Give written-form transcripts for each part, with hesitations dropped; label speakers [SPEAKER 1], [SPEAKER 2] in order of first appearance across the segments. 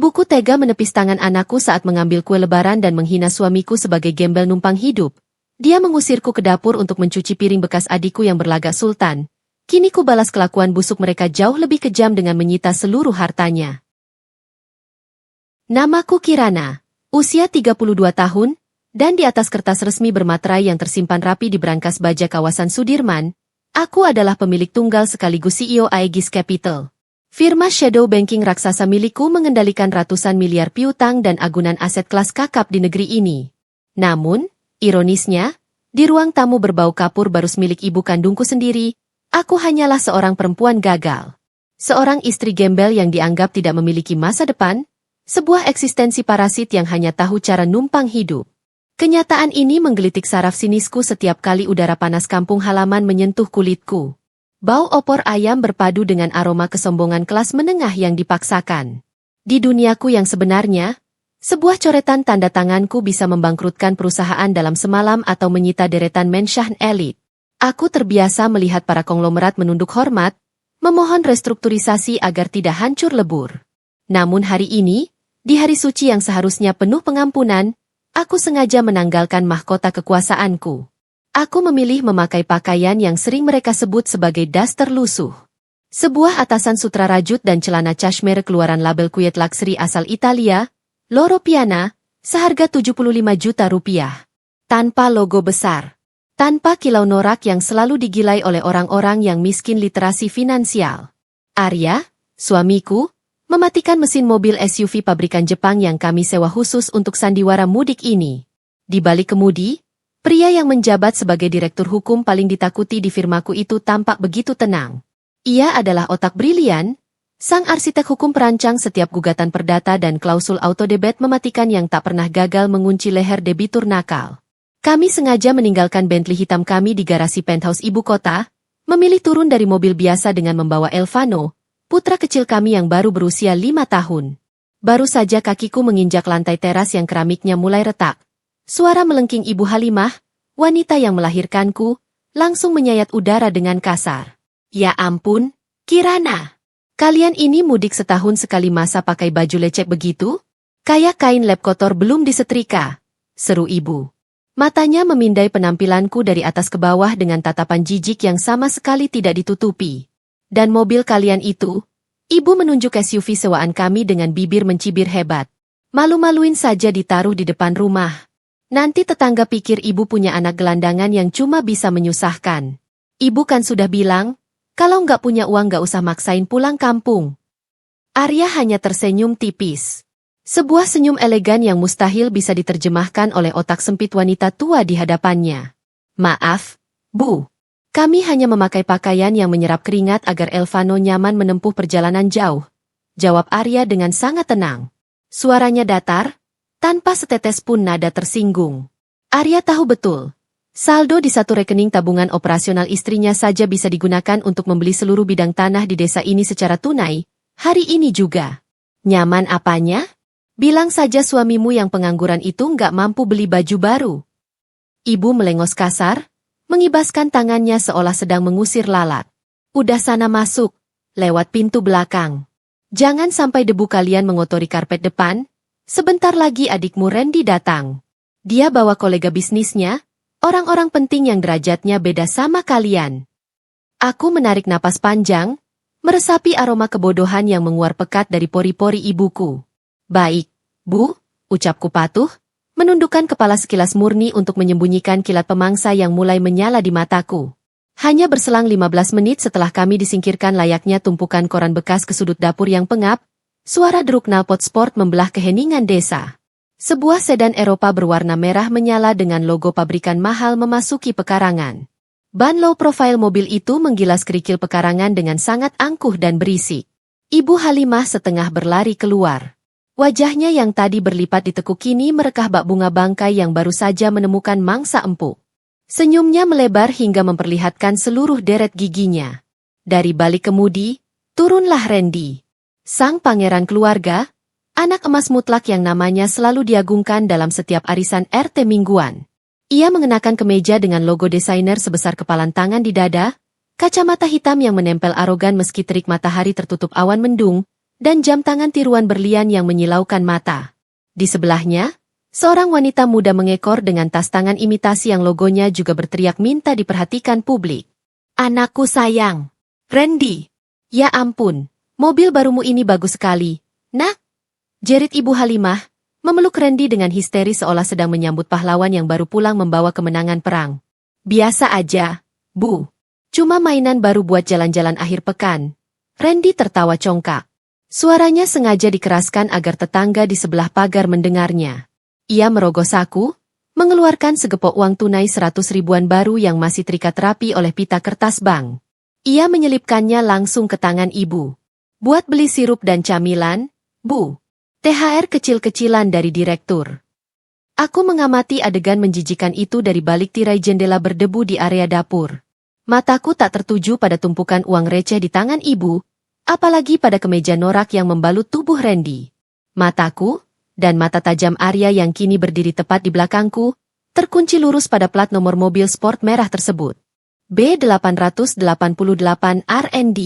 [SPEAKER 1] Ibuku tega menepis tangan anakku saat mengambil kue lebaran dan menghina suamiku sebagai gembel numpang hidup. Dia mengusirku ke dapur untuk mencuci piring bekas adikku yang berlagak sultan. Kini ku balas kelakuan busuk mereka jauh lebih kejam dengan menyita seluruh hartanya. Namaku Kirana, usia 32 tahun, dan di atas kertas resmi bermaterai yang tersimpan rapi di berangkas baja kawasan Sudirman, aku adalah pemilik tunggal sekaligus CEO Aegis Capital. Firma shadow banking raksasa milikku mengendalikan ratusan miliar piutang dan agunan aset kelas kakap di negeri ini. Namun, ironisnya, di ruang tamu berbau kapur barus milik ibu kandungku sendiri, aku hanyalah seorang perempuan gagal. Seorang istri gembel yang dianggap tidak memiliki masa depan, sebuah eksistensi parasit yang hanya tahu cara numpang hidup. Kenyataan ini menggelitik saraf sinisku setiap kali udara panas kampung halaman menyentuh kulitku. Bau opor ayam berpadu dengan aroma kesombongan kelas menengah yang dipaksakan. Di duniaku yang sebenarnya, sebuah coretan tanda tanganku bisa membangkrutkan perusahaan dalam semalam atau menyita deretan mensyah elit. Aku terbiasa melihat para konglomerat menunduk hormat, memohon restrukturisasi agar tidak hancur lebur. Namun hari ini, di hari suci yang seharusnya penuh pengampunan, aku sengaja menanggalkan mahkota kekuasaanku. Aku memilih memakai pakaian yang sering mereka sebut sebagai daster lusuh. Sebuah atasan sutra rajut dan celana cashmere keluaran label kulit luxury asal Italia, Loro Piana, seharga 75 juta rupiah. Tanpa logo besar. Tanpa kilau norak yang selalu digilai oleh orang-orang yang miskin literasi finansial. Arya, suamiku, mematikan mesin mobil SUV pabrikan Jepang yang kami sewa khusus untuk sandiwara mudik ini. Di balik kemudi, pria yang menjabat sebagai direktur hukum paling ditakuti di firmaku itu tampak begitu tenang. Ia adalah otak brilian, sang arsitek hukum perancang setiap gugatan perdata dan klausul autodebet mematikan yang tak pernah gagal mengunci leher debitur nakal. Kami sengaja meninggalkan Bentley hitam kami di garasi penthouse ibu kota, memilih turun dari mobil biasa dengan membawa Elvano, putra kecil kami yang baru berusia 5 tahun. Baru saja kakiku menginjak lantai teras yang keramiknya mulai retak. Suara melengking Ibu Halimah, wanita yang melahirkanku, langsung menyayat udara dengan kasar. Ya ampun, Kirana. Kalian ini mudik setahun sekali masa pakai baju lecek begitu? Kayak kain lap kotor belum disetrika, seru ibu. Matanya memindai penampilanku dari atas ke bawah dengan tatapan jijik yang sama sekali tidak ditutupi. Dan mobil kalian itu? Ibu menunjuk SUV sewaan kami dengan bibir mencibir hebat. Malu-maluin saja ditaruh di depan rumah. Nanti tetangga pikir ibu punya anak gelandangan yang cuma bisa menyusahkan. Ibu kan sudah bilang, kalau nggak punya uang nggak usah maksain pulang kampung. Arya hanya tersenyum tipis. Sebuah senyum elegan yang mustahil bisa diterjemahkan oleh otak sempit wanita tua di hadapannya. Maaf, Bu. Kami hanya memakai pakaian yang menyerap keringat agar Elvano nyaman menempuh perjalanan jauh. Jawab Arya dengan sangat tenang. Suaranya datar, tanpa setetes pun nada tersinggung. Arya tahu betul. Saldo di satu rekening tabungan operasional istrinya saja bisa digunakan untuk membeli seluruh bidang tanah di desa ini secara tunai, hari ini juga. Nyaman apanya? Bilang saja suamimu yang pengangguran itu nggak mampu beli baju baru. Ibu melengos kasar, mengibaskan tangannya seolah sedang mengusir lalat. Udah sana masuk, lewat pintu belakang. Jangan sampai debu kalian mengotori karpet depan. Sebentar lagi adikmu Randy datang. Dia bawa kolega bisnisnya, orang-orang penting yang derajatnya beda sama kalian. Aku menarik napas panjang, meresapi aroma kebodohan yang menguar pekat dari pori-pori ibuku. Baik, Bu, ucapku patuh, menundukkan kepala sekilas murni untuk menyembunyikan kilat pemangsa yang mulai menyala di mataku. Hanya berselang 15 menit setelah kami disingkirkan layaknya tumpukan koran bekas ke sudut dapur yang pengap, suara deruk knalpot sport membelah keheningan desa. Sebuah sedan Eropa berwarna merah menyala dengan logo pabrikan mahal memasuki pekarangan. Ban low profile mobil itu menggilas kerikil pekarangan dengan sangat angkuh dan berisik. Ibu Halimah setengah berlari keluar. Wajahnya yang tadi berlipat ditekuk kini merekah bak bunga bangkai yang baru saja menemukan mangsa empuk. Senyumnya melebar hingga memperlihatkan seluruh deret giginya. Dari balik kemudi, turunlah Randy. Sang pangeran keluarga, anak emas mutlak yang namanya selalu diagungkan dalam setiap arisan RT mingguan. Ia mengenakan kemeja dengan logo desainer sebesar kepalan tangan di dada, kacamata hitam yang menempel arogan meski terik matahari tertutup awan mendung, dan jam tangan tiruan berlian yang menyilaukan mata. Di sebelahnya, seorang wanita muda mengekor dengan tas tangan imitasi yang logonya juga berteriak minta diperhatikan publik. Anakku sayang. Randy. Ya ampun, mobil barumu ini bagus sekali. Nak? Jerit Ibu Halimah, memeluk Randy dengan histeris seolah sedang menyambut pahlawan yang baru pulang membawa kemenangan perang. Biasa aja, Bu. Cuma mainan baru buat jalan-jalan akhir pekan. Randy tertawa congkak. Suaranya sengaja dikeraskan agar tetangga di sebelah pagar mendengarnya. Ia merogoh saku, mengeluarkan segepok uang tunai 100 ribuan baru yang masih terikat rapi oleh pita kertas bank. Ia menyelipkannya langsung ke tangan ibu. Buat beli sirup dan camilan, Bu. THR kecil-kecilan dari direktur. Aku mengamati adegan menjijikan itu dari balik tirai jendela berdebu di area dapur. Mataku tak tertuju pada tumpukan uang receh di tangan ibu, apalagi pada kemeja norak yang membalut tubuh Randy. Mataku, dan mata tajam Arya yang kini berdiri tepat di belakangku, terkunci lurus pada plat nomor mobil sport merah tersebut. B888 RND.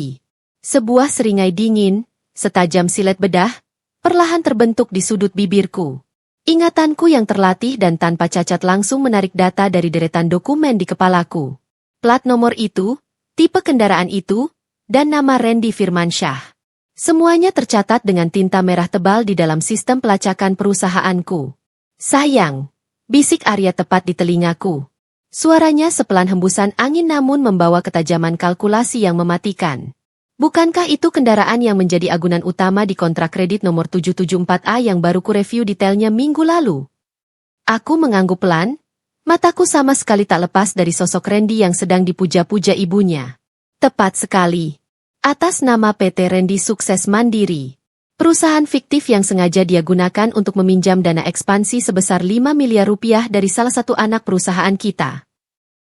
[SPEAKER 1] Sebuah seringai dingin, setajam silet bedah, perlahan terbentuk di sudut bibirku. Ingatanku yang terlatih dan tanpa cacat langsung menarik data dari deretan dokumen di kepalaku. Plat nomor itu, tipe kendaraan itu, dan nama Randy Firmansyah. Semuanya tercatat dengan tinta merah tebal di dalam sistem pelacakan perusahaanku. Sayang, bisik Arya tepat di telingaku. Suaranya sepelan hembusan angin namun membawa ketajaman kalkulasi yang mematikan. Bukankah itu kendaraan yang menjadi agunan utama di kontrak kredit nomor 774A yang baru ku-review detailnya minggu lalu? Aku mengangguk pelan, mataku sama sekali tak lepas dari sosok Randy yang sedang dipuja-puja ibunya. Tepat sekali. Atas nama PT Randy Sukses Mandiri. Perusahaan fiktif yang sengaja dia gunakan untuk meminjam dana ekspansi sebesar 5 miliar rupiah dari salah satu anak perusahaan kita.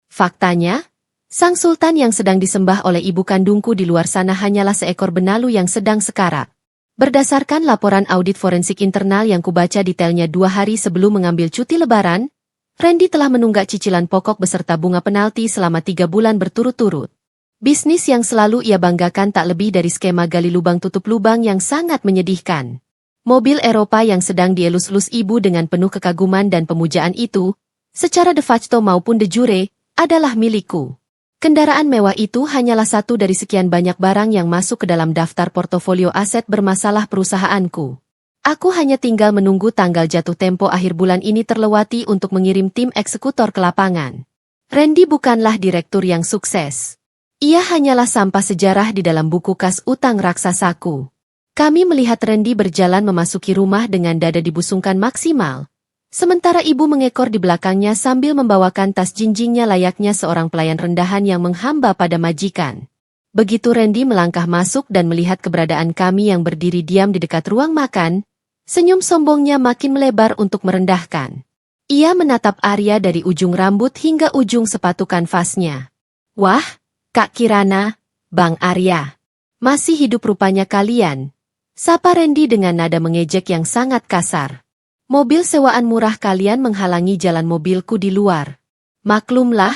[SPEAKER 1] Faktanya, Sang Sultan yang sedang disembah oleh ibu kandungku di luar sana hanyalah seekor benalu yang sedang sekarat. Berdasarkan laporan audit forensik internal yang kubaca detailnya 2 hari sebelum mengambil cuti lebaran, Randy telah menunggak cicilan pokok beserta bunga penalti selama 3 bulan berturut-turut. Bisnis yang selalu ia banggakan tak lebih dari skema gali lubang tutup lubang yang sangat menyedihkan. Mobil Eropa yang sedang dielus-elus ibu dengan penuh kekaguman dan pemujaan itu, secara de facto maupun de jure, adalah milikku. Kendaraan mewah itu hanyalah satu dari sekian banyak barang yang masuk ke dalam daftar portofolio aset bermasalah perusahaanku. Aku hanya tinggal menunggu tanggal jatuh tempo akhir bulan ini terlewati untuk mengirim tim eksekutor ke lapangan. Randy bukanlah direktur yang sukses. Ia hanyalah sampah sejarah di dalam buku kas utang raksasaku. Kami melihat Randy berjalan memasuki rumah dengan dada dibusungkan maksimal. Sementara ibu mengekor di belakangnya sambil membawakan tas jinjingnya layaknya seorang pelayan rendahan yang menghamba pada majikan. Begitu Randy melangkah masuk dan melihat keberadaan kami yang berdiri diam di dekat ruang makan, senyum sombongnya makin melebar untuk merendahkan. Ia menatap Arya dari ujung rambut hingga ujung sepatu kanvasnya. Wah, Kak Kirana, Bang Arya. Masih hidup rupanya kalian. Sapa Randy dengan nada mengejek yang sangat kasar. Mobil sewaan murah kalian menghalangi jalan mobilku di luar. Maklumlah,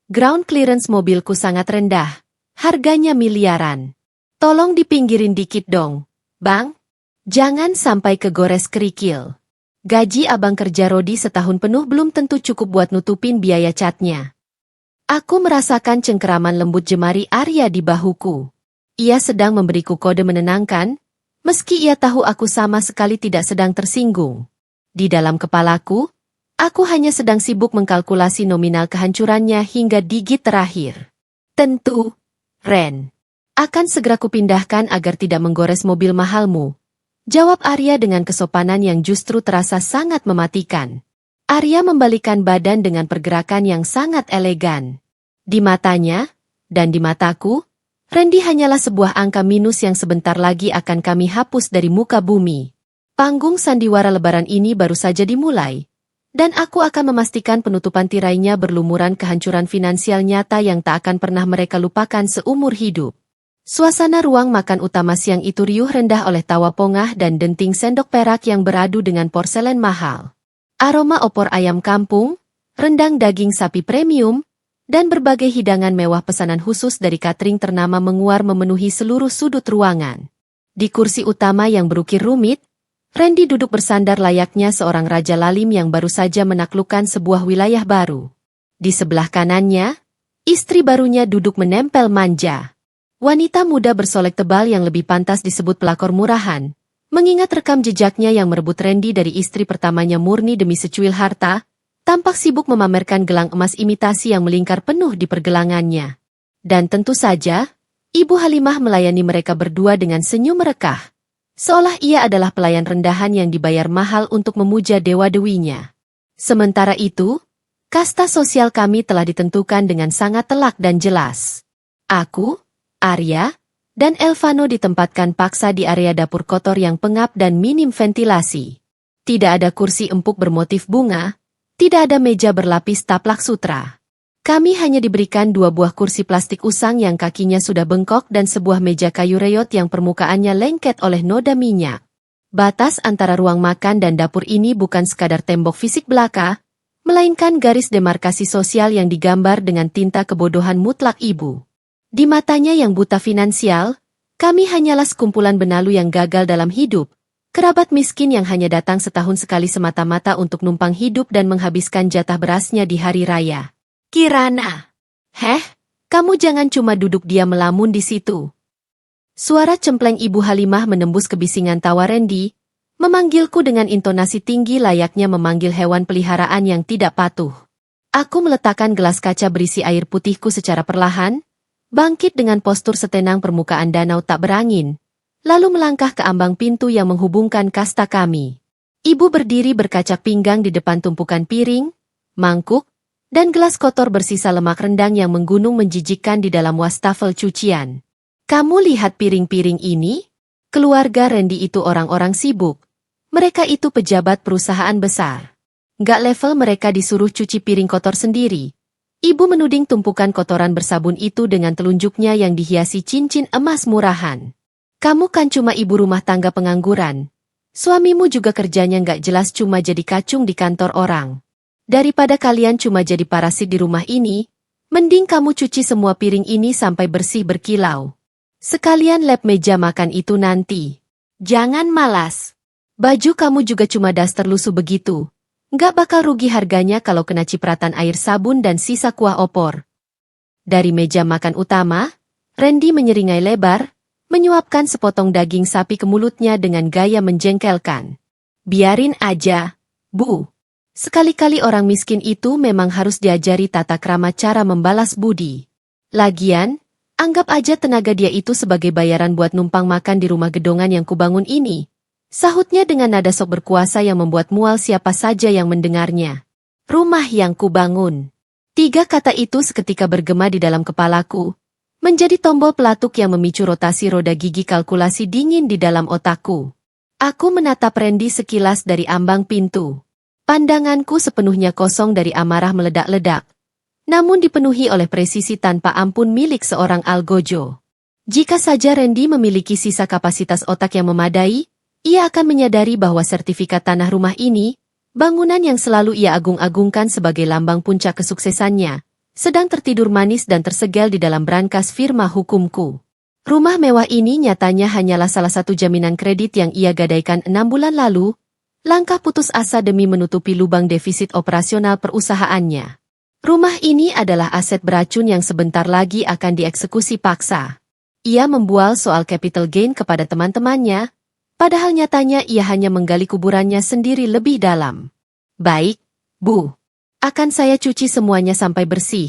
[SPEAKER 1] ground clearance mobilku sangat rendah. Harganya miliaran. Tolong dipinggirin dikit dong, Bang. Jangan sampai kegores kerikil. Gaji abang kerja Rodi setahun penuh belum tentu cukup buat nutupin biaya catnya. Aku merasakan cengkeraman lembut jemari Arya di bahuku. Ia sedang memberiku kode menenangkan, meski ia tahu aku sama sekali tidak sedang tersinggung. Di dalam kepalaku, aku hanya sedang sibuk mengkalkulasi nominal kehancurannya hingga digit terakhir. Tentu, Ren. Akan segera kupindahkan agar tidak menggores mobil mahalmu. Jawab Arya dengan kesopanan yang justru terasa sangat mematikan. Arya membalikkan badan dengan pergerakan yang sangat elegan. Di matanya, dan di mataku, Randy hanyalah sebuah angka minus yang sebentar lagi akan kami hapus dari muka bumi. Panggung sandiwara lebaran ini baru saja dimulai, dan aku akan memastikan penutupan tirainya berlumuran kehancuran finansial nyata yang tak akan pernah mereka lupakan seumur hidup. Suasana ruang makan utama siang itu riuh rendah oleh tawa pongah dan denting sendok perak yang beradu dengan porselen mahal. Aroma opor ayam kampung, rendang daging sapi premium, dan berbagai hidangan mewah pesanan khusus dari catering ternama menguar memenuhi seluruh sudut ruangan. Di kursi utama yang berukir rumit, Randy duduk bersandar layaknya seorang raja lalim yang baru saja menaklukkan sebuah wilayah baru. Di sebelah kanannya, istri barunya duduk menempel manja. Wanita muda bersolek tebal yang lebih pantas disebut pelakor murahan. Mengingat rekam jejaknya yang merebut Randy dari istri pertamanya murni demi secuil harta, tampak sibuk memamerkan gelang emas imitasi yang melingkar penuh di pergelangannya. Dan tentu saja, Ibu Halimah melayani mereka berdua dengan senyum merekah. Seolah ia adalah pelayan rendahan yang dibayar mahal untuk memuja dewa-dewinya. Sementara itu, kasta sosial kami telah ditentukan dengan sangat telak dan jelas. Aku, Arya, dan Elvano ditempatkan paksa di area dapur kotor yang pengap dan minim ventilasi. Tidak ada kursi empuk bermotif bunga, tidak ada meja berlapis taplak sutra. Kami hanya diberikan 2 buah kursi plastik usang yang kakinya sudah bengkok dan sebuah meja kayu reyot yang permukaannya lengket oleh noda minyak. Batas antara ruang makan dan dapur ini bukan sekadar tembok fisik belaka, melainkan garis demarkasi sosial yang digambar dengan tinta kebodohan mutlak ibu. Di matanya yang buta finansial, kami hanyalah sekumpulan benalu yang gagal dalam hidup, kerabat miskin yang hanya datang setahun sekali semata-mata untuk numpang hidup dan menghabiskan jatah berasnya di hari raya. Kirana. Heh, kamu jangan cuma duduk diam melamun di situ. Suara cempleng Ibu Halimah menembus kebisingan tawa Randy, memanggilku dengan intonasi tinggi layaknya memanggil hewan peliharaan yang tidak patuh. Aku meletakkan gelas kaca berisi air putihku secara perlahan, bangkit dengan postur setenang permukaan danau tak berangin, lalu melangkah ke ambang pintu yang menghubungkan kasta kami. Ibu berdiri berkacak pinggang di depan tumpukan piring, mangkuk, dan gelas kotor bersisa lemak rendang yang menggunung menjijikkan di dalam wastafel cucian. Kamu lihat piring-piring ini? Keluarga Randy itu orang-orang sibuk. Mereka itu pejabat perusahaan besar. Nggak level mereka disuruh cuci piring kotor sendiri. Ibu menuding tumpukan kotoran bersabun itu dengan telunjuknya yang dihiasi cincin emas murahan. Kamu kan cuma ibu rumah tangga pengangguran. Suamimu juga kerjanya nggak jelas cuma jadi kacung di kantor orang. Daripada kalian cuma jadi parasit di rumah ini, mending kamu cuci semua piring ini sampai bersih berkilau. Sekalian lap meja makan itu nanti. Jangan malas. Baju kamu juga cuma daster lusuh begitu. Nggak bakal rugi harganya kalau kena cipratan air sabun dan sisa kuah opor. Dari meja makan utama, Randy menyeringai lebar, menyuapkan sepotong daging sapi ke mulutnya dengan gaya menjengkelkan. Biarin aja, Bu. Sekali-kali orang miskin itu memang harus diajari tata krama cara membalas budi. Lagian, anggap aja tenaga dia itu sebagai bayaran buat numpang makan di rumah gedongan yang kubangun ini. Sahutnya dengan nada sok berkuasa yang membuat mual siapa saja yang mendengarnya. Rumah yang kubangun. 3 kata itu seketika bergema di dalam kepalaku, menjadi tombol pelatuk yang memicu rotasi roda gigi kalkulasi dingin di dalam otakku. Aku menatap Randy sekilas dari ambang pintu. Pandanganku sepenuhnya kosong dari amarah meledak-ledak, namun dipenuhi oleh presisi tanpa ampun milik seorang algojo. Jika saja Randy memiliki sisa kapasitas otak yang memadai, ia akan menyadari bahwa sertifikat tanah rumah ini, bangunan yang selalu ia agung-agungkan sebagai lambang puncak kesuksesannya, sedang tertidur manis dan tersegel di dalam brankas firma hukumku. Rumah mewah ini nyatanya hanyalah salah satu jaminan kredit yang ia gadaikan 6 bulan lalu, langkah putus asa demi menutupi lubang defisit operasional perusahaannya. Rumah ini adalah aset beracun yang sebentar lagi akan dieksekusi paksa. Ia membual soal capital gain kepada teman-temannya, padahal nyatanya ia hanya menggali kuburannya sendiri lebih dalam. Baik, Bu. Akan saya cuci semuanya sampai bersih.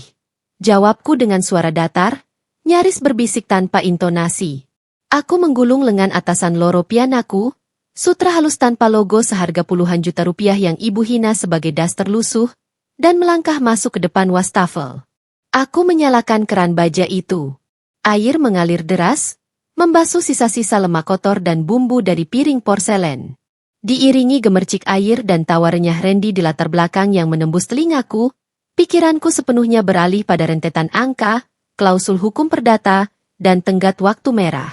[SPEAKER 1] Jawabku dengan suara datar, nyaris berbisik tanpa intonasi. Aku menggulung lengan atasan loro pianaku, sutra halus tanpa logo seharga puluhan juta rupiah yang ibu hina sebagai daster lusuh, dan melangkah masuk ke depan wastafel. Aku menyalakan keran baja itu. Air mengalir deras, membasuh sisa-sisa lemak kotor dan bumbu dari piring porselen. Diiringi gemercik air dan tawa renyah Randy di latar belakang yang menembus telingaku, pikiranku sepenuhnya beralih pada rentetan angka, klausul hukum perdata, dan tenggat waktu merah.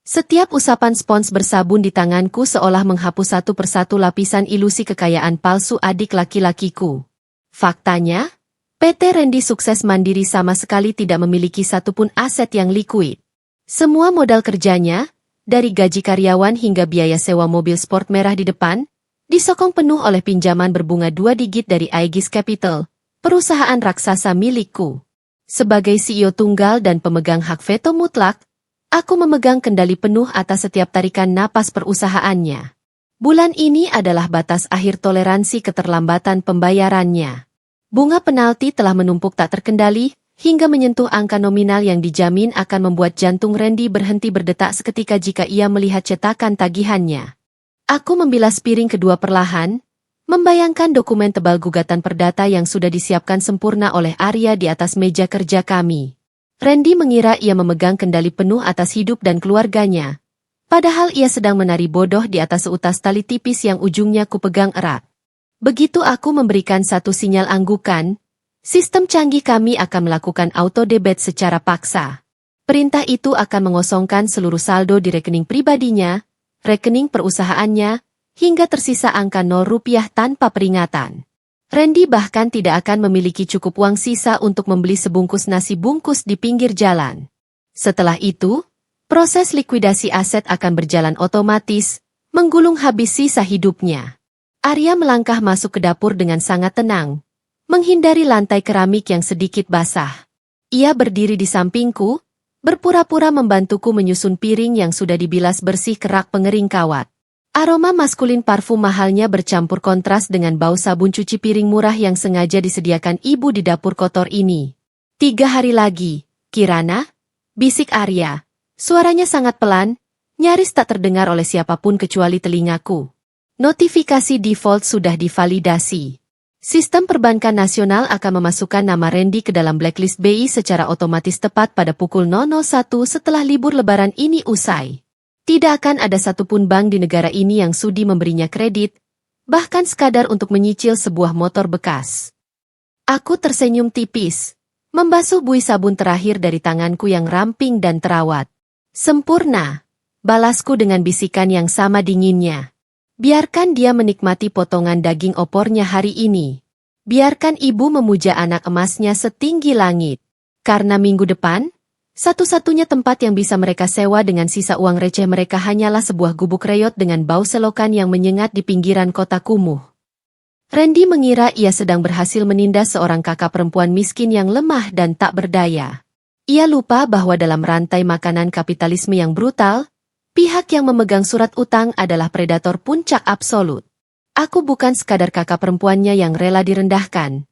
[SPEAKER 1] Setiap usapan spons bersabun di tanganku seolah menghapus satu persatu lapisan ilusi kekayaan palsu adik laki-lakiku. Faktanya, PT Randy Sukses Mandiri sama sekali tidak memiliki satupun aset yang likuid. Semua modal kerjanya, dari gaji karyawan hingga biaya sewa mobil sport merah di depan, disokong penuh oleh pinjaman berbunga 2 digit dari Aegis Capital, perusahaan raksasa milikku. Sebagai CEO tunggal dan pemegang hak veto mutlak, aku memegang kendali penuh atas setiap tarikan napas perusahaannya. Bulan ini adalah batas akhir toleransi keterlambatan pembayarannya. Bunga penalti telah menumpuk tak terkendali, hingga menyentuh angka nominal yang dijamin akan membuat jantung Randy berhenti berdetak seketika jika ia melihat cetakan tagihannya. Aku membilas piring kedua perlahan, membayangkan dokumen tebal gugatan perdata yang sudah disiapkan sempurna oleh Arya di atas meja kerja kami. Randy mengira ia memegang kendali penuh atas hidup dan keluarganya, padahal ia sedang menari bodoh di atas seutas tali tipis yang ujungnya kupegang erat. Begitu aku memberikan satu sinyal anggukan, sistem canggih kami akan melakukan auto-debit secara paksa. Perintah itu akan mengosongkan seluruh saldo di rekening pribadinya, rekening perusahaannya, hingga tersisa angka 0 rupiah tanpa peringatan. Randy bahkan tidak akan memiliki cukup uang sisa untuk membeli sebungkus nasi bungkus di pinggir jalan. Setelah itu, proses likuidasi aset akan berjalan otomatis, menggulung habis sisa hidupnya. Arya melangkah masuk ke dapur dengan sangat tenang, menghindari lantai keramik yang sedikit basah. Ia berdiri di sampingku, berpura-pura membantuku menyusun piring yang sudah dibilas bersih ke rak pengering kawat. Aroma maskulin parfum mahalnya bercampur kontras dengan bau sabun cuci piring murah yang sengaja disediakan ibu di dapur kotor ini. 3 hari lagi, Kirana, bisik Arya. Suaranya sangat pelan, nyaris tak terdengar oleh siapapun kecuali telingaku. Notifikasi default sudah divalidasi. Sistem perbankan nasional akan memasukkan nama Randy ke dalam blacklist BI secara otomatis tepat pada pukul 001 setelah libur lebaran ini usai. Tidak akan ada satupun bank di negara ini yang sudi memberinya kredit, bahkan sekadar untuk menyicil sebuah motor bekas. Aku tersenyum tipis, membasuh buih sabun terakhir dari tanganku yang ramping dan terawat. Sempurna, balasku dengan bisikan yang sama dinginnya. Biarkan dia menikmati potongan daging opornya hari ini. Biarkan ibu memuja anak emasnya setinggi langit. Karena minggu depan, satu-satunya tempat yang bisa mereka sewa dengan sisa uang receh mereka hanyalah sebuah gubuk reyot dengan bau selokan yang menyengat di pinggiran kota kumuh. Randy mengira ia sedang berhasil menindas seorang kakak perempuan miskin yang lemah dan tak berdaya. Ia lupa bahwa dalam rantai makanan kapitalisme yang brutal, pihak yang memegang surat utang adalah predator puncak absolut. Aku bukan sekadar kakak perempuannya yang rela direndahkan.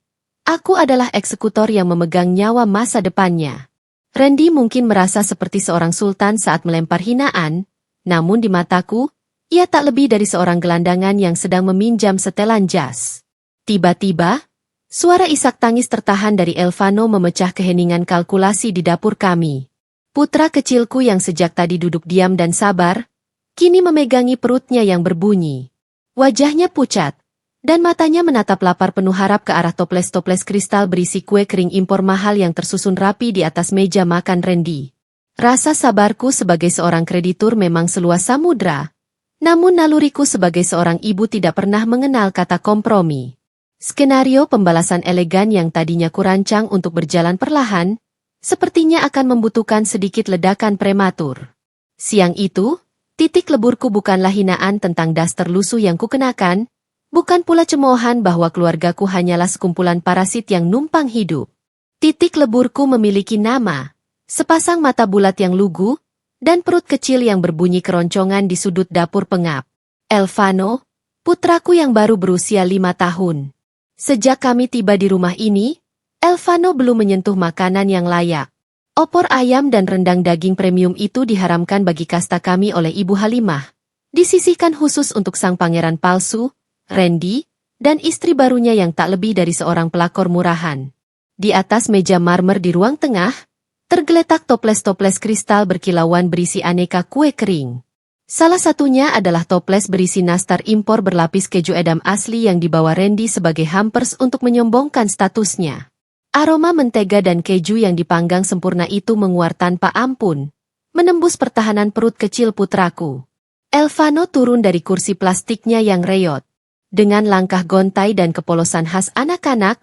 [SPEAKER 1] Aku adalah eksekutor yang memegang nyawa masa depannya. Randy mungkin merasa seperti seorang sultan saat melempar hinaan, namun di mataku, ia tak lebih dari seorang gelandangan yang sedang meminjam setelan jas. Tiba-tiba, suara isak tangis tertahan dari Elvano memecah keheningan kalkulasi di dapur kami. Putra kecilku yang sejak tadi duduk diam dan sabar, kini memegangi perutnya yang berbunyi. Wajahnya pucat, dan matanya menatap lapar penuh harap ke arah toples-toples kristal berisi kue kering impor mahal yang tersusun rapi di atas meja makan Randy. Rasa sabarku sebagai seorang kreditur memang seluas samudra, namun naluriku sebagai seorang ibu tidak pernah mengenal kata kompromi. Skenario pembalasan elegan yang tadinya kurancang untuk berjalan perlahan, sepertinya akan membutuhkan sedikit ledakan prematur. Siang itu, titik leburku bukanlah hinaan tentang daster lusuh yang kukenakan, bukan pula cemoohan bahwa keluargaku hanyalah sekumpulan parasit yang numpang hidup. Titik leburku memiliki nama, sepasang mata bulat yang lugu, dan perut kecil yang berbunyi keroncongan di sudut dapur pengap. Elvano, putraku yang baru berusia 5 tahun. Sejak kami tiba di rumah ini, Elvano belum menyentuh makanan yang layak. Opor ayam dan rendang daging premium itu diharamkan bagi kasta kami oleh Ibu Halimah. Disisihkan khusus untuk sang pangeran palsu, Randy, dan istri barunya yang tak lebih dari seorang pelakor murahan. Di atas meja marmer di ruang tengah, tergeletak toples-toples kristal berkilauan berisi aneka kue kering. Salah satunya adalah toples berisi nastar impor berlapis keju edam asli yang dibawa Randy sebagai hampers untuk menyombongkan statusnya. Aroma mentega dan keju yang dipanggang sempurna itu menguar tanpa ampun, menembus pertahanan perut kecil putraku. Elvano turun dari kursi plastiknya yang reyot. Dengan langkah gontai dan kepolosan khas anak-anak,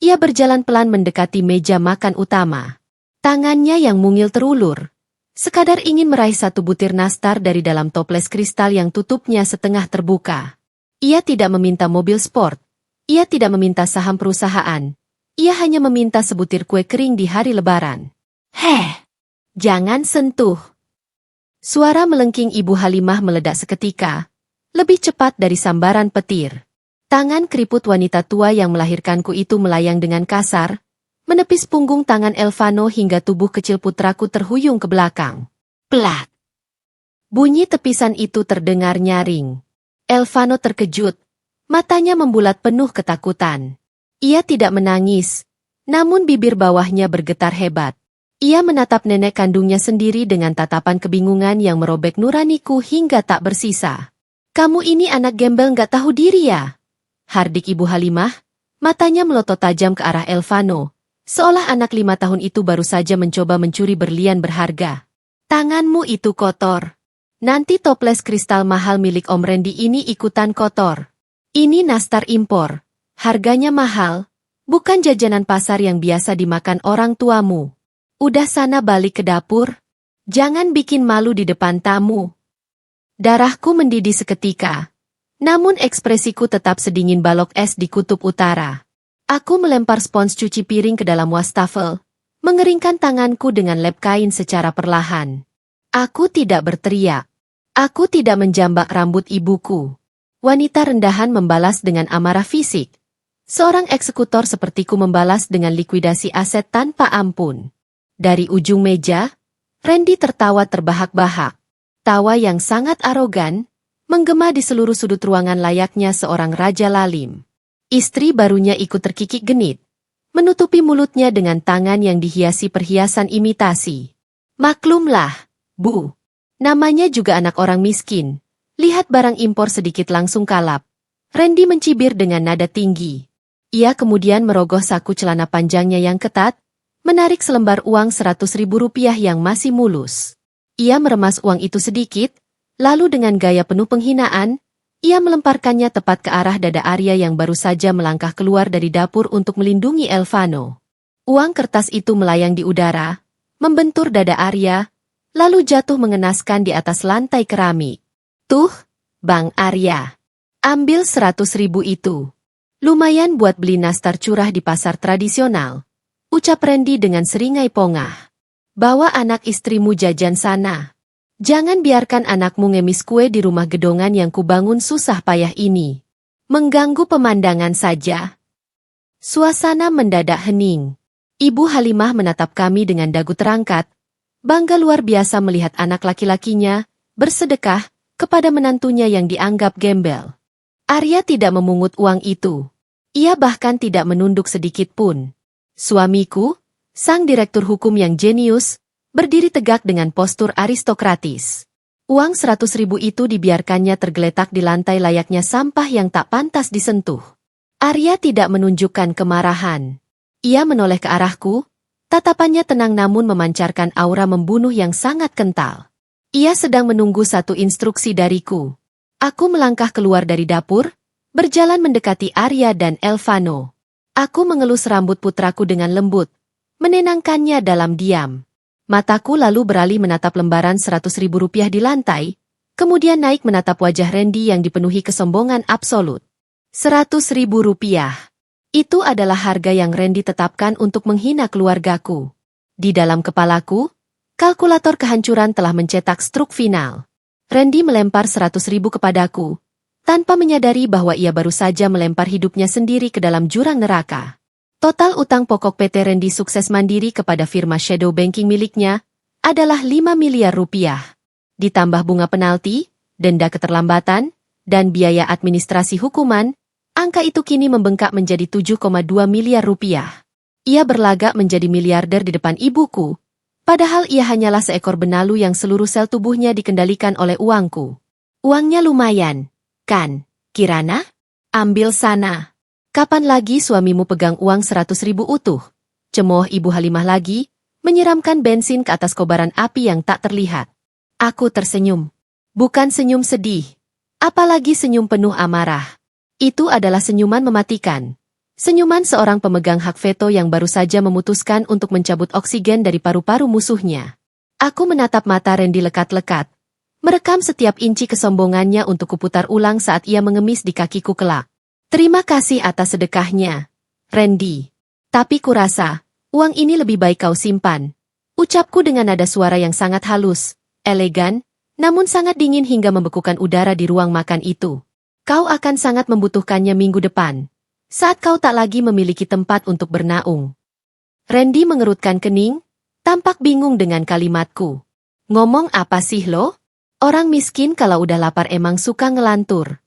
[SPEAKER 1] ia berjalan pelan mendekati meja makan utama. Tangannya yang mungil terulur, Sekadar ingin meraih satu butir nastar dari dalam toples kristal yang tutupnya setengah terbuka. Ia tidak meminta mobil sport. Ia tidak meminta saham perusahaan. Ia hanya meminta sebutir kue kering di hari Lebaran. Jangan sentuh. Suara melengking Ibu Halimah meledak seketika, lebih cepat dari sambaran petir. Tangan keriput wanita tua yang melahirkanku itu melayang dengan kasar, menepis punggung tangan Elvano hingga tubuh kecil putraku terhuyung ke belakang. Plat! Bunyi tepisan itu terdengar nyaring. Elvano terkejut, matanya membulat penuh ketakutan. Ia tidak menangis, namun bibir bawahnya bergetar hebat. Ia menatap nenek kandungnya sendiri dengan tatapan kebingungan yang merobek nuraniku hingga tak bersisa. Kamu ini anak gembel nggak tahu diri ya? Hardik Ibu Halimah, matanya melotot tajam ke arah Elvano, seolah anak 5 tahun itu baru saja mencoba mencuri berlian berharga. Tanganmu itu kotor. Nanti toples kristal mahal milik Om Randy ini ikutan kotor. Ini nastar impor. Harganya mahal, bukan jajanan pasar yang biasa dimakan orang tuamu. Udah sana balik ke dapur. Jangan bikin malu di depan tamu. Darahku mendidih seketika. Namun ekspresiku tetap sedingin balok es di kutub utara. Aku melempar spons cuci piring ke dalam wastafel, mengeringkan tanganku dengan lap kain secara perlahan. Aku tidak berteriak. Aku tidak menjambak rambut ibuku. Wanita rendahan membalas dengan amarah fisik. Seorang eksekutor sepertiku membalas dengan likuidasi aset tanpa ampun. Dari ujung meja, Randy tertawa terbahak-bahak. Tawa yang sangat arogan, menggema di seluruh sudut ruangan layaknya seorang raja lalim. Istri barunya ikut terkikik genit, menutupi mulutnya dengan tangan yang dihiasi perhiasan imitasi. Maklumlah, Bu. Namanya juga anak orang miskin. Lihat barang impor sedikit langsung kalap. Randy mencibir dengan nada tinggi. Ia kemudian merogoh saku celana panjangnya yang ketat, menarik selembar uang Rp100.000 yang masih mulus. Ia meremas uang itu sedikit, lalu dengan gaya penuh penghinaan, ia melemparkannya tepat ke arah dada Arya yang baru saja melangkah keluar dari dapur untuk melindungi Elvano. Uang kertas itu melayang di udara, membentur dada Arya, lalu jatuh mengenaskan di atas lantai keramik. Tuh, Bang Arya. Ambil 100.000 itu. Lumayan buat beli nastar curah di pasar tradisional. Ucap Randy dengan seringai pongah. Bawa anak istrimu jajan sana. Jangan biarkan anakmu ngemis kue di rumah gedongan yang kubangun susah payah ini. Mengganggu pemandangan saja. Suasana mendadak hening. Ibu Halimah menatap kami dengan dagu terangkat, bangga luar biasa melihat anak laki-lakinya bersedekah kepada menantunya yang dianggap gembel. Arya tidak memungut uang itu. Ia bahkan tidak menunduk sedikit pun. Suamiku, sang direktur hukum yang jenius, berdiri tegak dengan postur aristokratis. Uang 100.000 itu dibiarkannya tergeletak di lantai layaknya sampah yang tak pantas disentuh. Arya tidak menunjukkan kemarahan. Ia menoleh ke arahku, tatapannya tenang namun memancarkan aura membunuh yang sangat kental. Ia sedang menunggu satu instruksi dariku. Aku melangkah keluar dari dapur, berjalan mendekati Arya dan Elvano. Aku mengelus rambut putraku dengan lembut, menenangkannya dalam diam. Mataku lalu beralih menatap lembaran Rp100.000 di lantai, kemudian naik menatap wajah Randy yang dipenuhi kesombongan absolut. Rp100.000. Itu adalah harga yang Randy tetapkan untuk menghina keluargaku. Di dalam kepalaku, kalkulator kehancuran telah mencetak struk final. Randy melempar 100.000 kepadaku, tanpa menyadari bahwa ia baru saja melempar hidupnya sendiri ke dalam jurang neraka. Total utang pokok PT Randy Sukses Mandiri kepada firma shadow banking miliknya adalah 5 miliar rupiah. Ditambah bunga penalti, denda keterlambatan, dan biaya administrasi hukuman, angka itu kini membengkak menjadi 7,2 miliar rupiah. Ia berlagak menjadi miliarder di depan ibuku, padahal ia hanyalah seekor benalu yang seluruh sel tubuhnya dikendalikan oleh uangku. Uangnya lumayan. Kan, Kirana? Ambil sana. Kapan lagi suamimu pegang uang 100.000 utuh? Cemooh Ibu Halimah lagi, menyiramkan bensin ke atas kobaran api yang tak terlihat. Aku tersenyum. Bukan senyum sedih. Apalagi senyum penuh amarah. Itu adalah senyuman mematikan. Senyuman seorang pemegang hak veto yang baru saja memutuskan untuk mencabut oksigen dari paru-paru musuhnya. Aku menatap mata Randy lekat-lekat, merekam setiap inci kesombongannya untuk kuputar ulang saat ia mengemis di kakiku kelak. Terima kasih atas sedekahnya, Randy. Tapi kurasa, uang ini lebih baik kau simpan. Ucapku dengan nada suara yang sangat halus, elegan, namun sangat dingin hingga membekukan udara di ruang makan itu. Kau akan sangat membutuhkannya minggu depan, saat kau tak lagi memiliki tempat untuk bernaung. Randy mengerutkan kening, tampak bingung dengan kalimatku. Ngomong apa sih lo? Orang miskin kalau udah lapar emang suka ngelantur.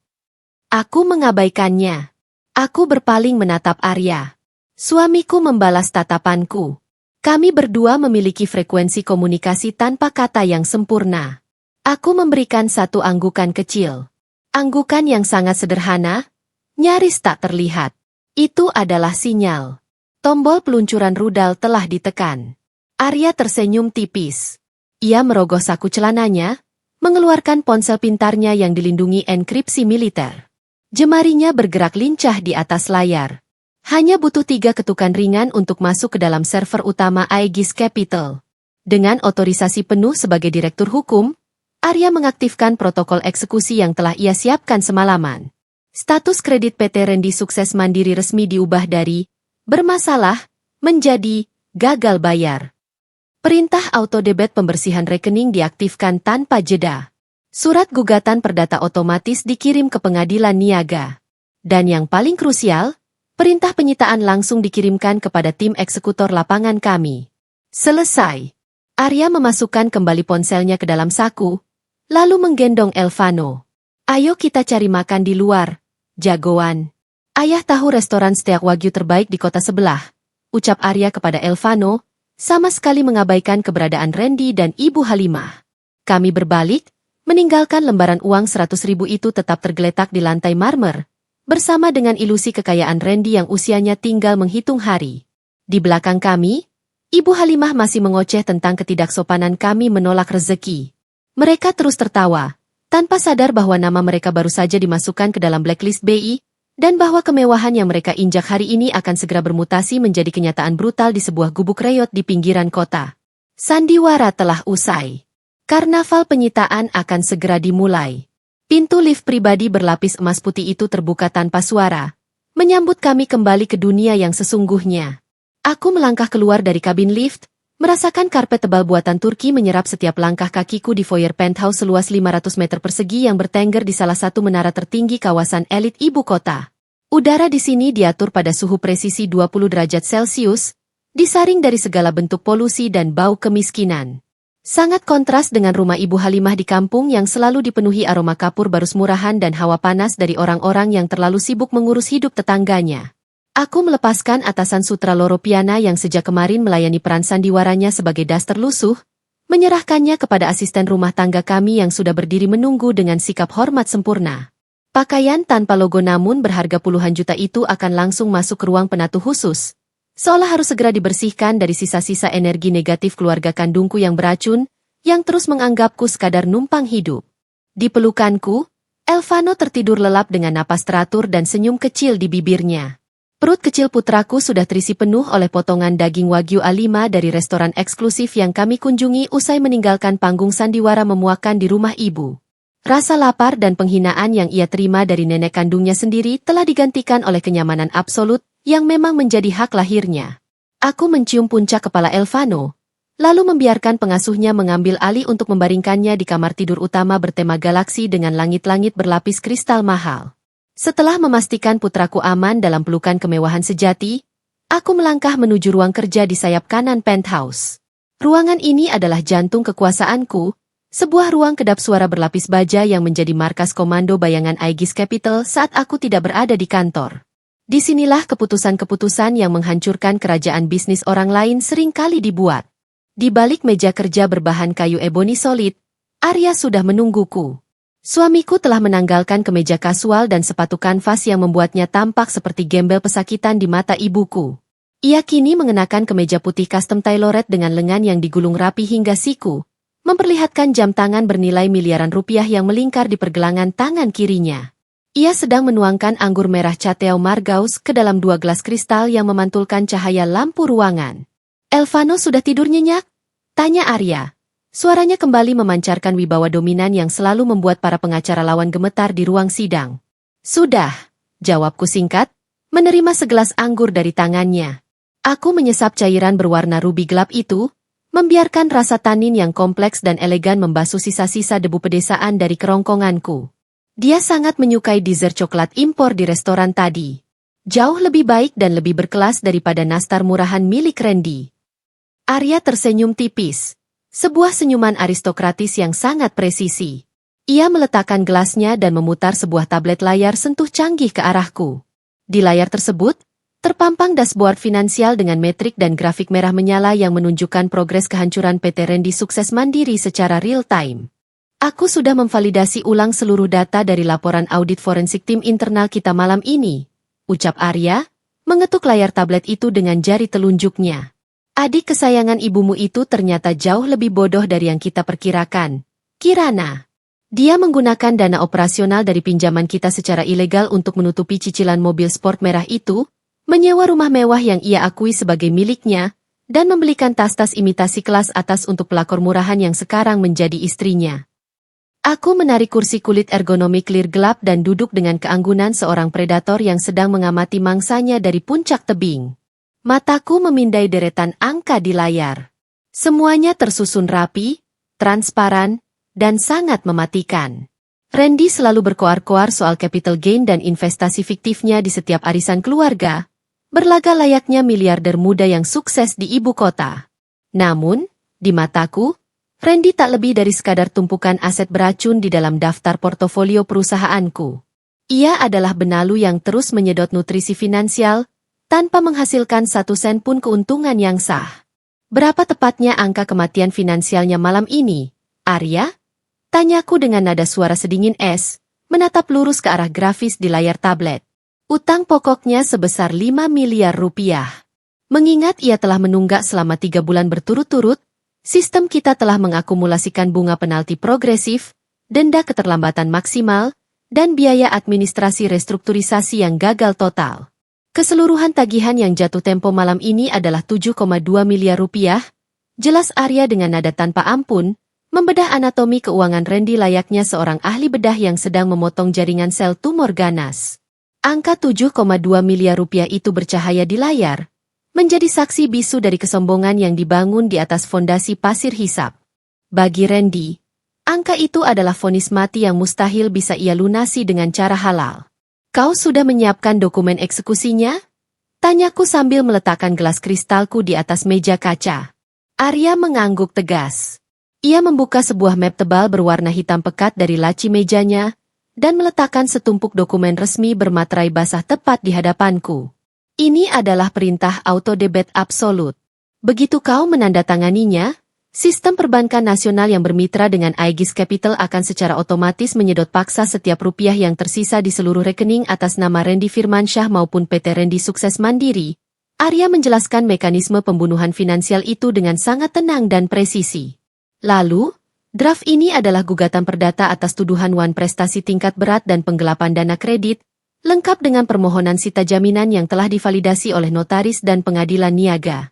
[SPEAKER 1] Aku mengabaikannya. Aku berpaling menatap Arya. Suamiku membalas tatapanku. Kami berdua memiliki frekuensi komunikasi tanpa kata yang sempurna. Aku memberikan satu anggukan kecil. Anggukan yang sangat sederhana, nyaris tak terlihat. Itu adalah sinyal. Tombol peluncuran rudal telah ditekan. Arya tersenyum tipis. Ia merogoh saku celananya, mengeluarkan ponsel pintarnya yang dilindungi enkripsi militer. Jemarinya bergerak lincah di atas layar. Hanya butuh 3 ketukan ringan untuk masuk ke dalam server utama Aegis Capital. Dengan otorisasi penuh sebagai direktur hukum, Arya mengaktifkan protokol eksekusi yang telah ia siapkan semalaman. Status kredit PT Randy Sukses Mandiri resmi diubah dari bermasalah menjadi gagal bayar. Perintah autodebit pembersihan rekening diaktifkan tanpa jeda. Surat gugatan perdata otomatis dikirim ke pengadilan niaga. Dan yang paling krusial, perintah penyitaan langsung dikirimkan kepada tim eksekutor lapangan kami. Selesai. Arya memasukkan kembali ponselnya ke dalam saku, lalu menggendong Elvano. Ayo kita cari makan di luar, jagoan. Ayah tahu restoran steak wagyu terbaik di kota sebelah, ucap Arya kepada Elvano, sama sekali mengabaikan keberadaan Randy dan Ibu Halimah. Kami berbalik, meninggalkan lembaran uang 100.000 itu tetap tergeletak di lantai marmer, bersama dengan ilusi kekayaan Randy yang usianya tinggal menghitung hari. Di belakang kami, Ibu Halimah masih mengoceh tentang ketidaksopanan kami menolak rezeki. Mereka terus tertawa, tanpa sadar bahwa nama mereka baru saja dimasukkan ke dalam blacklist BI, dan bahwa kemewahan yang mereka injak hari ini akan segera bermutasi menjadi kenyataan brutal di sebuah gubuk reot di pinggiran kota. Sandiwara telah usai. Karnaval penyitaan akan segera dimulai. Pintu lift pribadi berlapis emas putih itu terbuka tanpa suara, menyambut kami kembali ke dunia yang sesungguhnya. Aku melangkah keluar dari kabin lift, merasakan karpet tebal buatan Turki menyerap setiap langkah kakiku di foyer penthouse seluas 500 meter persegi yang bertengger di salah satu menara tertinggi kawasan elit ibu kota. Udara di sini diatur pada suhu presisi 20 derajat Celcius, disaring dari segala bentuk polusi dan bau kemiskinan. Sangat kontras dengan rumah Ibu Halimah di kampung yang selalu dipenuhi aroma kapur barus murahan dan hawa panas dari orang-orang yang terlalu sibuk mengurus hidup tetangganya. Aku melepaskan atasan Sutra Loropiana yang sejak kemarin melayani peran sandiwaranya sebagai daster lusuh, menyerahkannya kepada asisten rumah tangga kami yang sudah berdiri menunggu dengan sikap hormat sempurna. Pakaian tanpa logo namun berharga puluhan juta itu akan langsung masuk ke ruang penatu khusus, seolah harus segera dibersihkan dari sisa-sisa energi negatif keluarga kandungku yang beracun, yang terus menganggapku sekadar numpang hidup. Di pelukanku, Elvano tertidur lelap dengan napas teratur dan senyum kecil di bibirnya. Perut kecil putraku sudah terisi penuh oleh potongan daging Wagyu A5 dari restoran eksklusif yang kami kunjungi usai meninggalkan panggung sandiwara memuakan di rumah ibu. Rasa lapar dan penghinaan yang ia terima dari nenek kandungnya sendiri telah digantikan oleh kenyamanan absolut yang memang menjadi hak lahirnya. Aku mencium puncak kepala Elvano, lalu membiarkan pengasuhnya mengambil alih untuk membaringkannya di kamar tidur utama bertema galaksi dengan langit-langit berlapis kristal mahal. Setelah memastikan putraku aman dalam pelukan kemewahan sejati, aku melangkah menuju ruang kerja di sayap kanan penthouse. Ruangan ini adalah jantung kekuasaanku, sebuah ruang kedap suara berlapis baja yang menjadi markas komando bayangan Aegis Capital saat aku tidak berada di kantor. Disinilah keputusan-keputusan yang menghancurkan kerajaan bisnis orang lain seringkali dibuat. Di balik meja kerja berbahan kayu eboni solid, Arya sudah menungguku. Suamiku telah menanggalkan kemeja kasual dan sepatu kanvas yang membuatnya tampak seperti gembel pesakitan di mata ibuku. Ia kini mengenakan kemeja putih custom tailored dengan lengan yang digulung rapi hingga siku, memperlihatkan jam tangan bernilai miliaran rupiah yang melingkar di pergelangan tangan kirinya. Ia sedang menuangkan anggur merah Chateau Margaux ke dalam 2 gelas kristal yang memantulkan cahaya lampu ruangan. "Elvano sudah tidur nyenyak?" tanya Arya. Suaranya kembali memancarkan wibawa dominan yang selalu membuat para pengacara lawan gemetar di ruang sidang. Sudah, jawabku singkat, menerima segelas anggur dari tangannya. Aku menyesap cairan berwarna rubi gelap itu, membiarkan rasa tanin yang kompleks dan elegan membasuh sisa-sisa debu pedesaan dari kerongkonganku. Dia sangat menyukai dessert coklat impor di restoran tadi. Jauh lebih baik dan lebih berkelas daripada nastar murahan milik Randy. Arya tersenyum tipis. Sebuah senyuman aristokratis yang sangat presisi. Ia meletakkan gelasnya dan memutar sebuah tablet layar sentuh canggih ke arahku. Di layar tersebut, terpampang dashboard finansial dengan metrik dan grafik merah menyala yang menunjukkan progres kehancuran PT Randy Sukses Mandiri secara real-time. Aku sudah memvalidasi ulang seluruh data dari laporan audit forensik tim internal kita malam ini, ucap Arya, mengetuk layar tablet itu dengan jari telunjuknya. Adik kesayangan ibumu itu ternyata jauh lebih bodoh dari yang kita perkirakan, Kirana. Dia menggunakan dana operasional dari pinjaman kita secara ilegal untuk menutupi cicilan mobil sport merah itu, menyewa rumah mewah yang ia akui sebagai miliknya, dan membelikan tas-tas imitasi kelas atas untuk pelakor murahan yang sekarang menjadi istrinya. Aku menarik kursi kulit ergonomi clear gelap dan duduk dengan keanggunan seorang predator yang sedang mengamati mangsanya dari puncak tebing. Mataku memindai deretan angka di layar. Semuanya tersusun rapi, transparan, dan sangat mematikan. Randy selalu berkoar-koar soal capital gain dan investasi fiktifnya di setiap arisan keluarga, berlaga layaknya miliarder muda yang sukses di ibu kota. Namun, di mataku, Randy tak lebih dari sekadar tumpukan aset beracun di dalam daftar portofolio perusahaanku. Ia adalah benalu yang terus menyedot nutrisi finansial, tanpa menghasilkan 1 sen pun keuntungan yang sah. Berapa tepatnya angka kematian finansialnya malam ini, Arya? Tanyaku dengan nada suara sedingin es, menatap lurus ke arah grafis di layar tablet. Utang pokoknya sebesar 5 miliar rupiah. Mengingat ia telah menunggak selama 3 bulan berturut-turut, sistem kita telah mengakumulasikan bunga penalti progresif, denda keterlambatan maksimal, dan biaya administrasi restrukturisasi yang gagal total. Keseluruhan tagihan yang jatuh tempo malam ini adalah 7,2 miliar rupiah, jelas Arya dengan nada tanpa ampun, membedah anatomi keuangan Randy layaknya seorang ahli bedah yang sedang memotong jaringan sel tumor ganas. Angka 7,2 miliar rupiah itu bercahaya di layar, menjadi saksi bisu dari kesombongan yang dibangun di atas fondasi pasir hisap. Bagi Randy, angka itu adalah vonis mati yang mustahil bisa ia lunasi dengan cara halal. Kau sudah menyiapkan dokumen eksekusinya? Tanyaku sambil meletakkan gelas kristalku di atas meja kaca. Arya mengangguk tegas. Ia membuka sebuah map tebal berwarna hitam pekat dari laci mejanya, dan meletakkan setumpuk dokumen resmi bermaterai basah tepat di hadapanku. Ini adalah perintah auto debit absolut. Begitu kau menandatanganinya, sistem perbankan nasional yang bermitra dengan Aegis Capital akan secara otomatis menyedot paksa setiap rupiah yang tersisa di seluruh rekening atas nama Randy Firmansyah maupun PT Randy Sukses Mandiri. Arya menjelaskan mekanisme pembunuhan finansial itu dengan sangat tenang dan presisi. Lalu, draft ini adalah gugatan perdata atas tuduhan wan prestasi tingkat berat dan penggelapan dana kredit, lengkap dengan permohonan sita jaminan yang telah divalidasi oleh notaris dan pengadilan niaga.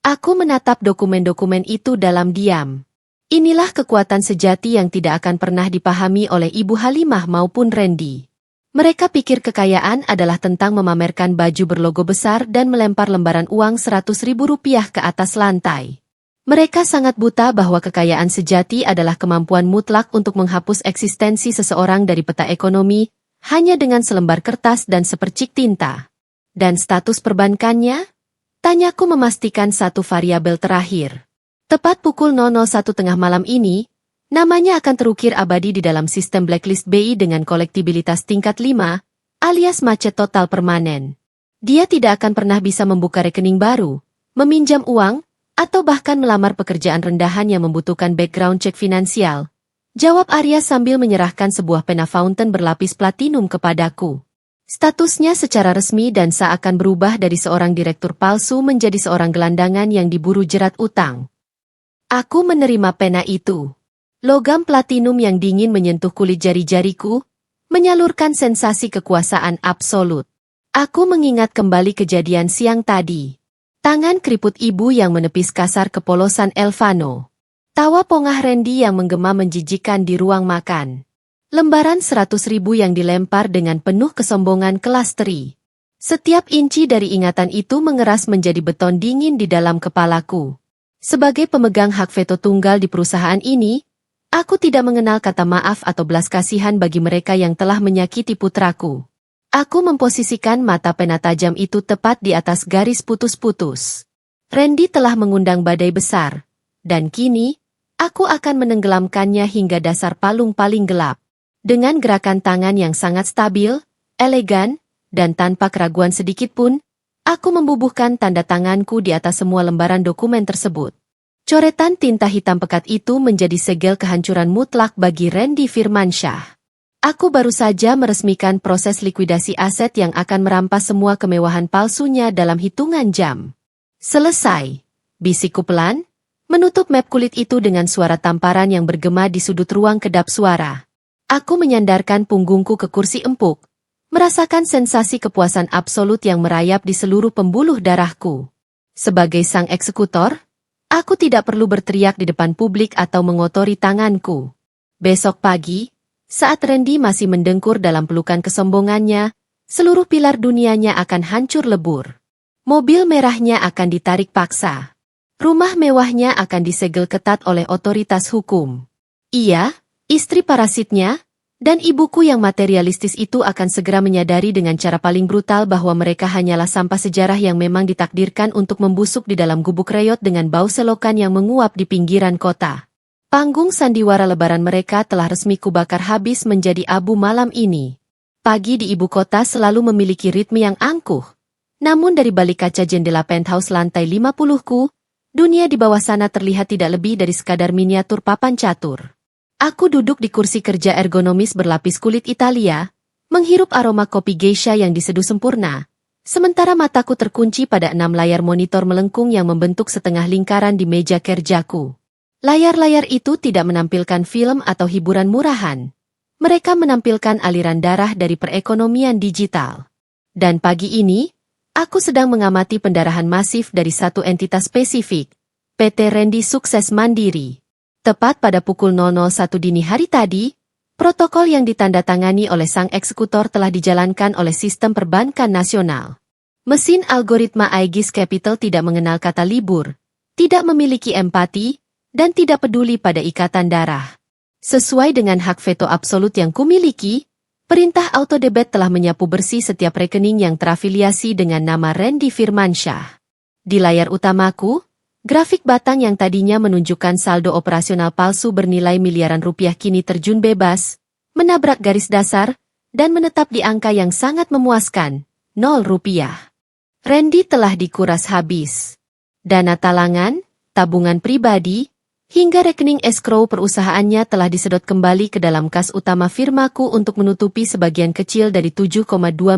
[SPEAKER 1] Aku menatap dokumen-dokumen itu dalam diam. Inilah kekuatan sejati yang tidak akan pernah dipahami oleh Ibu Halimah maupun Randy. Mereka pikir kekayaan adalah tentang memamerkan baju berlogo besar dan melempar lembaran uang 100.000 rupiah ke atas lantai. Mereka sangat buta bahwa kekayaan sejati adalah kemampuan mutlak untuk menghapus eksistensi seseorang dari peta ekonomi hanya dengan selembar kertas dan sepercik tinta. Dan status perbankannya? Tanyaku memastikan satu variabel terakhir. Tepat pukul 00.01 tengah malam ini, namanya akan terukir abadi di dalam sistem blacklist BI dengan kolektibilitas tingkat 5, alias macet total permanen. Dia tidak akan pernah bisa membuka rekening baru, meminjam uang, atau bahkan melamar pekerjaan rendahan yang membutuhkan background check finansial. Jawab Arya sambil menyerahkan sebuah pena fountain berlapis platinum kepadaku. Statusnya secara resmi dan seakan berubah dari seorang direktur palsu menjadi seorang gelandangan yang diburu jerat utang. Aku menerima pena itu. Logam platinum yang dingin menyentuh kulit jari-jariku, menyalurkan sensasi kekuasaan absolut. Aku mengingat kembali kejadian siang tadi. Tangan keriput ibu yang menepis kasar kepolosan Elvano. Tawa pongah Randy yang menggema menjijikan di ruang makan. Lembaran 100.000 yang dilempar dengan penuh kesombongan kelas teri. Setiap inci dari ingatan itu mengeras menjadi beton dingin di dalam kepalaku. Sebagai pemegang hak veto tunggal di perusahaan ini, aku tidak mengenal kata maaf atau belas kasihan bagi mereka yang telah menyakiti putraku. Aku memposisikan mata pena tajam itu tepat di atas garis putus-putus. Randy telah mengundang badai besar, dan kini, aku akan menenggelamkannya hingga dasar palung paling gelap. Dengan gerakan tangan yang sangat stabil, elegan, dan tanpa keraguan sedikit pun, aku membubuhkan tanda tanganku di atas semua lembaran dokumen tersebut. Coretan tinta hitam pekat itu menjadi segel kehancuran mutlak bagi Randy Firmansyah. Aku baru saja meresmikan proses likuidasi aset yang akan merampas semua kemewahan palsunya dalam hitungan jam. Selesai, bisikku pelan, menutup map kulit itu dengan suara tamparan yang bergema di sudut ruang kedap suara. Aku menyandarkan punggungku ke kursi empuk, merasakan sensasi kepuasan absolut yang merayap di seluruh pembuluh darahku. Sebagai sang eksekutor, aku tidak perlu berteriak di depan publik atau mengotori tanganku. Besok pagi, saat Randy masih mendengkur dalam pelukan kesombongannya, seluruh pilar dunianya akan hancur lebur. Mobil merahnya akan ditarik paksa. Rumah mewahnya akan disegel ketat oleh otoritas hukum. Ia, istri parasitnya, dan ibuku yang materialistis itu akan segera menyadari dengan cara paling brutal bahwa mereka hanyalah sampah sejarah yang memang ditakdirkan untuk membusuk di dalam gubuk reyot dengan bau selokan yang menguap di pinggiran kota. Panggung sandiwara lebaran mereka telah resmi kubakar habis menjadi abu malam ini. Pagi di ibu kota selalu memiliki ritme yang angkuh. Namun dari balik kaca jendela penthouse lantai 50-ku, dunia di bawah sana terlihat tidak lebih dari sekadar miniatur papan catur. Aku duduk di kursi kerja ergonomis berlapis kulit Italia, menghirup aroma kopi geisha yang diseduh sempurna, sementara mataku terkunci pada 6 layar monitor melengkung yang membentuk setengah lingkaran di meja kerjaku. Layar-layar itu tidak menampilkan film atau hiburan murahan. Mereka menampilkan aliran darah dari perekonomian digital. Dan pagi ini, aku sedang mengamati pendarahan masif dari satu entitas spesifik, PT Randy Sukses Mandiri. Tepat pada pukul 001 dini hari tadi, protokol yang ditandatangani oleh sang eksekutor telah dijalankan oleh sistem perbankan nasional. Mesin algoritma Aegis Capital tidak mengenal kata libur, tidak memiliki empati, dan tidak peduli pada ikatan darah. Sesuai dengan hak veto absolut yang kumiliki, perintah autodebit telah menyapu bersih setiap rekening yang terafiliasi dengan nama Randy Firmansyah. Di layar utamaku, grafik batang yang tadinya menunjukkan saldo operasional palsu bernilai miliaran rupiah kini terjun bebas, menabrak garis dasar, dan menetap di angka yang sangat memuaskan, 0 rupiah. Randy telah dikuras habis. Dana talangan, tabungan pribadi, hingga rekening escrow perusahaannya telah disedot kembali ke dalam kas utama firmaku untuk menutupi sebagian kecil dari 7,2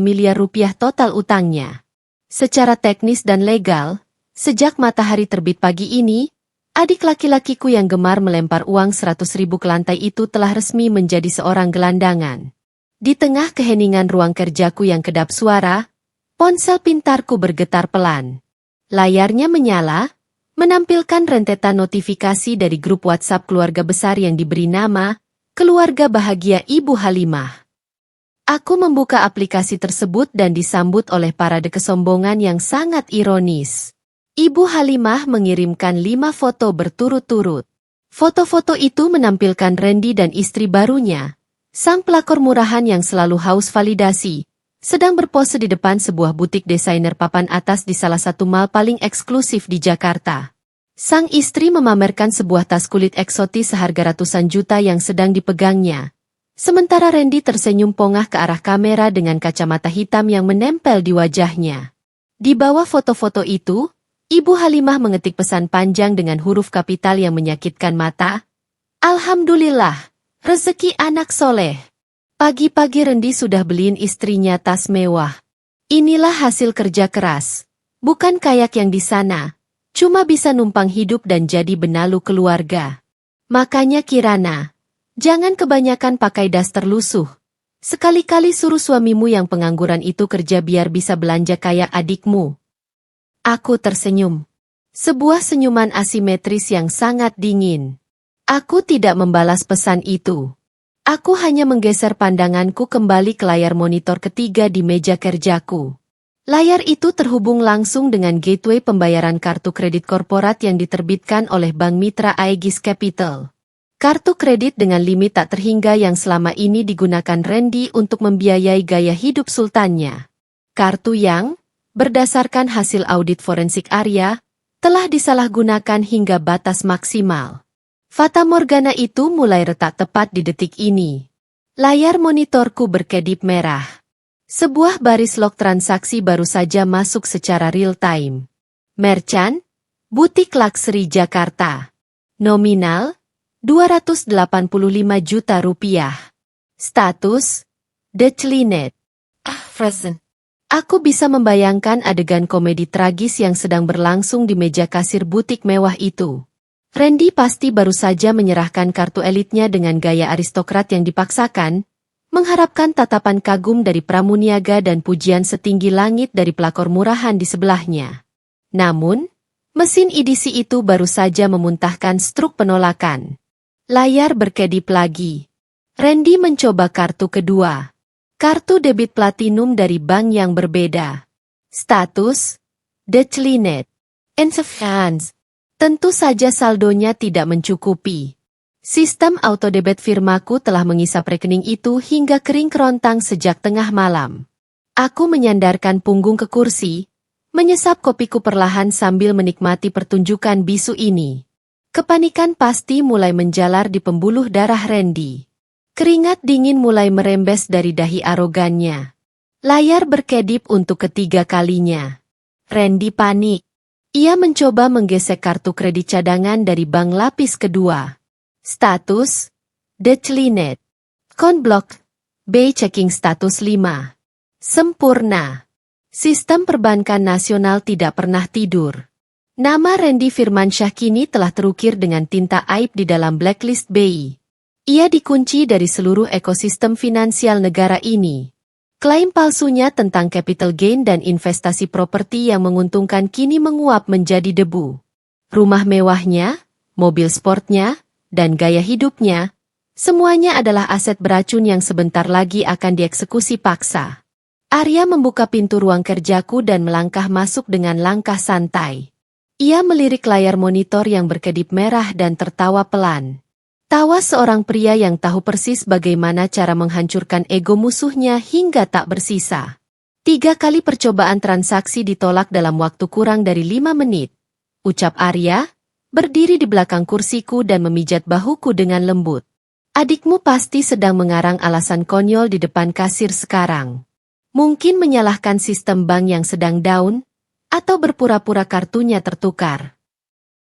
[SPEAKER 1] miliar rupiah total utangnya. Secara teknis dan legal, sejak matahari terbit pagi ini, adik laki-lakiku yang gemar melempar uang 100.000 ke lantai itu telah resmi menjadi seorang gelandangan. Di tengah keheningan ruang kerjaku yang kedap suara, ponsel pintarku bergetar pelan. Layarnya menyala, menampilkan rentetan notifikasi dari grup WhatsApp keluarga besar yang diberi nama Keluarga Bahagia Ibu Halimah. Aku membuka aplikasi tersebut dan disambut oleh parade kesombongan yang sangat ironis. Ibu Halimah mengirimkan 5 foto berturut-turut. Foto-foto itu menampilkan Randy dan istri barunya, sang pelakor murahan yang selalu haus validasi, sedang berpose di depan sebuah butik desainer papan atas di salah satu mall paling eksklusif di Jakarta. Sang istri memamerkan sebuah tas kulit eksotis seharga ratusan juta yang sedang dipegangnya. Sementara Randy tersenyum pongah ke arah kamera dengan kacamata hitam yang menempel di wajahnya. Di bawah foto-foto itu, Ibu Halimah mengetik pesan panjang dengan huruf kapital yang menyakitkan mata. Alhamdulillah, rezeki anak soleh. Pagi-pagi Randy sudah beliin istrinya tas mewah. Inilah hasil kerja keras. Bukan kayak yang di sana. Cuma bisa numpang hidup dan jadi benalu keluarga. Makanya Kirana, jangan kebanyakan pakai daster lusuh. Sekali-kali suruh suamimu yang pengangguran itu kerja biar bisa belanja kayak adikmu. Aku tersenyum. Sebuah senyuman asimetris yang sangat dingin. Aku tidak membalas pesan itu. Aku hanya menggeser pandanganku kembali ke layar monitor ketiga di meja kerjaku. Layar itu terhubung langsung dengan gateway pembayaran kartu kredit korporat yang diterbitkan oleh Bank Mitra Aegis Capital. Kartu kredit dengan limit tak terhingga yang selama ini digunakan Randy untuk membiayai gaya hidup sultannya. Kartu yang, berdasarkan hasil audit forensik Arya, telah disalahgunakan hingga batas maksimal. Fata Morgana itu mulai retak tepat di detik ini. Layar monitorku berkedip merah. Sebuah baris log transaksi baru saja masuk secara real-time. Merchant, Butik Lakseri Jakarta. Nominal, 285 juta rupiah. Status, Declinet. Frozen. Aku bisa membayangkan adegan komedi tragis yang sedang berlangsung di meja kasir butik mewah itu. Randy pasti baru saja menyerahkan kartu elitnya dengan gaya aristokrat yang dipaksakan, mengharapkan tatapan kagum dari pramuniaga dan pujian setinggi langit dari pelakor murahan di sebelahnya. Namun, mesin edisi itu baru saja memuntahkan struk penolakan. Layar berkedip lagi. Randy mencoba kartu kedua. Kartu debit platinum dari bank yang berbeda. Status, Declinet. Insufficient. Tentu saja saldonya tidak mencukupi. Sistem autodebit firmaku telah mengisap rekening itu hingga kering kerontang sejak tengah malam. Aku menyandarkan punggung ke kursi, menyesap kopiku perlahan sambil menikmati pertunjukan bisu ini. Kepanikan pasti mulai menjalar di pembuluh darah Randy. Keringat dingin mulai merembes dari dahi arogannya. Layar berkedip untuk ketiga kalinya. Randy panik. Ia mencoba menggesek kartu kredit cadangan dari bank lapis kedua. Status, Declinet. Conblock, B checking status 5. Sempurna. Sistem perbankan nasional tidak pernah tidur. Nama Randy Firmansyah kini telah terukir dengan tinta aib di dalam blacklist BI. Ia dikunci dari seluruh ekosistem finansial negara ini. Klaim palsunya tentang capital gain dan investasi properti yang menguntungkan kini menguap menjadi debu. Rumah mewahnya, mobil sportnya, dan gaya hidupnya, semuanya adalah aset beracun yang sebentar lagi akan dieksekusi paksa. Arya membuka pintu ruang kerjaku dan melangkah masuk dengan langkah santai. Ia melirik layar monitor yang berkedip merah dan tertawa pelan. Tawa seorang pria yang tahu persis bagaimana cara menghancurkan ego musuhnya hingga tak bersisa. 3 kali percobaan transaksi ditolak dalam waktu kurang dari 5 menit. Ucap Arya, berdiri di belakang kursiku dan memijat bahuku dengan lembut. Adikmu pasti sedang mengarang alasan konyol di depan kasir sekarang. Mungkin menyalahkan sistem bank yang sedang down, atau berpura-pura kartunya tertukar.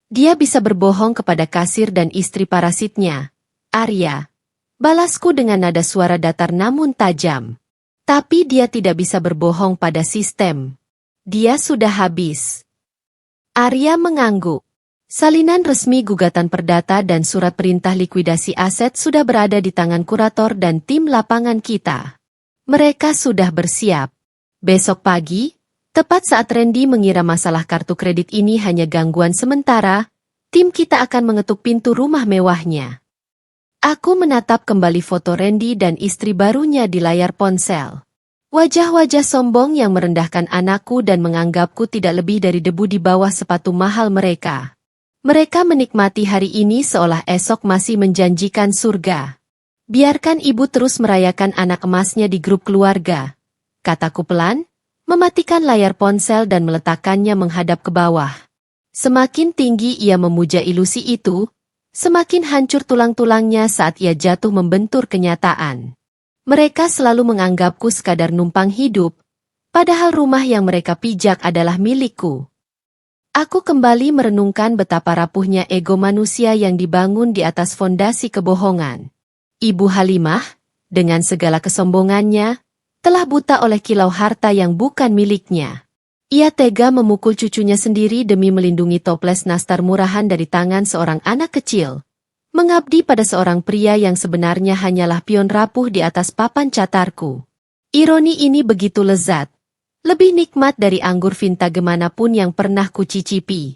[SPEAKER 1] Dia bisa berbohong kepada kasir dan istri parasitnya. Arya, balasku dengan nada suara datar namun tajam. Tapi dia tidak bisa berbohong pada sistem. Dia sudah habis. Arya mengangguk. Salinan resmi gugatan perdata dan surat perintah likuidasi aset sudah berada di tangan kurator dan tim lapangan kita. Mereka sudah bersiap. Besok pagi, tepat saat Randy mengira masalah kartu kredit ini hanya gangguan sementara, tim kita akan mengetuk pintu rumah mewahnya. Aku menatap kembali foto Randy dan istri barunya di layar ponsel. Wajah-wajah sombong yang merendahkan anakku dan menganggapku tidak lebih dari debu di bawah sepatu mahal mereka. Mereka menikmati hari ini seolah esok masih menjanjikan surga. Biarkan ibu terus merayakan anak emasnya di grup keluarga, kataku pelan, mematikan layar ponsel dan meletakkannya menghadap ke bawah. Semakin tinggi ia memuja ilusi itu, semakin hancur tulang-tulangnya saat ia jatuh membentur kenyataan. Mereka selalu menganggapku sekadar numpang hidup, padahal rumah yang mereka pijak adalah milikku. Aku kembali merenungkan betapa rapuhnya ego manusia yang dibangun di atas fondasi kebohongan. Ibu Halimah, dengan segala kesombongannya, telah buta oleh kilau harta yang bukan miliknya. Ia tega memukul cucunya sendiri demi melindungi toples nastar murahan dari tangan seorang anak kecil. Mengabdi pada seorang pria yang sebenarnya hanyalah pion rapuh di atas papan catarku. Ironi ini begitu lezat. Lebih nikmat dari anggur vintage manapun yang pernah kucicipi.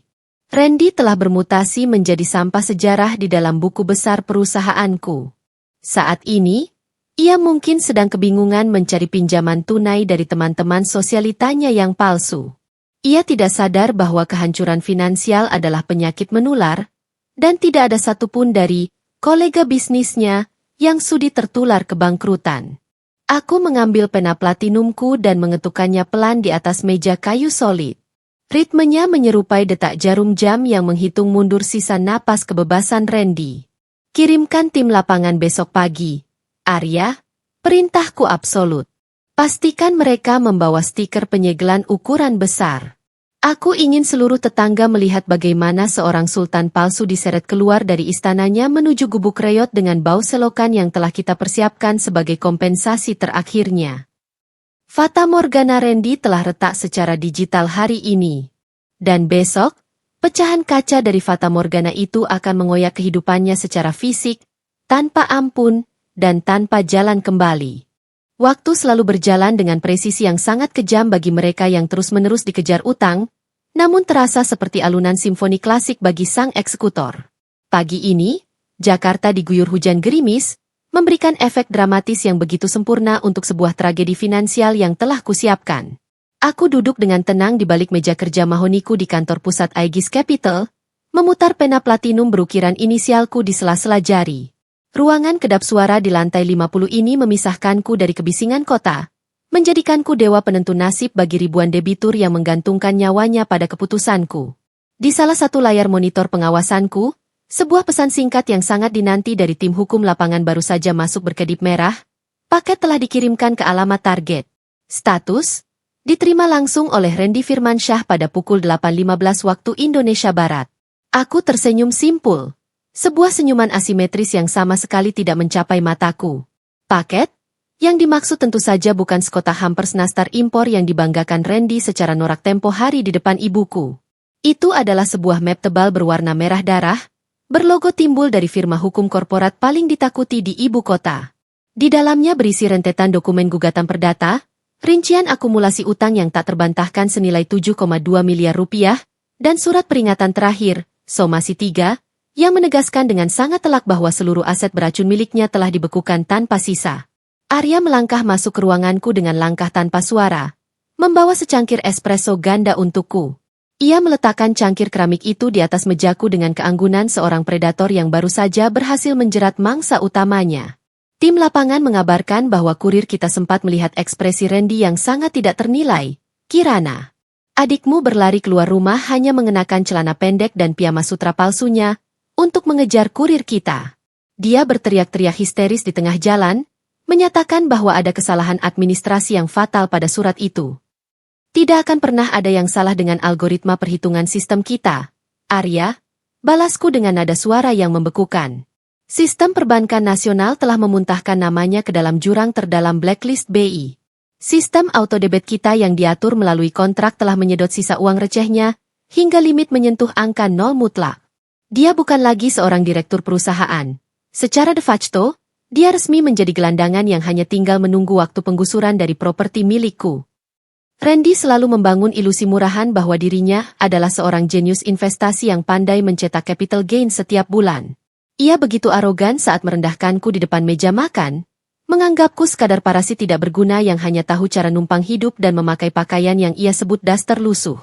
[SPEAKER 1] Randy telah bermutasi menjadi sampah sejarah di dalam buku besar perusahaanku. Saat ini, ia mungkin sedang kebingungan mencari pinjaman tunai dari teman-teman sosialitanya yang palsu. Ia tidak sadar bahwa kehancuran finansial adalah penyakit menular, dan tidak ada satupun dari kolega bisnisnya yang sudi tertular kebangkrutan. Aku mengambil pena platinumku dan mengetukkannya pelan di atas meja kayu solid. Ritmenya menyerupai detak jarum jam yang menghitung mundur sisa napas kebebasan Randy. Kirimkan tim lapangan besok pagi. Arya, perintahku absolut. Pastikan mereka membawa stiker penyegelan ukuran besar. Aku ingin seluruh tetangga melihat bagaimana seorang sultan palsu diseret keluar dari istananya menuju gubuk reot dengan bau selokan yang telah kita persiapkan sebagai kompensasi terakhirnya. Fata Morgana Randy telah retak secara digital hari ini. Dan besok, pecahan kaca dari Fata Morgana itu akan mengoyak kehidupannya secara fisik, tanpa ampun, dan tanpa jalan kembali. Waktu selalu berjalan dengan presisi yang sangat kejam bagi mereka yang terus-menerus dikejar utang, namun terasa seperti alunan simfoni klasik bagi sang eksekutor. Pagi ini, Jakarta diguyur hujan gerimis, memberikan efek dramatis yang begitu sempurna untuk sebuah tragedi finansial yang telah kusiapkan. Aku duduk dengan tenang di balik meja kerja mahoniku di kantor pusat Aegis Capital, memutar pena platinum berukiran inisialku di sela-sela jari. Ruangan kedap suara di lantai 50 ini memisahkanku dari kebisingan kota, menjadikanku dewa penentu nasib bagi ribuan debitur yang menggantungkan nyawanya pada keputusanku. Di salah satu layar monitor pengawasanku, sebuah pesan singkat yang sangat dinanti dari tim hukum lapangan baru saja masuk berkedip merah. Paket telah dikirimkan ke alamat target. Status: diterima langsung oleh Randy Firmansyah pada pukul 8.15 waktu Indonesia Barat. Aku tersenyum simpul. Sebuah senyuman asimetris yang sama sekali tidak mencapai mataku. Paket? Yang dimaksud tentu saja bukan sekota hampers nastar impor yang dibanggakan Randy secara norak tempo hari di depan ibuku. Itu adalah sebuah map tebal berwarna merah darah, berlogo timbul dari firma hukum korporat paling ditakuti di ibu kota. Di dalamnya berisi rentetan dokumen gugatan perdata, rincian akumulasi utang yang tak terbantahkan senilai 7,2 miliar rupiah, dan surat peringatan terakhir, somasi 3, yang menegaskan dengan sangat telak bahwa seluruh aset beracun miliknya telah dibekukan tanpa sisa. Arya melangkah masuk ke ruanganku dengan langkah tanpa suara, membawa secangkir espresso ganda untukku. Ia meletakkan cangkir keramik itu di atas mejaku dengan keanggunan seorang predator yang baru saja berhasil menjerat mangsa utamanya. Tim lapangan mengabarkan bahwa kurir kita sempat melihat ekspresi Randy yang sangat tidak ternilai. Kirana, adikmu berlari keluar rumah hanya mengenakan celana pendek dan piyama sutra palsunya untuk mengejar kurir kita. Dia berteriak-teriak histeris di tengah jalan, menyatakan bahwa ada kesalahan administrasi yang fatal pada surat itu. Tidak akan pernah ada yang salah dengan algoritma perhitungan sistem kita, Arya, balasku dengan nada suara yang membekukan. Sistem perbankan nasional telah memuntahkan namanya ke dalam jurang terdalam blacklist BI. Sistem autodebit kita yang diatur melalui kontrak telah menyedot sisa uang recehnya, hingga limit menyentuh angka nol mutlak. Dia bukan lagi seorang direktur perusahaan. Secara de facto, dia resmi menjadi gelandangan yang hanya tinggal menunggu waktu penggusuran dari properti milikku. Randy selalu membangun ilusi murahan bahwa dirinya adalah seorang jenius investasi yang pandai mencetak capital gain setiap bulan. Ia begitu arogan saat merendahkanku di depan meja makan, menganggapku sekadar parasit tidak berguna yang hanya tahu cara numpang hidup dan memakai pakaian yang ia sebut daster lusuh.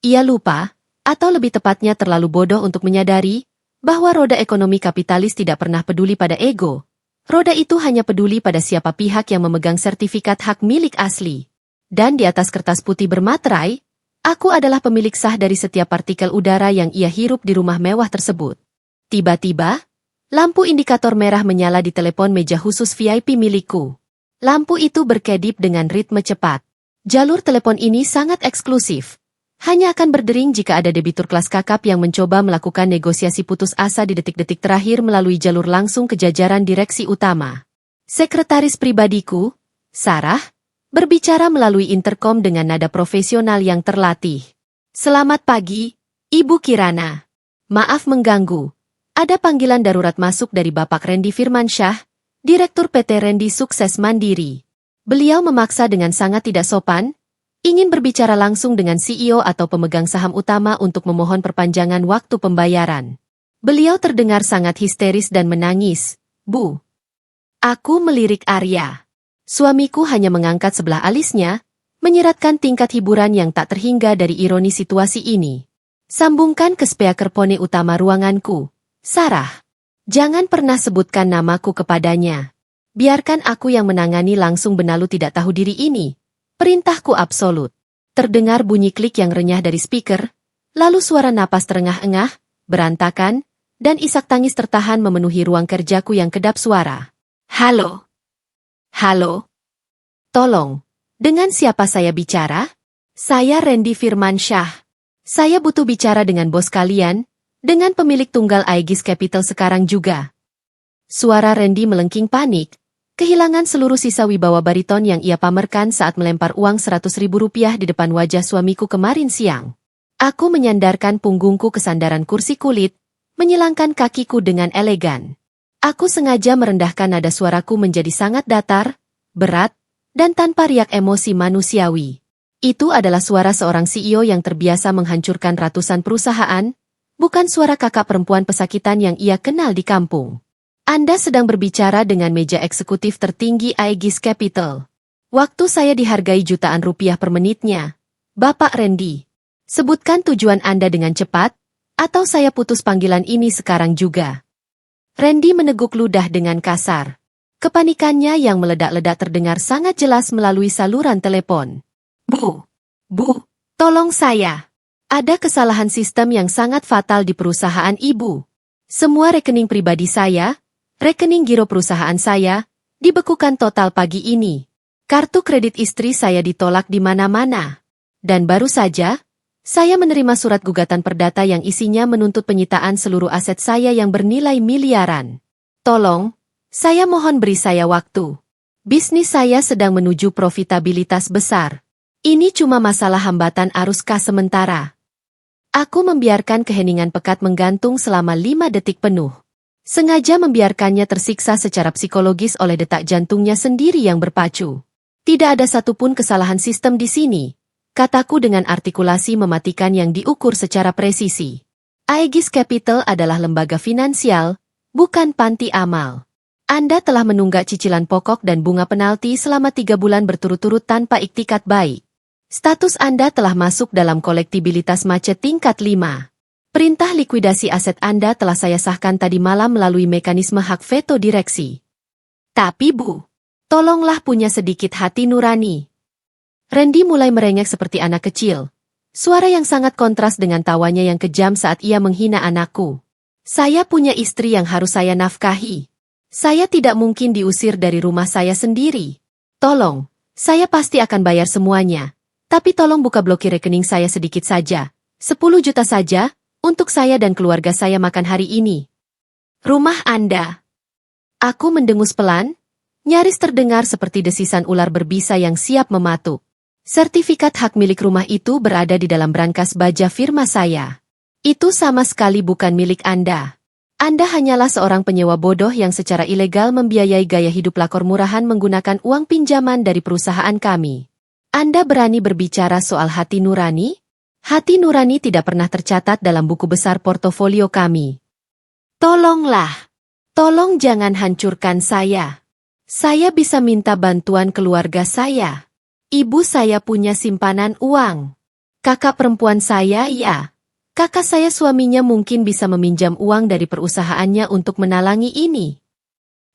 [SPEAKER 1] Ia lupa, atau lebih tepatnya terlalu bodoh untuk menyadari, bahwa roda ekonomi kapitalis tidak pernah peduli pada ego. Roda itu hanya peduli pada siapa pihak yang memegang sertifikat hak milik asli. Dan di atas kertas putih bermaterai, aku adalah pemilik sah dari setiap partikel udara yang ia hirup di rumah mewah tersebut. Tiba-tiba, lampu indikator merah menyala di telepon meja khusus VIP milikku. Lampu itu berkedip dengan ritme cepat. Jalur telepon ini sangat eksklusif. Hanya akan berdering jika ada debitur kelas kakap yang mencoba melakukan negosiasi putus asa di detik-detik terakhir melalui jalur langsung ke jajaran direksi utama. Sekretaris pribadiku, Sarah, berbicara melalui interkom dengan nada profesional yang terlatih. Selamat pagi, Ibu Kirana. Maaf mengganggu. Ada panggilan darurat masuk dari Bapak Randy Firmansyah, Direktur PT Randy Sukses Mandiri. Beliau memaksa dengan sangat tidak sopan, Ingin berbicara langsung dengan CEO atau pemegang saham utama untuk memohon perpanjangan waktu pembayaran. Beliau terdengar sangat histeris dan menangis. Bu. Aku melirik Arya. Suamiku hanya mengangkat sebelah alisnya, menyiratkan tingkat hiburan yang tak terhingga dari ironi situasi ini. Sambungkan ke speakerphone utama ruanganku. Sarah. Jangan pernah sebutkan namaku kepadanya. Biarkan aku yang menangani langsung benalu tidak tahu diri ini. Perintahku absolut. Terdengar bunyi klik yang renyah dari speaker, lalu suara napas terengah-engah, berantakan, dan isak tangis tertahan memenuhi ruang kerjaku yang kedap suara. Halo. Halo. Tolong. Dengan siapa saya bicara? Saya Randy Firmansyah. Saya butuh bicara dengan bos kalian, dengan pemilik tunggal Aegis Capital sekarang juga. Suara Randy melengking panik, kehilangan seluruh sisa wibawa bariton yang ia pamerkan saat melempar uang Rp100.000 di depan wajah suamiku kemarin siang. Aku menyandarkan punggungku ke sandaran kursi kulit, menyilangkan kakiku dengan elegan. Aku sengaja merendahkan nada suaraku menjadi sangat datar, berat, dan tanpa riak emosi manusiawi. Itu adalah suara seorang CEO yang terbiasa menghancurkan ratusan perusahaan, bukan suara kakak perempuan pesakitan yang ia kenal di kampung. Anda sedang berbicara dengan meja eksekutif tertinggi Aegis Capital. Waktu saya dihargai jutaan rupiah per menitnya. Bapak Randy, sebutkan tujuan Anda dengan cepat, atau saya putus panggilan ini sekarang juga. Randy meneguk ludah dengan kasar. Kepanikannya yang meledak-ledak terdengar sangat jelas melalui saluran telepon. Bu, tolong saya. Ada kesalahan sistem yang sangat fatal di perusahaan Ibu. Semua rekening pribadi saya, rekening giro perusahaan saya, dibekukan total pagi ini. Kartu kredit istri saya ditolak di mana-mana. Dan baru saja, saya menerima surat gugatan perdata yang isinya menuntut penyitaan seluruh aset saya yang bernilai miliaran. Tolong, saya mohon beri saya waktu. Bisnis saya sedang menuju profitabilitas besar. Ini cuma masalah hambatan arus kas sementara. Aku membiarkan keheningan pekat menggantung selama 5 detik penuh. Sengaja membiarkannya tersiksa secara psikologis oleh detak jantungnya sendiri yang berpacu. Tidak ada satupun kesalahan sistem di sini, kataku dengan artikulasi mematikan yang diukur secara presisi. Aegis Capital adalah lembaga finansial, bukan panti amal. Anda telah menunggak cicilan pokok dan bunga penalti selama 3 bulan berturut-turut tanpa iktikat baik. Status Anda telah masuk dalam kolektibilitas macet tingkat 5. Perintah likuidasi aset Anda telah saya sahkan tadi malam melalui mekanisme hak veto direksi. Tapi Bu, tolonglah punya sedikit hati nurani. Randy mulai merengek seperti anak kecil. Suara yang sangat kontras dengan tawanya yang kejam saat ia menghina anakku. Saya punya istri yang harus saya nafkahi. Saya tidak mungkin diusir dari rumah saya sendiri. Tolong, saya pasti akan bayar semuanya. Tapi tolong buka blokir rekening saya sedikit saja. 10 juta saja, untuk saya dan keluarga saya makan hari ini. Rumah Anda. Aku mendengus pelan, nyaris terdengar seperti desisan ular berbisa yang siap mematuk. Sertifikat hak milik rumah itu berada di dalam brankas baja firma saya. Itu sama sekali bukan milik Anda. Anda hanyalah seorang penyewa bodoh yang secara ilegal membiayai gaya hidup lakor murahan menggunakan uang pinjaman dari perusahaan kami. Anda berani berbicara soal hati nurani? Hati nurani tidak pernah tercatat dalam buku besar portofolio kami. Tolonglah. Tolong jangan hancurkan saya. Saya bisa minta bantuan keluarga saya. Ibu saya punya simpanan uang. Kakak perempuan saya, ya. Kakak saya suaminya mungkin bisa meminjam uang dari perusahaannya untuk menalangi ini.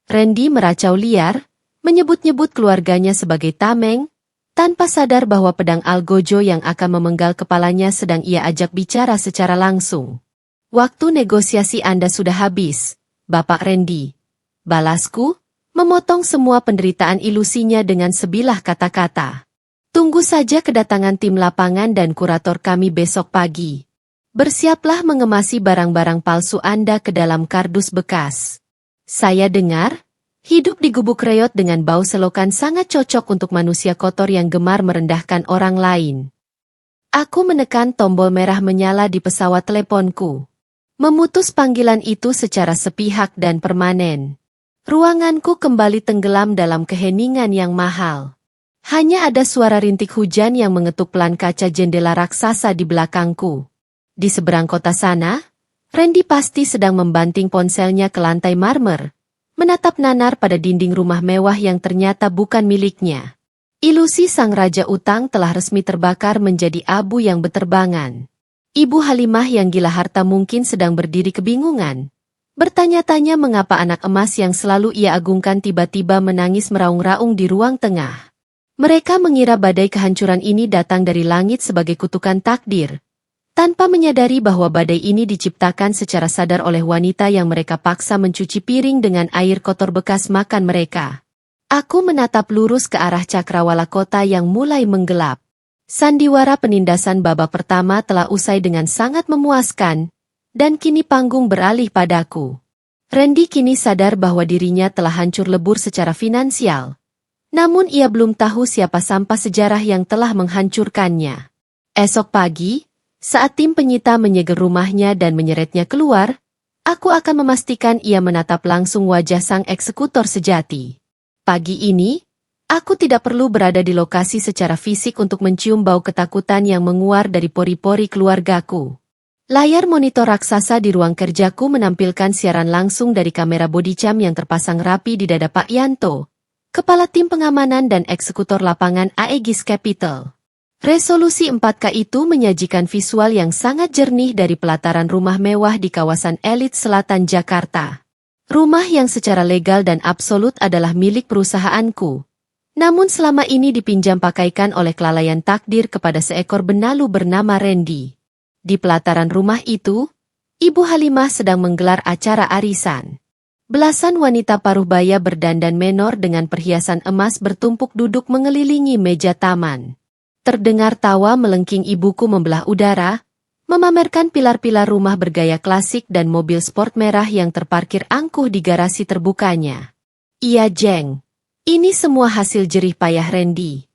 [SPEAKER 1] Randy meracau liar, menyebut-nyebut keluarganya sebagai tameng, tanpa sadar bahwa pedang algojo yang akan memenggal kepalanya sedang ia ajak bicara secara langsung. Waktu negosiasi Anda sudah habis, Bapak Randy. Balasku, memotong semua penderitaan ilusinya dengan sebilah kata-kata. Tunggu saja kedatangan tim lapangan dan kurator kami besok pagi. Bersiaplah mengemasi barang-barang palsu Anda ke dalam kardus bekas. Saya dengar, hidup di gubuk reot dengan bau selokan sangat cocok untuk manusia kotor yang gemar merendahkan orang lain. Aku menekan tombol merah menyala di pesawat teleponku. Memutus panggilan itu secara sepihak dan permanen. Ruanganku kembali tenggelam dalam keheningan yang mahal. Hanya ada suara rintik hujan yang mengetuk pelan kaca jendela raksasa di belakangku. Di seberang kota sana, Randy pasti sedang membanting ponselnya ke lantai marmer, menatap nanar pada dinding rumah mewah yang ternyata bukan miliknya. Ilusi sang raja utang telah resmi terbakar menjadi abu yang beterbangan. Ibu Halimah yang gila harta mungkin sedang berdiri kebingungan. Bertanya-tanya mengapa anak emas yang selalu ia agungkan tiba-tiba menangis meraung-raung di ruang tengah. Mereka mengira badai kehancuran ini datang dari langit sebagai kutukan takdir, tanpa menyadari bahwa badai ini diciptakan secara sadar oleh wanita yang mereka paksa mencuci piring dengan air kotor bekas makan mereka. Aku menatap lurus ke arah cakrawala kota yang mulai menggelap. Sandiwara penindasan babak pertama telah usai dengan sangat memuaskan, dan kini panggung beralih padaku. Randy kini sadar bahwa dirinya telah hancur lebur secara finansial. Namun ia belum tahu siapa sampah sejarah yang telah menghancurkannya. Esok pagi, saat tim penyita menyegel rumahnya dan menyeretnya keluar, aku akan memastikan ia menatap langsung wajah sang eksekutor sejati. Pagi ini, aku tidak perlu berada di lokasi secara fisik untuk mencium bau ketakutan yang menguar dari pori-pori keluargaku. Layar monitor raksasa di ruang kerjaku menampilkan siaran langsung dari kamera bodycam yang terpasang rapi di dada Pak Yanto, Kepala Tim Pengamanan dan Eksekutor Lapangan Aegis Capital. Resolusi 4K itu menyajikan visual yang sangat jernih dari pelataran rumah mewah di kawasan elit selatan Jakarta. Rumah yang secara legal dan absolut adalah milik perusahaanku. Namun selama ini dipinjam pakaikan oleh kelalaian takdir kepada seekor benalu bernama Randy. Di pelataran rumah itu, Ibu Halimah sedang menggelar acara arisan. Belasan wanita paruh baya berdandan menor dengan perhiasan emas bertumpuk duduk mengelilingi meja taman. Terdengar tawa melengking ibuku membelah udara, memamerkan pilar-pilar rumah bergaya klasik dan mobil sport merah yang terparkir angkuh di garasi terbukanya. Iya Jeng, ini semua hasil jerih payah Randy.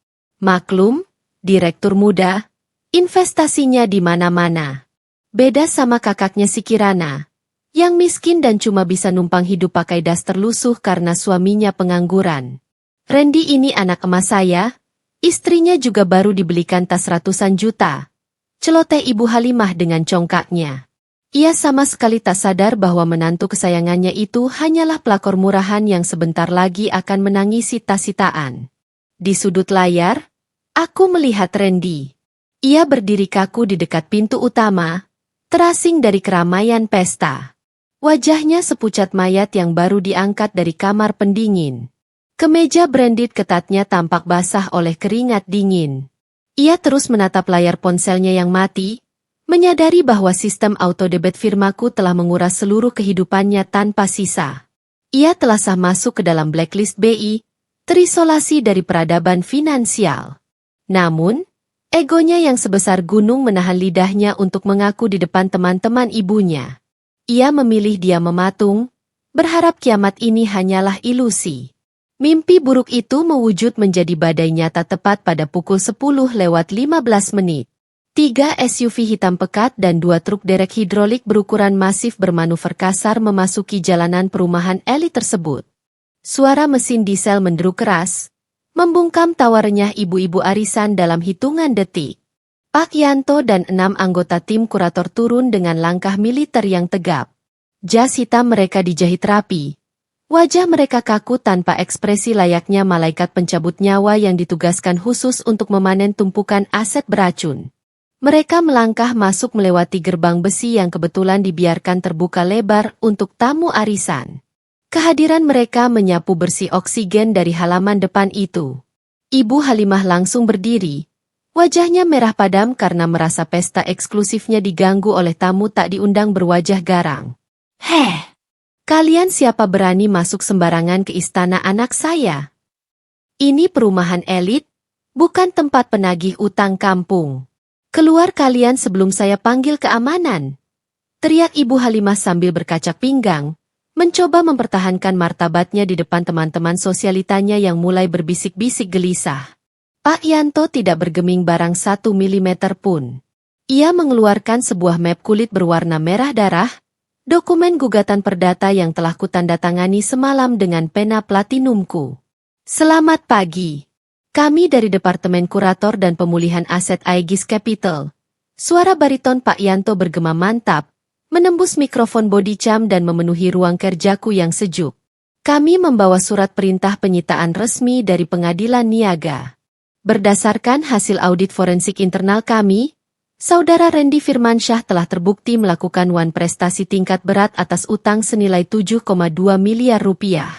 [SPEAKER 1] Maklum, direktur muda, investasinya di mana-mana. Beda sama kakaknya si Kirana, yang miskin dan cuma bisa numpang hidup pakai daster lusuh karena suaminya pengangguran. Randy ini anak emas saya, istrinya juga baru dibelikan tas ratusan juta. Celoteh Ibu Halimah dengan congkaknya. Ia sama sekali tak sadar bahwa menantu kesayangannya itu hanyalah pelakor murahan yang sebentar lagi akan menangisi tas-sitaan. Di sudut layar, aku melihat Randy. Ia berdiri kaku di dekat pintu utama, terasing dari keramaian pesta. Wajahnya sepucat mayat yang baru diangkat dari kamar pendingin. Kemeja branded ketatnya tampak basah oleh keringat dingin. Ia terus menatap layar ponselnya yang mati, menyadari bahwa sistem autodebit firmaku telah menguras seluruh kehidupannya tanpa sisa. Ia telah sah masuk ke dalam blacklist BI, terisolasi dari peradaban finansial. Namun, egonya yang sebesar gunung menahan lidahnya untuk mengaku di depan teman-teman ibunya. Ia memilih diam mematung, berharap kiamat ini hanyalah ilusi. Mimpi buruk itu mewujud menjadi badai nyata tepat pada pukul 10:15 menit. 3 SUV hitam pekat dan 2 truk derek hidrolik berukuran masif bermanuver kasar memasuki jalanan perumahan elit tersebut. Suara mesin diesel menderu keras, membungkam tawa renyah ibu-ibu arisan dalam hitungan detik. Pak Yanto dan 6 anggota tim kurator turun dengan langkah militer yang tegap. Jas hitam mereka dijahit rapi. Wajah mereka kaku tanpa ekspresi layaknya malaikat pencabut nyawa yang ditugaskan khusus untuk memanen tumpukan aset beracun. Mereka melangkah masuk melewati gerbang besi yang kebetulan dibiarkan terbuka lebar untuk tamu arisan. Kehadiran mereka menyapu bersih oksigen dari halaman depan itu. Ibu Halimah langsung berdiri. Wajahnya merah padam karena merasa pesta eksklusifnya diganggu oleh tamu tak diundang berwajah garang. Heh! Kalian siapa berani masuk sembarangan ke istana anak saya? Ini perumahan elit, bukan tempat penagih utang kampung. Keluar kalian sebelum saya panggil keamanan. Teriak Ibu Halimah sambil berkacak pinggang, mencoba mempertahankan martabatnya di depan teman-teman sosialitanya yang mulai berbisik-bisik gelisah. Pak Yanto tidak bergeming barang 1 milimeter pun. Ia mengeluarkan sebuah map kulit berwarna merah darah, dokumen gugatan perdata yang telah kutandatangani semalam dengan pena platinumku. Selamat pagi. Kami dari Departemen Kurator dan Pemulihan Aset Aegis Capital. Suara bariton Pak Yanto bergema mantap, menembus mikrofon bodycam dan memenuhi ruang kerjaku yang sejuk. Kami membawa surat perintah penyitaan resmi dari Pengadilan Niaga. Berdasarkan hasil audit forensik internal kami, Saudara Randy Firmansyah telah terbukti melakukan prestasi tingkat berat atas utang senilai 7,2 miliar rupiah.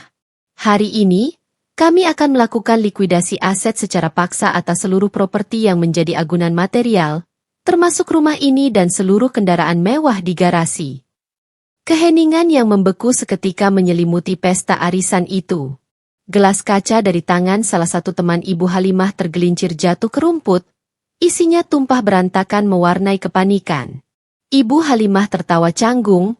[SPEAKER 1] Hari ini, kami akan melakukan likuidasi aset secara paksa atas seluruh properti yang menjadi agunan material, termasuk rumah ini dan seluruh kendaraan mewah di garasi. Keheningan yang membeku seketika menyelimuti pesta arisan itu. Gelas kaca dari tangan salah satu teman Ibu Halimah tergelincir jatuh ke rumput, isinya tumpah berantakan mewarnai kepanikan. Ibu Halimah tertawa canggung,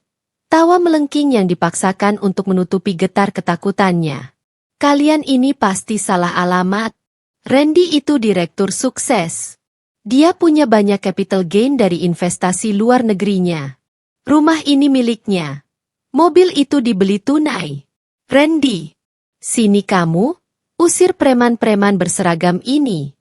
[SPEAKER 1] tawa melengking yang dipaksakan untuk menutupi getar ketakutannya. Kalian ini pasti salah alamat. Randy itu direktur sukses. Dia punya banyak capital gain dari investasi luar negerinya. Rumah ini miliknya. Mobil itu dibeli tunai. Randy, sini kamu, usir preman-preman berseragam ini.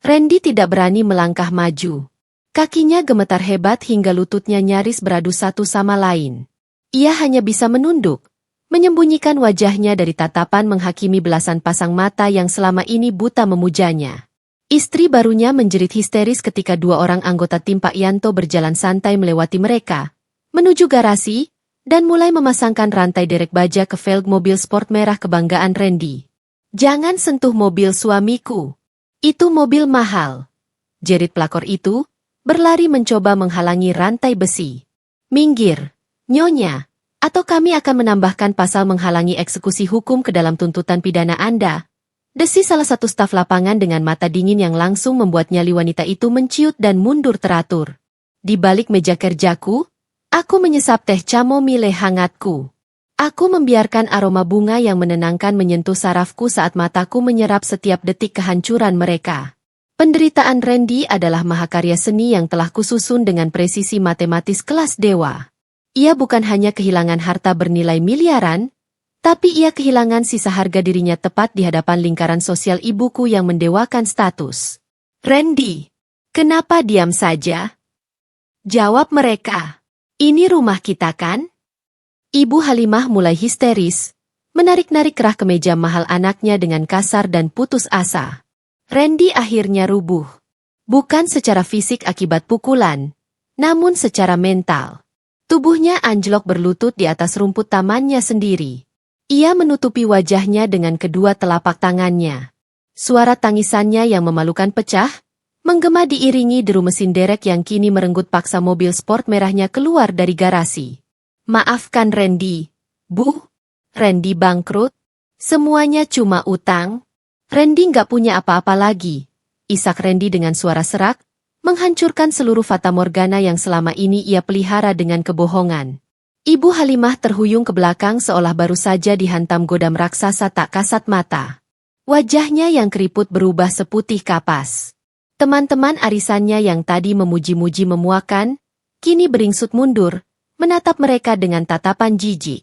[SPEAKER 1] Randy tidak berani melangkah maju. Kakinya gemetar hebat hingga lututnya nyaris beradu satu sama lain. Ia hanya bisa menunduk, menyembunyikan wajahnya dari tatapan menghakimi belasan pasang mata yang selama ini buta memujanya. Istri barunya menjerit histeris ketika dua orang anggota tim Pak Yanto berjalan santai melewati mereka, menuju garasi, dan mulai memasangkan rantai derek baja ke velg mobil sport merah kebanggaan Randy. Jangan sentuh mobil suamiku. Itu mobil mahal. Jerit pelakor itu, berlari mencoba menghalangi rantai besi. Minggir, Nyonya, atau kami akan menambahkan pasal menghalangi eksekusi hukum ke dalam tuntutan pidana Anda. Desi salah satu staf lapangan dengan mata dingin yang langsung membuat nyali wanita itu menciut dan mundur teratur. Di balik meja kerjaku, aku menyesap teh chamomile hangatku. Aku membiarkan aroma bunga yang menenangkan menyentuh sarafku saat mataku menyerap setiap detik kehancuran mereka. Penderitaan Randy adalah mahakarya seni yang telah kususun dengan presisi matematis kelas dewa. Ia bukan hanya kehilangan harta bernilai miliaran, tapi ia kehilangan sisa harga dirinya tepat di hadapan lingkaran sosial ibuku yang mendewakan status. Randy, kenapa diam saja? Jawab mereka. Ini rumah kita kan? Ibu Halimah mulai histeris, menarik-narik kerah kemeja mahal anaknya dengan kasar dan putus asa. Randy akhirnya rubuh. Bukan secara fisik akibat pukulan, namun secara mental. Tubuhnya anjlok berlutut di atas rumput tamannya sendiri. Ia menutupi wajahnya dengan kedua telapak tangannya. Suara tangisannya yang memalukan pecah, menggema diiringi deru mesin derek yang kini merenggut paksa mobil sport merahnya keluar dari garasi. Maafkan Randy, Bu. Randy bangkrut. Semuanya cuma utang. Randy nggak punya apa-apa lagi. Isak Randy dengan suara serak, menghancurkan seluruh fatamorgana yang selama ini ia pelihara dengan kebohongan. Ibu Halimah terhuyung ke belakang seolah baru saja dihantam godam raksasa tak kasat mata. Wajahnya yang keriput berubah seputih kapas. Teman-teman arisannya yang tadi memuji-muji memuakan, kini beringsut mundur, menatap mereka dengan tatapan jijik.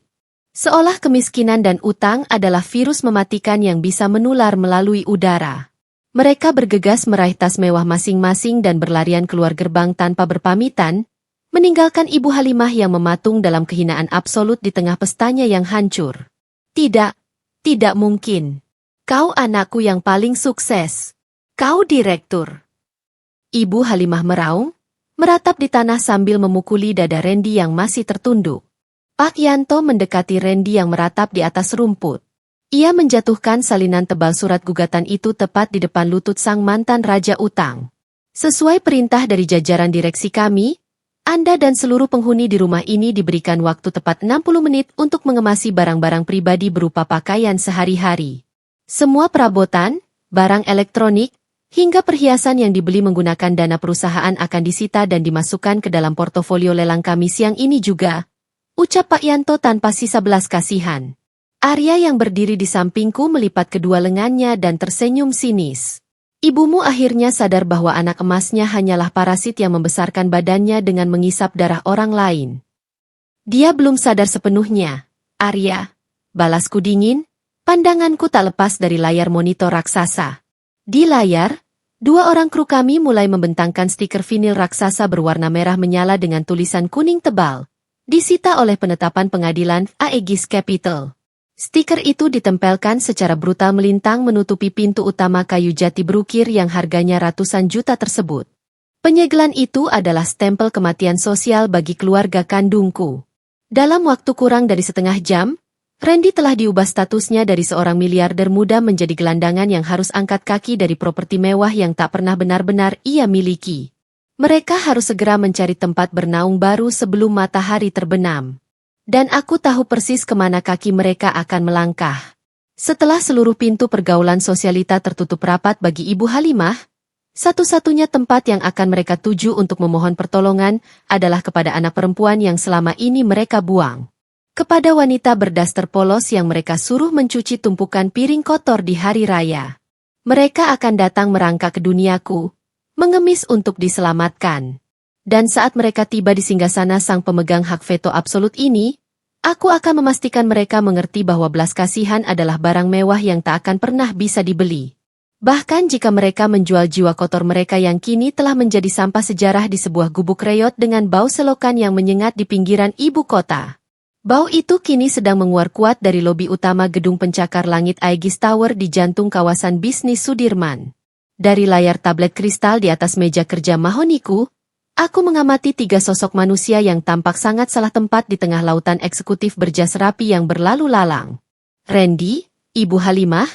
[SPEAKER 1] Seolah kemiskinan dan utang adalah virus mematikan yang bisa menular melalui udara. Mereka bergegas meraih tas mewah masing-masing dan berlarian keluar gerbang tanpa berpamitan, meninggalkan Ibu Halimah yang mematung dalam kehinaan absolut di tengah pestanya yang hancur. Tidak, tidak mungkin. Kau anakku yang paling sukses. Kau direktur. Ibu Halimah meraung, meratap di tanah sambil memukuli dada Randy yang masih tertunduk. Pak Yanto mendekati Randy yang meratap di atas rumput. Ia menjatuhkan salinan tebal surat gugatan itu tepat di depan lutut sang mantan raja utang. Sesuai perintah dari jajaran direksi kami, Anda dan seluruh penghuni di rumah ini diberikan waktu tepat 60 menit untuk mengemasi barang-barang pribadi berupa pakaian sehari-hari. Semua perabotan, barang elektronik, hingga perhiasan yang dibeli menggunakan dana perusahaan akan disita dan dimasukkan ke dalam portofolio lelang kami siang ini juga, ucap Pak Yanto tanpa sisa belas kasihan. Arya yang berdiri di sampingku melipat kedua lengannya dan tersenyum sinis. Ibumu akhirnya sadar bahwa anak emasnya hanyalah parasit yang membesarkan badannya dengan mengisap darah orang lain. Dia belum sadar sepenuhnya, Arya. Balasku dingin, pandanganku tak lepas dari layar monitor raksasa. Di layar, dua orang kru kami mulai membentangkan stiker vinil raksasa berwarna merah menyala dengan tulisan kuning tebal. Disita oleh penetapan pengadilan Aegis Capital. Stiker itu ditempelkan secara brutal melintang menutupi pintu utama kayu jati berukir yang harganya ratusan juta tersebut. Penyegelan itu adalah stempel kematian sosial bagi keluarga kandungku. Dalam waktu kurang dari setengah jam, Randy telah diubah statusnya dari seorang miliarder muda menjadi gelandangan yang harus angkat kaki dari properti mewah yang tak pernah benar-benar ia miliki. Mereka harus segera mencari tempat bernaung baru sebelum matahari terbenam. Dan aku tahu persis kemana kaki mereka akan melangkah. Setelah seluruh pintu pergaulan sosialita tertutup rapat bagi Ibu Halimah, satu-satunya tempat yang akan mereka tuju untuk memohon pertolongan adalah kepada anak perempuan yang selama ini mereka buang. Kepada wanita berdaster polos yang mereka suruh mencuci tumpukan piring kotor di hari raya. Mereka akan datang merangkak ke duniaku, mengemis untuk diselamatkan. Dan saat mereka tiba di singgasana sang pemegang hak veto absolut ini, aku akan memastikan mereka mengerti bahwa belas kasihan adalah barang mewah yang tak akan pernah bisa dibeli. Bahkan jika mereka menjual jiwa kotor mereka yang kini telah menjadi sampah sejarah di sebuah gubuk reot dengan bau selokan yang menyengat di pinggiran ibu kota. Bau itu kini sedang menguar kuat dari lobi utama gedung pencakar langit Aegis Tower di jantung kawasan bisnis Sudirman. Dari layar tablet kristal di atas meja kerja mahoniku, aku mengamati tiga sosok manusia yang tampak sangat salah tempat di tengah lautan eksekutif berjas rapi yang berlalu lalang. Randy, Ibu Halimah,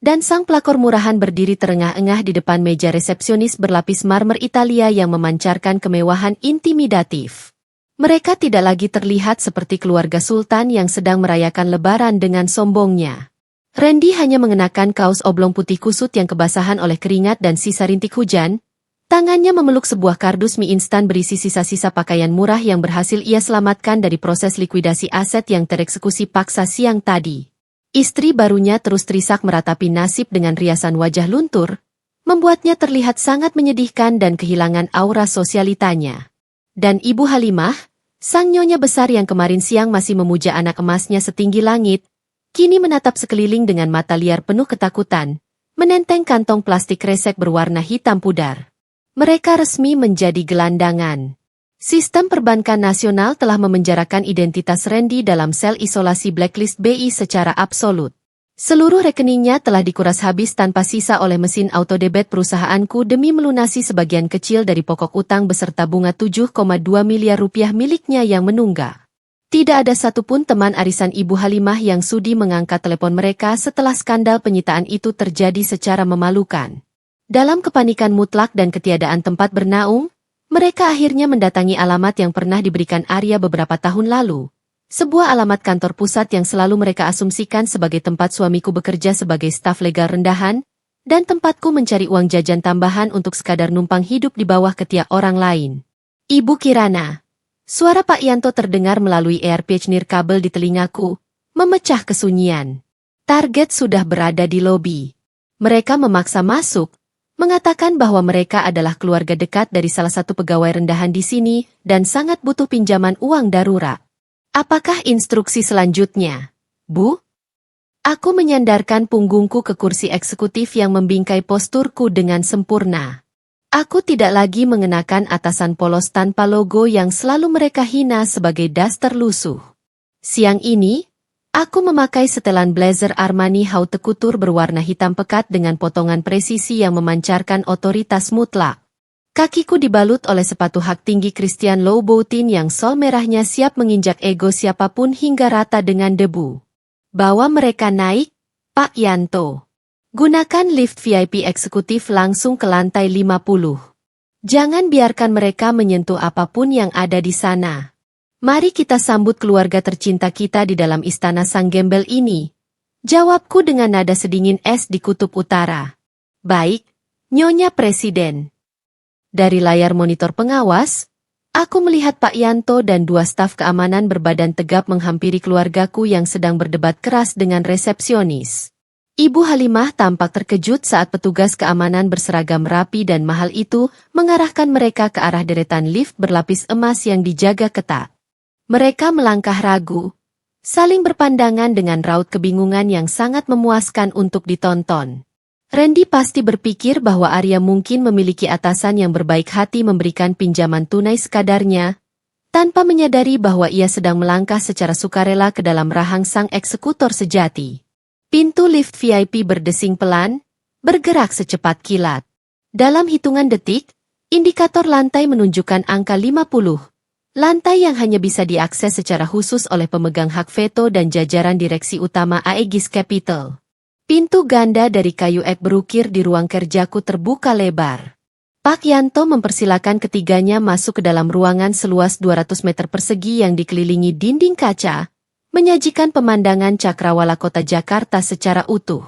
[SPEAKER 1] dan sang pelakor murahan berdiri terengah-engah di depan meja resepsionis berlapis marmer Italia yang memancarkan kemewahan intimidatif. Mereka tidak lagi terlihat seperti keluarga sultan yang sedang merayakan lebaran dengan sombongnya. Randy hanya mengenakan kaos oblong putih kusut yang kebasahan oleh keringat dan sisa rintik hujan. Tangannya memeluk sebuah kardus mie instan berisi sisa-sisa pakaian murah yang berhasil ia selamatkan dari proses likuidasi aset yang tereksekusi paksa siang tadi. Istri barunya terus terisak meratapi nasib dengan riasan wajah luntur, membuatnya terlihat sangat menyedihkan dan kehilangan aura sosialitanya. Dan Ibu Halimah, sang nyonya besar yang kemarin siang masih memuja anak emasnya setinggi langit, kini menatap sekeliling dengan mata liar penuh ketakutan, menenteng kantong plastik kresek berwarna hitam pudar. Mereka resmi menjadi gelandangan. Sistem perbankan nasional telah memenjarakan identitas Randy dalam sel isolasi blacklist BI secara absolut. Seluruh rekeningnya telah dikuras habis tanpa sisa oleh mesin autodebit perusahaanku demi melunasi sebagian kecil dari pokok utang beserta bunga 7,2 miliar rupiah miliknya yang menunggak. Tidak ada satupun teman arisan Ibu Halimah yang sudi mengangkat telepon mereka setelah skandal penyitaan itu terjadi secara memalukan. Dalam kepanikan mutlak dan ketiadaan tempat bernaung, mereka akhirnya mendatangi alamat yang pernah diberikan Arya beberapa tahun lalu. Sebuah alamat kantor pusat yang selalu mereka asumsikan sebagai tempat suamiku bekerja sebagai staf legal rendahan, dan tempatku mencari uang jajan tambahan untuk sekadar numpang hidup di bawah ketiak orang lain. Ibu Kirana. Suara Pak Yanto terdengar melalui earpiece nirkabel di telingaku, memecah kesunyian. Target sudah berada di lobi. Mereka memaksa masuk, mengatakan bahwa mereka adalah keluarga dekat dari salah satu pegawai rendahan di sini dan sangat butuh pinjaman uang darurat. Apakah instruksi selanjutnya, Bu? Aku menyandarkan punggungku ke kursi eksekutif yang membingkai posturku dengan sempurna. Aku tidak lagi mengenakan atasan polos tanpa logo yang selalu mereka hina sebagai daster lusuh. Siang ini, aku memakai setelan blazer Armani haute couture berwarna hitam pekat dengan potongan presisi yang memancarkan otoritas mutlak. Kakiku dibalut oleh sepatu hak tinggi Christian Louboutin yang sol merahnya siap menginjak ego siapapun hingga rata dengan debu. Bawa mereka naik, Pak Yanto. Gunakan lift VIP eksekutif langsung ke lantai 50. Jangan biarkan mereka menyentuh apapun yang ada di sana. Mari kita sambut keluarga tercinta kita di dalam istana sang gembel ini. Jawabku dengan nada sedingin es di kutub utara. Baik, Nyonya Presiden. Dari layar monitor pengawas, aku melihat Pak Yanto dan dua staf keamanan berbadan tegap menghampiri keluargaku yang sedang berdebat keras dengan resepsionis. Ibu Halimah tampak terkejut saat petugas keamanan berseragam rapi dan mahal itu mengarahkan mereka ke arah deretan lift berlapis emas yang dijaga ketat. Mereka melangkah ragu, saling berpandangan dengan raut kebingungan yang sangat memuaskan untuk ditonton. Randy pasti berpikir bahwa Arya mungkin memiliki atasan yang berbaik hati memberikan pinjaman tunai sekadarnya, tanpa menyadari bahwa ia sedang melangkah secara sukarela ke dalam rahang sang eksekutor sejati. Pintu lift VIP berdesing pelan, bergerak secepat kilat. Dalam hitungan detik, indikator lantai menunjukkan angka 50. Lantai yang hanya bisa diakses secara khusus oleh pemegang hak veto dan jajaran direksi utama Aegis Capital. Pintu ganda dari kayu ek berukir di ruang kerjaku terbuka lebar. Pak Yanto mempersilakan ketiganya masuk ke dalam ruangan seluas 200 meter persegi yang dikelilingi dinding kaca, menyajikan pemandangan cakrawala kota Jakarta secara utuh.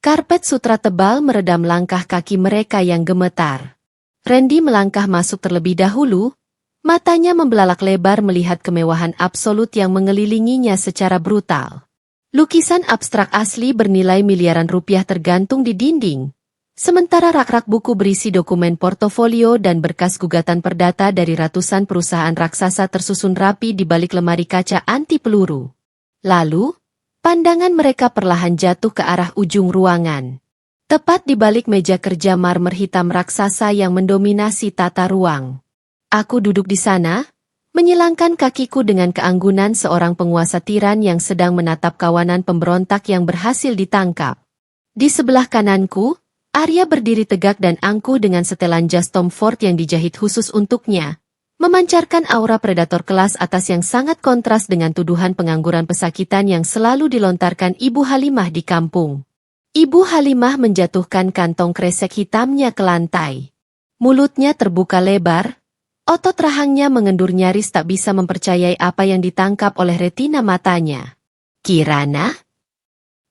[SPEAKER 1] Karpet sutra tebal meredam langkah kaki mereka yang gemetar. Randy melangkah masuk terlebih dahulu, matanya membelalak lebar melihat kemewahan absolut yang mengelilinginya secara brutal. Lukisan abstrak asli bernilai miliaran rupiah tergantung di dinding, sementara rak-rak buku berisi dokumen portofolio dan berkas gugatan perdata dari ratusan perusahaan raksasa tersusun rapi di balik lemari kaca anti peluru. Lalu, pandangan mereka perlahan jatuh ke arah ujung ruangan. Tepat di balik meja kerja marmer hitam raksasa yang mendominasi tata ruang. Aku duduk di sana, menyilangkan kakiku dengan keanggunan seorang penguasa tiran yang sedang menatap kawanan pemberontak yang berhasil ditangkap. Di sebelah kananku, Arya berdiri tegak dan angkuh dengan setelan jas Tom Ford yang dijahit khusus untuknya, memancarkan aura predator kelas atas yang sangat kontras dengan tuduhan pengangguran pesakitan yang selalu dilontarkan Ibu Halimah di kampung. Ibu Halimah menjatuhkan kantong kresek hitamnya ke lantai. Mulutnya terbuka lebar, otot rahangnya mengendur nyaris tak bisa mempercayai apa yang ditangkap oleh retina matanya. Kirana?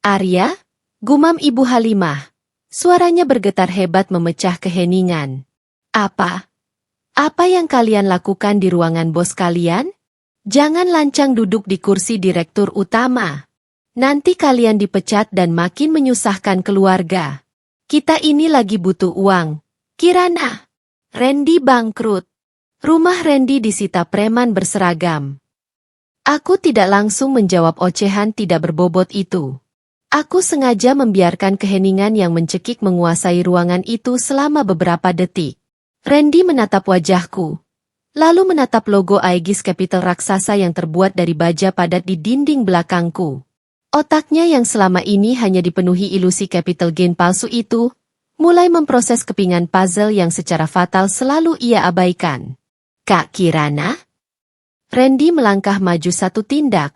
[SPEAKER 1] Arya? Gumam Ibu Halimah. Suaranya bergetar hebat memecah keheningan. Apa? Apa yang kalian lakukan di ruangan bos kalian? Jangan lancang duduk di kursi direktur utama. Nanti kalian dipecat dan makin menyusahkan keluarga. Kita ini lagi butuh uang. Kirana. Randy bangkrut. Rumah Randy disita preman berseragam. Aku tidak langsung menjawab ocehan tidak berbobot itu. Aku sengaja membiarkan keheningan yang mencekik menguasai ruangan itu selama beberapa detik. Randy menatap wajahku, lalu menatap logo Aegis Capital raksasa yang terbuat dari baja padat di dinding belakangku. Otaknya yang selama ini hanya dipenuhi ilusi capital gain palsu itu, mulai memproses kepingan puzzle yang secara fatal selalu ia abaikan. Kak Kirana? Randy melangkah maju satu tindak,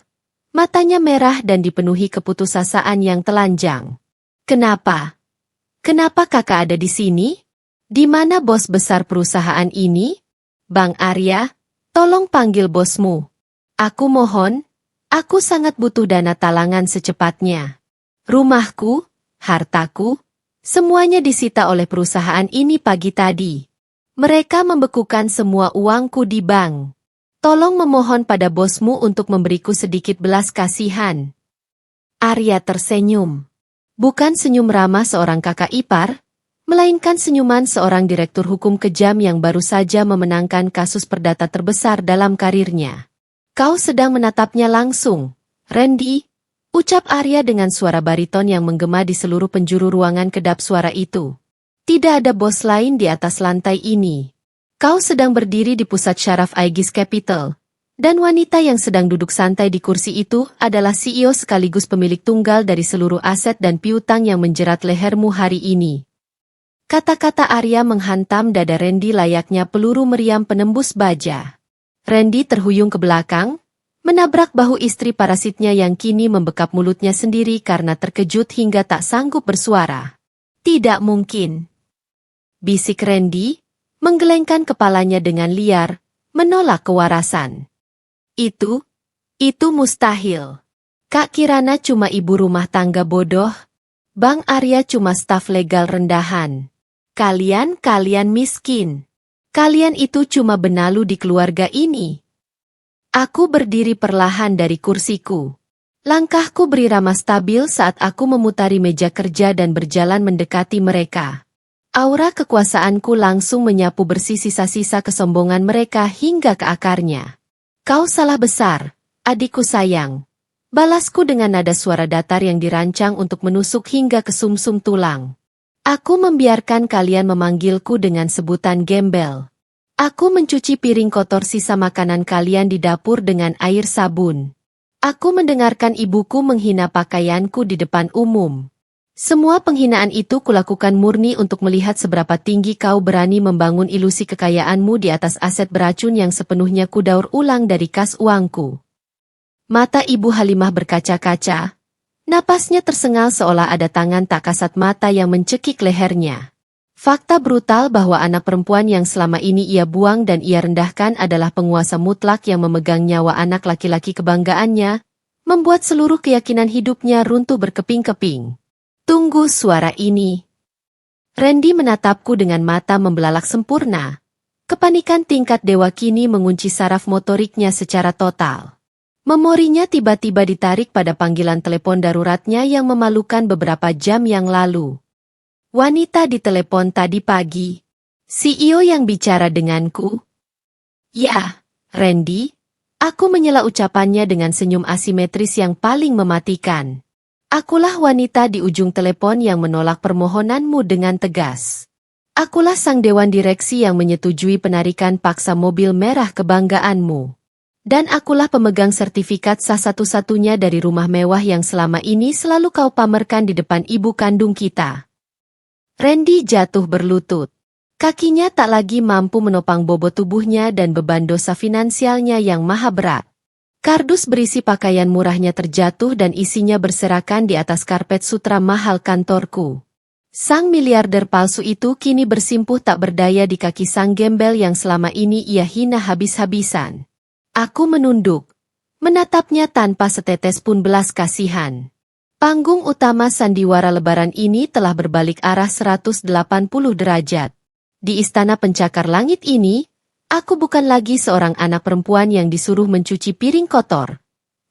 [SPEAKER 1] matanya merah dan dipenuhi keputusasaan yang telanjang. Kenapa? Kenapa kakak ada di sini? Di mana bos besar perusahaan ini? Bang Arya, tolong panggil bosmu. Aku mohon. Aku sangat butuh dana talangan secepatnya. Rumahku, hartaku, semuanya disita oleh perusahaan ini pagi tadi. Mereka membekukan semua uangku di bank. Tolong memohon pada bosmu untuk memberiku sedikit belas kasihan. Arya tersenyum. Bukan senyum ramah seorang kakak ipar, melainkan senyuman seorang direktur hukum kejam yang baru saja memenangkan kasus perdata terbesar dalam karirnya. Kau sedang menatapnya langsung, Randy, ucap Arya dengan suara bariton yang menggema di seluruh penjuru ruangan kedap suara itu. Tidak ada bos lain di atas lantai ini. Kau sedang berdiri di pusat syaraf Aegis Capital, dan wanita yang sedang duduk santai di kursi itu adalah CEO sekaligus pemilik tunggal dari seluruh aset dan piutang yang menjerat lehermu hari ini. Kata-kata Arya menghantam dada Randy layaknya peluru meriam penembus baja. Randy terhuyung ke belakang, menabrak bahu istri parasitnya yang kini membekap mulutnya sendiri karena terkejut hingga tak sanggup bersuara. Tidak mungkin. Bisik Randy, menggelengkan kepalanya dengan liar, menolak kewarasan. Itu mustahil. Kak Kirana cuma ibu rumah tangga bodoh, Bang Arya cuma staf legal rendahan. Kalian miskin. Kalian itu cuma benalu di keluarga ini. Aku berdiri perlahan dari kursiku. Langkahku berirama stabil saat aku memutari meja kerja dan berjalan mendekati mereka. Aura kekuasaanku langsung menyapu bersih sisa-sisa kesombongan mereka hingga ke akarnya. Kau salah besar, adikku sayang. Balasku dengan nada suara datar yang dirancang untuk menusuk hingga ke sumsum tulang. Aku membiarkan kalian memanggilku dengan sebutan gembel. Aku mencuci piring kotor sisa makanan kalian di dapur dengan air sabun. Aku mendengarkan ibuku menghina pakaianku di depan umum. Semua penghinaan itu kulakukan murni untuk melihat seberapa tinggi kau berani membangun ilusi kekayaanmu di atas aset beracun yang sepenuhnya kudaur ulang dari kas uangku. Mata Ibu Halimah berkaca-kaca. Napasnya tersengal seolah ada tangan tak kasat mata yang mencekik lehernya. Fakta brutal bahwa anak perempuan yang selama ini ia buang dan ia rendahkan adalah penguasa mutlak yang memegang nyawa anak laki-laki kebanggaannya, membuat seluruh keyakinan hidupnya runtuh berkeping-keping. Tunggu suara ini. Randy menatapku dengan mata membelalak sempurna. Kepanikan tingkat dewa kini mengunci saraf motoriknya secara total. Memorinya tiba-tiba ditarik pada panggilan telepon daruratnya yang memalukan beberapa jam yang lalu. Wanita di telepon tadi pagi. CEO yang bicara denganku. Ya, Randy. Aku menyela ucapannya dengan senyum asimetris yang paling mematikan. Akulah wanita di ujung telepon yang menolak permohonanmu dengan tegas. Akulah sang dewan direksi yang menyetujui penarikan paksa mobil merah kebanggaanmu. Dan akulah pemegang sertifikat sah satu-satunya dari rumah mewah yang selama ini selalu kau pamerkan di depan ibu kandung kita. Randy jatuh berlutut. Kakinya tak lagi mampu menopang bobot tubuhnya dan beban dosa finansialnya yang maha berat. Kardus berisi pakaian murahnya terjatuh dan isinya berserakan di atas karpet sutra mahal kantorku. Sang miliarder palsu itu kini bersimpuh tak berdaya di kaki sang gembel yang selama ini ia hina habis-habisan. Aku menunduk, menatapnya tanpa setetes pun belas kasihan. Panggung utama sandiwara lebaran ini telah berbalik arah 180 derajat. Di istana pencakar langit ini, aku bukan lagi seorang anak perempuan yang disuruh mencuci piring kotor.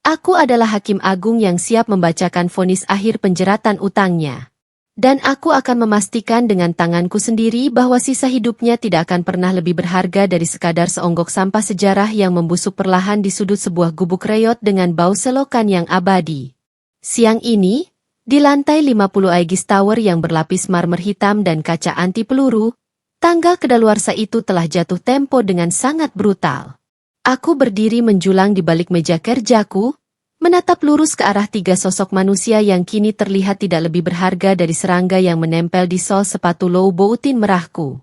[SPEAKER 1] Aku adalah hakim agung yang siap membacakan vonis akhir penjeratan utangnya. Dan aku akan memastikan dengan tanganku sendiri bahwa sisa hidupnya tidak akan pernah lebih berharga dari sekadar seonggok sampah sejarah yang membusuk perlahan di sudut sebuah gubuk reot dengan bau selokan yang abadi. Siang ini, di lantai 50 Aegis Tower yang berlapis marmer hitam dan kaca anti peluru, tangga kedaluarsa itu telah jatuh tempo dengan sangat brutal. Aku berdiri menjulang di balik meja kerjaku, menatap lurus ke arah tiga sosok manusia yang kini terlihat tidak lebih berharga dari serangga yang menempel di sol sepatu low boutin merahku.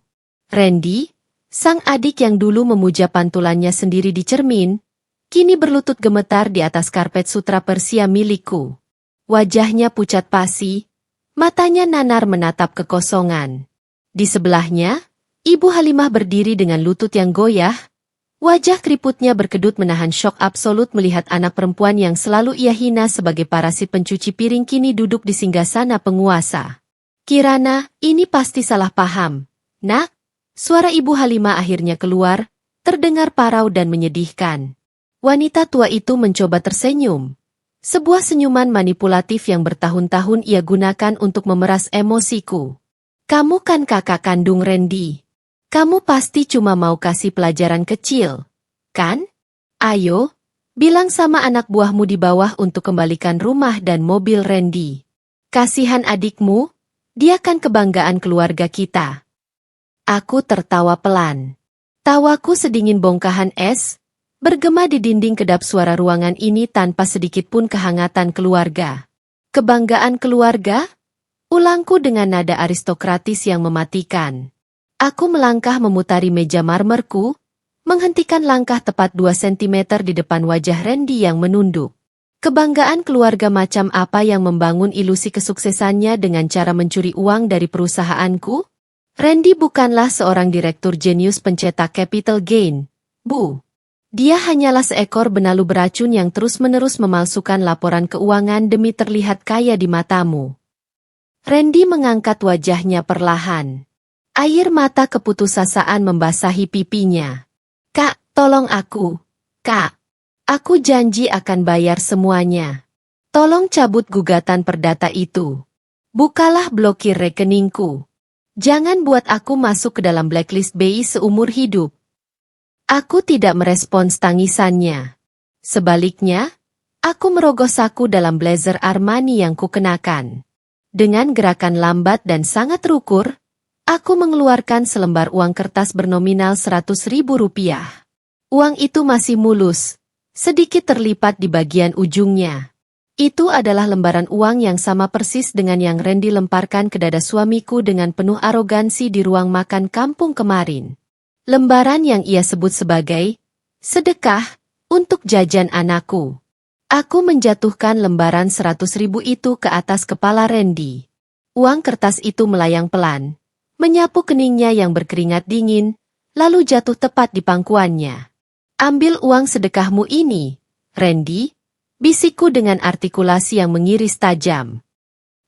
[SPEAKER 1] Randy, sang adik yang dulu memuja pantulannya sendiri di cermin, kini berlutut gemetar di atas karpet sutra Persia milikku. Wajahnya pucat pasi, matanya nanar menatap kekosongan. Di sebelahnya, Ibu Halimah berdiri dengan lutut yang goyah, wajah keriputnya berkedut menahan syok absolut melihat anak perempuan yang selalu ia hina sebagai parasit pencuci piring kini duduk di singgasana penguasa. Kirana, ini pasti salah paham. Nak, suara Ibu Halimah akhirnya keluar, terdengar parau dan menyedihkan. Wanita tua itu mencoba tersenyum. Sebuah senyuman manipulatif yang bertahun-tahun ia gunakan untuk memeras emosiku. Kamu kan kakak kandung Randy. Kamu pasti cuma mau kasih pelajaran kecil, kan? Ayo, bilang sama anak buahmu di bawah untuk kembalikan rumah dan mobil Randy. Kasihan adikmu, dia kan kebanggaan keluarga kita. Aku tertawa pelan. Tawaku sedingin bongkahan es, bergema di dinding kedap suara ruangan ini tanpa sedikit pun kehangatan keluarga. Kebanggaan keluarga? Ulangku dengan nada aristokratis yang mematikan. Aku melangkah memutari meja marmerku, menghentikan langkah tepat 2 cm di depan wajah Randy yang menunduk. Kebanggaan keluarga macam apa yang membangun ilusi kesuksesannya dengan cara mencuri uang dari perusahaanku? Randy bukanlah seorang direktur jenius pencetak capital gain, Bu. Dia hanyalah seekor benalu beracun yang terus-menerus memalsukan laporan keuangan demi terlihat kaya di matamu. Randy mengangkat wajahnya perlahan. Air mata keputusasaan membasahi pipinya. Kak, tolong aku. Kak, aku janji akan bayar semuanya. Tolong cabut gugatan perdata itu. Bukalah blokir rekeningku. Jangan buat aku masuk ke dalam blacklist BI seumur hidup. Aku tidak merespons tangisannya. Sebaliknya, aku merogoh saku dalam blazer Armani yang kukenakan. Dengan gerakan lambat dan sangat terukur, aku mengeluarkan selembar uang kertas bernominal Rp100.000. Uang itu masih mulus, sedikit terlipat di bagian ujungnya. Itu adalah lembaran uang yang sama persis dengan yang Randy lemparkan ke dada suamiku dengan penuh arogansi di ruang makan kampung kemarin. Lembaran yang ia sebut sebagai sedekah untuk jajan anakku. Aku menjatuhkan lembaran 100.000 itu ke atas kepala Randy. Uang kertas itu melayang pelan, menyapu keningnya yang berkeringat dingin, lalu jatuh tepat di pangkuannya. Ambil uang sedekahmu ini, Randy, bisikku dengan artikulasi yang mengiris tajam.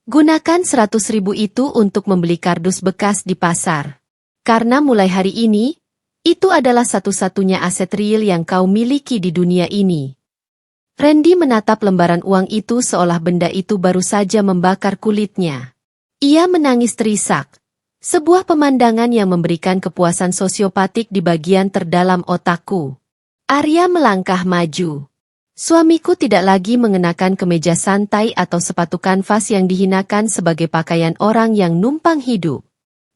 [SPEAKER 1] Gunakan 100.000 itu untuk membeli kardus bekas di pasar. Karena mulai hari ini, itu adalah satu-satunya aset real yang kau miliki di dunia ini. Randy menatap lembaran uang itu seolah benda itu baru saja membakar kulitnya. Ia menangis terisak. Sebuah pemandangan yang memberikan kepuasan sosiopatik di bagian terdalam otakku. Arya melangkah maju. Suamiku tidak lagi mengenakan kemeja santai atau sepatu kanvas yang dihinakan sebagai pakaian orang yang numpang hidup.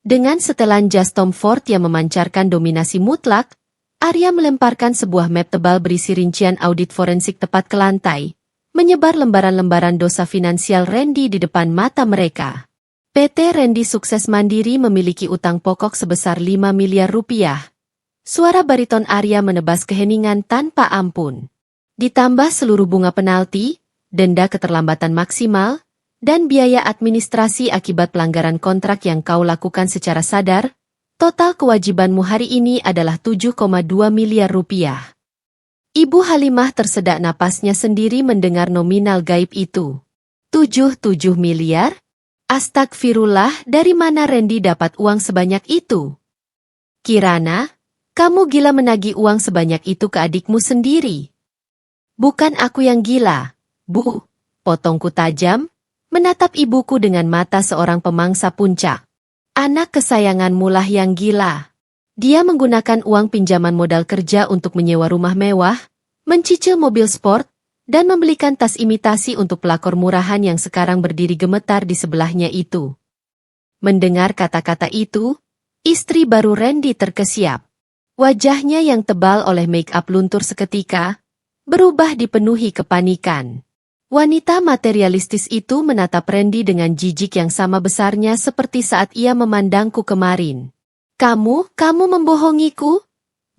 [SPEAKER 1] Dengan setelan jas Tom Ford yang memancarkan dominasi mutlak, Arya melemparkan sebuah map tebal berisi rincian audit forensik tepat ke lantai, menyebar lembaran-lembaran dosa finansial Randy di depan mata mereka. PT Randy Sukses Mandiri memiliki utang pokok sebesar 5 miliar rupiah. Suara bariton Arya menebas keheningan tanpa ampun. Ditambah seluruh bunga penalti, denda keterlambatan maksimal, dan biaya administrasi akibat pelanggaran kontrak yang kau lakukan secara sadar, total kewajibanmu hari ini adalah 7,2 miliar rupiah. Ibu Halimah tersedak napasnya sendiri mendengar nominal gaib itu. 7 miliar? Astagfirullah, dari mana Randy dapat uang sebanyak itu? Kirana, kamu gila menagih uang sebanyak itu ke adikmu sendiri. Bukan aku yang gila, Bu, potongku tajam, menatap ibuku dengan mata seorang pemangsa puncak. Anak kesayanganmu lah yang gila. Dia menggunakan uang pinjaman modal kerja untuk menyewa rumah mewah, mencicil mobil sport, dan membelikan tas imitasi untuk pelakor murahan yang sekarang berdiri gemetar di sebelahnya itu. Mendengar kata-kata itu, istri baru Randy terkesiap. Wajahnya yang tebal oleh make-up luntur seketika, berubah dipenuhi kepanikan. Wanita materialistis itu menatap Randy dengan jijik yang sama besarnya seperti saat ia memandangku kemarin. Kamu membohongiku?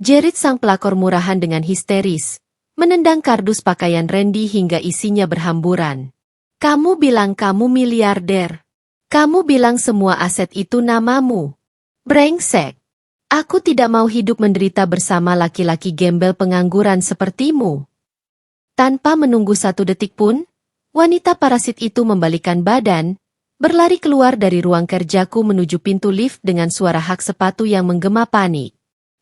[SPEAKER 1] Jerit sang pelakor murahan dengan histeris, menendang kardus pakaian Randy hingga isinya berhamburan. Kamu bilang kamu miliarder. Kamu bilang semua aset itu namamu. Brengsek. Aku tidak mau hidup menderita bersama laki-laki gembel pengangguran sepertimu. Tanpa menunggu 1 detik pun, wanita parasit itu membalikkan badan, berlari keluar dari ruang kerjaku menuju pintu lift dengan suara hak sepatu yang menggema panik.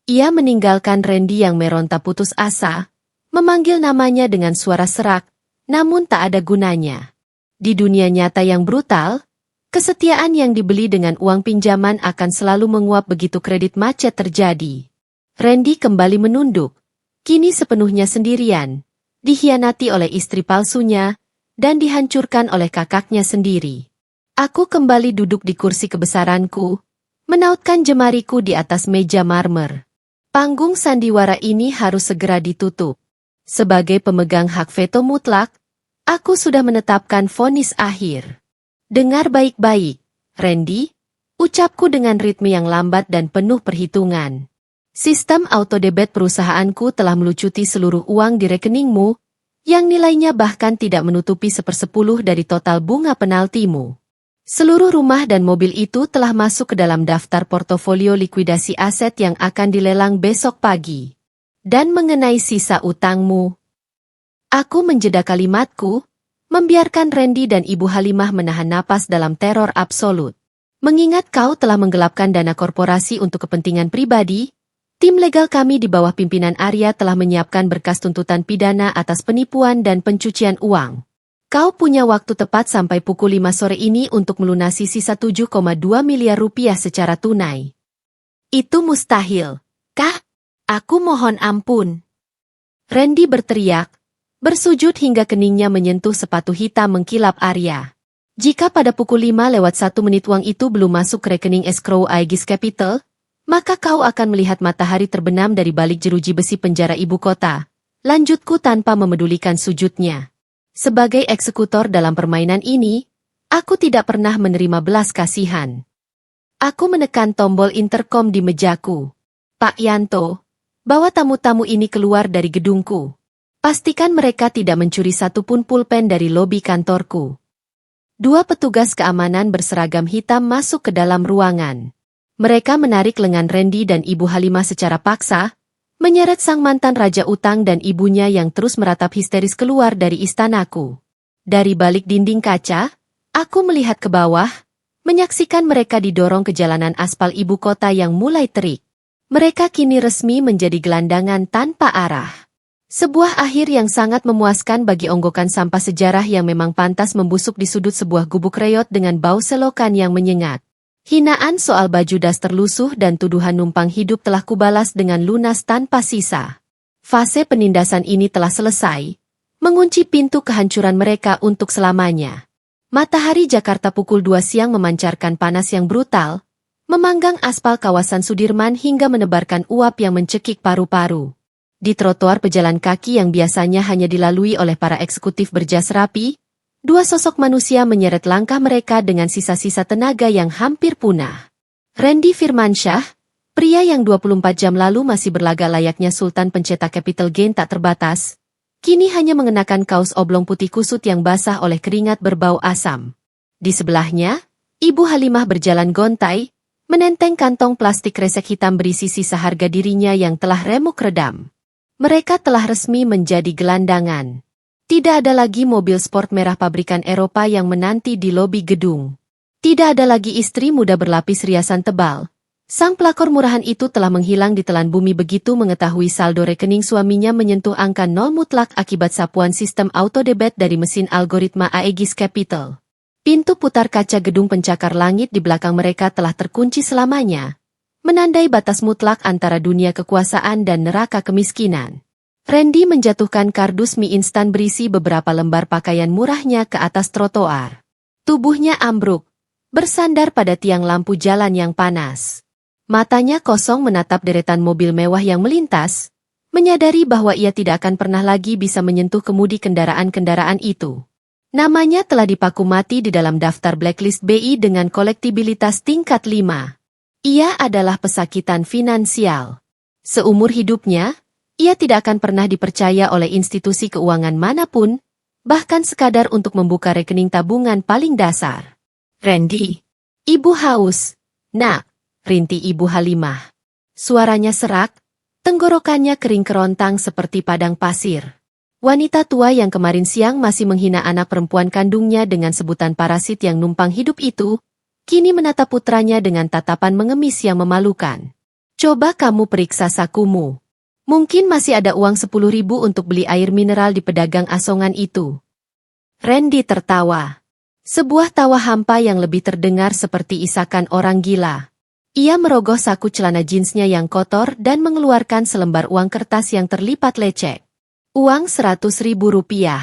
[SPEAKER 1] Ia meninggalkan Randy yang meronta putus asa, memanggil namanya dengan suara serak, namun tak ada gunanya. Di dunia nyata yang brutal, kesetiaan yang dibeli dengan uang pinjaman akan selalu menguap begitu kredit macet terjadi. Randy kembali menunduk, kini sepenuhnya sendirian, dikhianati oleh istri palsunya, dan dihancurkan oleh kakaknya sendiri. Aku kembali duduk di kursi kebesaranku, menautkan jemariku di atas meja marmer. Panggung sandiwara ini harus segera ditutup. Sebagai pemegang hak veto mutlak, aku sudah menetapkan vonis akhir. Dengar baik-baik, Randy, ucapku dengan ritme yang lambat dan penuh perhitungan. Sistem autodebit perusahaanku telah melucuti seluruh uang di rekeningmu, yang nilainya bahkan tidak menutupi 1/10 dari total bunga penaltimu. Seluruh rumah dan mobil itu telah masuk ke dalam daftar portofolio likuidasi aset yang akan dilelang besok pagi. Dan mengenai sisa utangmu, aku menjeda kalimatku, membiarkan Randy dan Ibu Halimah menahan napas dalam teror absolut. Mengingat kau telah menggelapkan dana korporasi untuk kepentingan pribadi, tim legal kami di bawah pimpinan Arya telah menyiapkan berkas tuntutan pidana atas penipuan dan pencucian uang. Kau punya waktu tepat sampai pukul 5 sore ini untuk melunasi sisa 7,2 miliar rupiah secara tunai. Itu mustahil, kah? Aku mohon ampun. Randy berteriak, bersujud hingga keningnya menyentuh sepatu hitam mengkilap Arya. Jika pada pukul 5:01 uang itu belum masuk ke rekening escrow Aegis Capital, maka kau akan melihat matahari terbenam dari balik jeruji besi penjara ibu kota. Lanjutku tanpa memedulikan sujudnya. Sebagai eksekutor dalam permainan ini, aku tidak pernah menerima belas kasihan. Aku menekan tombol interkom di mejaku. Pak Yanto, bawa tamu-tamu ini keluar dari gedungku. Pastikan mereka tidak mencuri satupun pulpen dari lobi kantorku. Dua petugas keamanan berseragam hitam masuk ke dalam ruangan. Mereka menarik lengan Randy dan Ibu Halimah secara paksa, menyeret sang mantan raja utang dan ibunya yang terus meratap histeris keluar dari istanaku. Dari balik dinding kaca, aku melihat ke bawah, menyaksikan mereka didorong ke jalanan aspal ibu kota yang mulai terik. Mereka kini resmi menjadi gelandangan tanpa arah. Sebuah akhir yang sangat memuaskan bagi onggokan sampah sejarah yang memang pantas membusuk di sudut sebuah gubuk reot dengan bau selokan yang menyengat. Hinaan soal baju das terlusuh dan tuduhan numpang hidup telah kubalas dengan lunas tanpa sisa. Fase penindasan ini telah selesai, mengunci pintu kehancuran mereka untuk selamanya. Matahari Jakarta pukul 2 siang memancarkan panas yang brutal, memanggang aspal kawasan Sudirman hingga menebarkan uap yang mencekik paru-paru. Di trotoar pejalan kaki yang biasanya hanya dilalui oleh para eksekutif berjas rapi, dua sosok manusia menyeret langkah mereka dengan sisa-sisa tenaga yang hampir punah. Randy Firmansyah, pria yang 24 jam lalu masih berlagak layaknya sultan pencetak capital gain tak terbatas, kini hanya mengenakan kaos oblong putih kusut yang basah oleh keringat berbau asam. Di sebelahnya, Ibu Halimah berjalan gontai, menenteng kantong plastik kresek hitam berisi sisa harga dirinya yang telah remuk redam. Mereka telah resmi menjadi gelandangan. Tidak ada lagi mobil sport merah pabrikan Eropa yang menanti di lobi gedung. Tidak ada lagi istri muda berlapis riasan tebal. Sang pelakor murahan itu telah menghilang di telan bumi begitu mengetahui saldo rekening suaminya menyentuh angka nol mutlak akibat sapuan sistem autodebit dari mesin algoritma Aegis Capital. Pintu putar kaca gedung pencakar langit di belakang mereka telah terkunci selamanya, menandai batas mutlak antara dunia kekuasaan dan neraka kemiskinan. Randy menjatuhkan kardus mie instan berisi beberapa lembar pakaian murahnya ke atas trotoar. Tubuhnya ambruk, bersandar pada tiang lampu jalan yang panas. Matanya kosong menatap deretan mobil mewah yang melintas, menyadari bahwa ia tidak akan pernah lagi bisa menyentuh kemudi kendaraan-kendaraan itu. Namanya telah dipaku mati di dalam daftar blacklist BI dengan kolektibilitas tingkat 5. Ia adalah pesakitan finansial. Seumur hidupnya, ia tidak akan pernah dipercaya oleh institusi keuangan manapun, bahkan sekadar untuk membuka rekening tabungan paling dasar. Randy, Ibu haus. Nak, rintik Ibu Halimah. Suaranya serak, tenggorokannya kering kerontang seperti padang pasir. Wanita tua yang kemarin siang masih menghina anak perempuan kandungnya dengan sebutan parasit yang numpang hidup itu, kini menatap putranya dengan tatapan mengemis yang memalukan. Coba kamu periksa sakumu. Mungkin masih ada uang 10.000 untuk beli air mineral di pedagang asongan itu. Randy tertawa. Sebuah tawa hampa yang lebih terdengar seperti isakan orang gila. Ia merogoh saku celana jeansnya yang kotor dan mengeluarkan selembar uang kertas yang terlipat lecek. Uang 100.000 rupiah.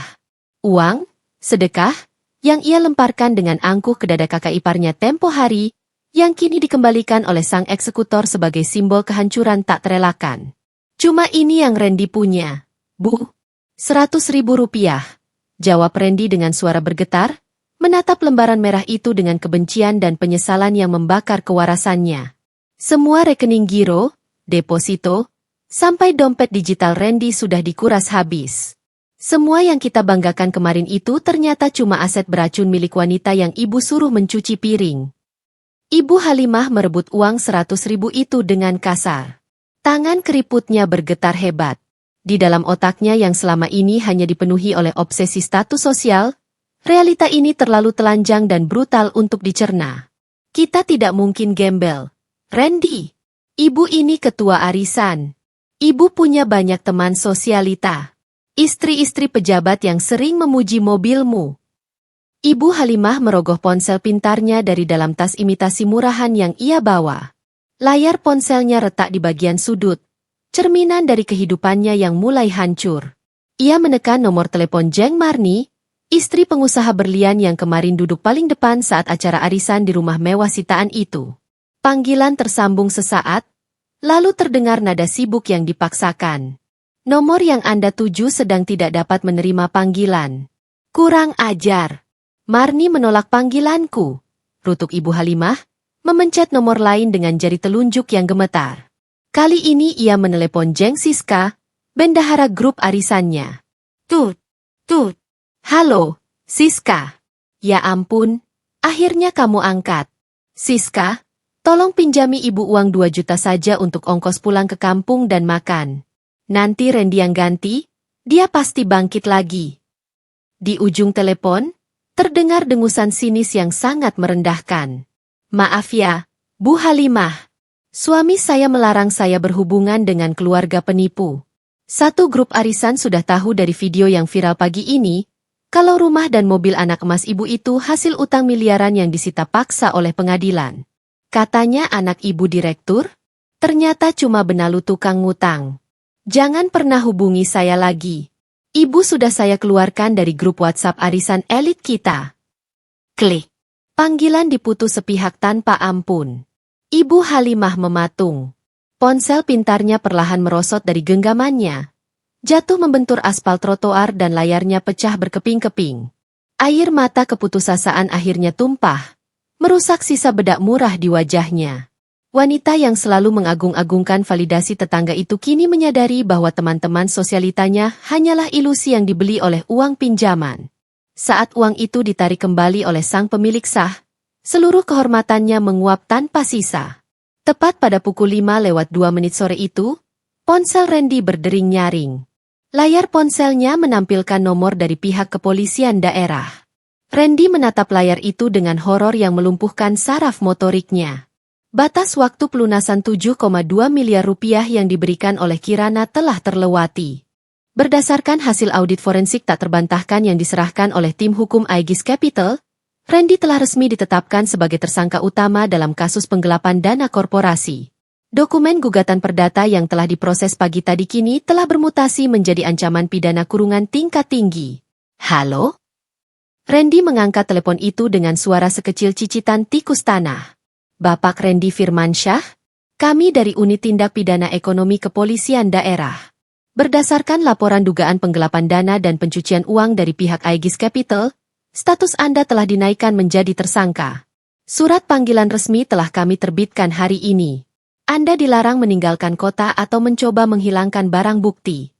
[SPEAKER 1] Uang, sedekah, yang ia lemparkan dengan angkuh ke dada kakak iparnya tempo hari, yang kini dikembalikan oleh sang eksekutor sebagai simbol kehancuran tak terelakkan. Cuma ini yang Randy punya, Bu. 100.000 rupiah, jawab Randy dengan suara bergetar, menatap lembaran merah itu dengan kebencian dan penyesalan yang membakar kewarasannya. Semua rekening giro, deposito, sampai dompet digital Randy sudah dikuras habis. Semua yang kita banggakan kemarin itu ternyata cuma aset beracun milik wanita yang ibu suruh mencuci piring. Ibu Halimah merebut uang 100.000 itu dengan kasar. Tangan keriputnya bergetar hebat. Di dalam otaknya yang selama ini hanya dipenuhi oleh obsesi status sosial, realita ini terlalu telanjang dan brutal untuk dicerna. Kita tidak mungkin gembel. Randy, ibu ini ketua arisan. Ibu punya banyak teman sosialita. Istri-istri pejabat yang sering memuji mobilmu. Ibu Halimah merogoh ponsel pintarnya dari dalam tas imitasi murahan yang ia bawa. Layar ponselnya retak di bagian sudut, cerminan dari kehidupannya yang mulai hancur. Ia menekan nomor telepon Jeng Marni, istri pengusaha berlian yang kemarin duduk paling depan saat acara arisan di rumah mewah sitaan itu. Panggilan tersambung sesaat, lalu terdengar nada sibuk yang dipaksakan. Nomor yang Anda tuju sedang tidak dapat menerima panggilan. Kurang ajar. Marni menolak panggilanku, rutuk Ibu Halimah, memencet nomor lain dengan jari telunjuk yang gemetar. Kali ini ia menelepon Jeng Siska, bendahara grup arisannya. Tut, tut. Halo, Siska. Ya ampun, akhirnya kamu angkat. Siska, tolong pinjami ibu uang 2 juta saja untuk ongkos pulang ke kampung dan makan. Nanti Randy yang ganti, dia pasti bangkit lagi. Di ujung telepon, terdengar dengusan sinis yang sangat merendahkan. Maaf ya, Bu Halimah. Suami saya melarang saya berhubungan dengan keluarga penipu. Satu grup arisan sudah tahu dari video yang viral pagi ini, kalau rumah dan mobil anak emas ibu itu hasil utang miliaran yang disita paksa oleh pengadilan. Katanya anak ibu direktur, ternyata cuma benalu tukang ngutang. Jangan pernah hubungi saya lagi. Ibu sudah saya keluarkan dari grup WhatsApp arisan elit kita. Klik. Panggilan diputus sepihak tanpa ampun. Ibu Halimah mematung. Ponsel pintarnya perlahan merosot dari genggamannya. Jatuh membentur aspal trotoar dan layarnya pecah berkeping-keping. Air mata keputusasaan akhirnya tumpah, merusak sisa bedak murah di wajahnya. Wanita yang selalu mengagung-agungkan validasi tetangga itu kini menyadari bahwa teman-teman sosialitanya hanyalah ilusi yang dibeli oleh uang pinjaman. Saat uang itu ditarik kembali oleh sang pemilik sah, seluruh kehormatannya menguap tanpa sisa. Tepat pada pukul 5:02 sore itu, ponsel Randy berdering nyaring. Layar ponselnya menampilkan nomor dari pihak kepolisian daerah. Randy menatap layar itu dengan horor yang melumpuhkan saraf motoriknya. Batas waktu pelunasan 7,2 miliar rupiah yang diberikan oleh Kirana telah terlewati. Berdasarkan hasil audit forensik tak terbantahkan yang diserahkan oleh tim hukum Aegis Capital, Randy telah resmi ditetapkan sebagai tersangka utama dalam kasus penggelapan dana korporasi. Dokumen gugatan perdata yang telah diproses pagi tadi kini telah bermutasi menjadi ancaman pidana kurungan tingkat tinggi. Halo? Randy mengangkat telepon itu dengan suara sekecil cicitan tikus tanah. Bapak Randy Firmansyah, kami dari Unit Tindak Pidana Ekonomi Kepolisian Daerah. Berdasarkan laporan dugaan penggelapan dana dan pencucian uang dari pihak Aegis Capital, status Anda telah dinaikkan menjadi tersangka. Surat panggilan resmi telah kami terbitkan hari ini. Anda dilarang meninggalkan kota atau mencoba menghilangkan barang bukti.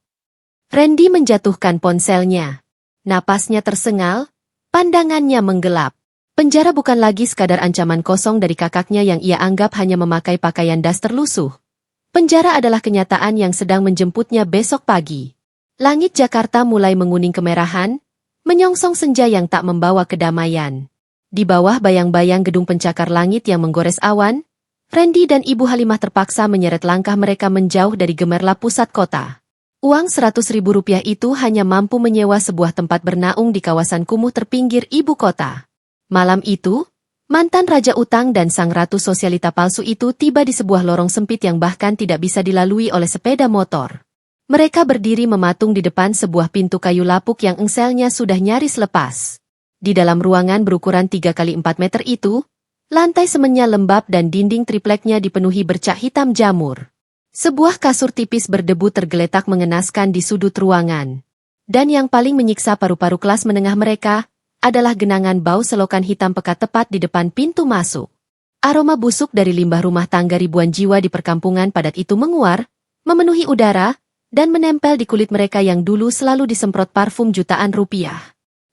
[SPEAKER 1] Randy menjatuhkan ponselnya. Napasnya tersengal, pandangannya menggelap. Penjara bukan lagi sekadar ancaman kosong dari kakaknya yang ia anggap hanya memakai pakaian das terlusuh. Penjara adalah kenyataan yang sedang menjemputnya besok pagi. Langit Jakarta mulai menguning kemerahan, menyongsong senja yang tak membawa kedamaian. Di bawah bayang-bayang gedung pencakar langit yang menggores awan, Randy dan Ibu Halimah terpaksa menyeret langkah mereka menjauh dari gemerlap pusat kota. Uang Rp100.000 itu hanya mampu menyewa sebuah tempat bernaung di kawasan kumuh terpinggir ibu kota. Malam itu, mantan Raja Utang dan sang Ratu Sosialita palsu itu tiba di sebuah lorong sempit yang bahkan tidak bisa dilalui oleh sepeda motor. Mereka berdiri mematung di depan sebuah pintu kayu lapuk yang engselnya sudah nyaris lepas. Di dalam ruangan berukuran 3x4 meter itu, lantai semennya lembab dan dinding tripleknya dipenuhi bercak hitam jamur. Sebuah kasur tipis berdebu tergeletak mengenaskan di sudut ruangan. Dan yang paling menyiksa paru-paru kelas menengah mereka, adalah genangan bau selokan hitam pekat tepat di depan pintu masuk. Aroma busuk dari limbah rumah tangga ribuan jiwa di perkampungan padat itu menguar, memenuhi udara, dan menempel di kulit mereka yang dulu selalu disemprot parfum jutaan rupiah.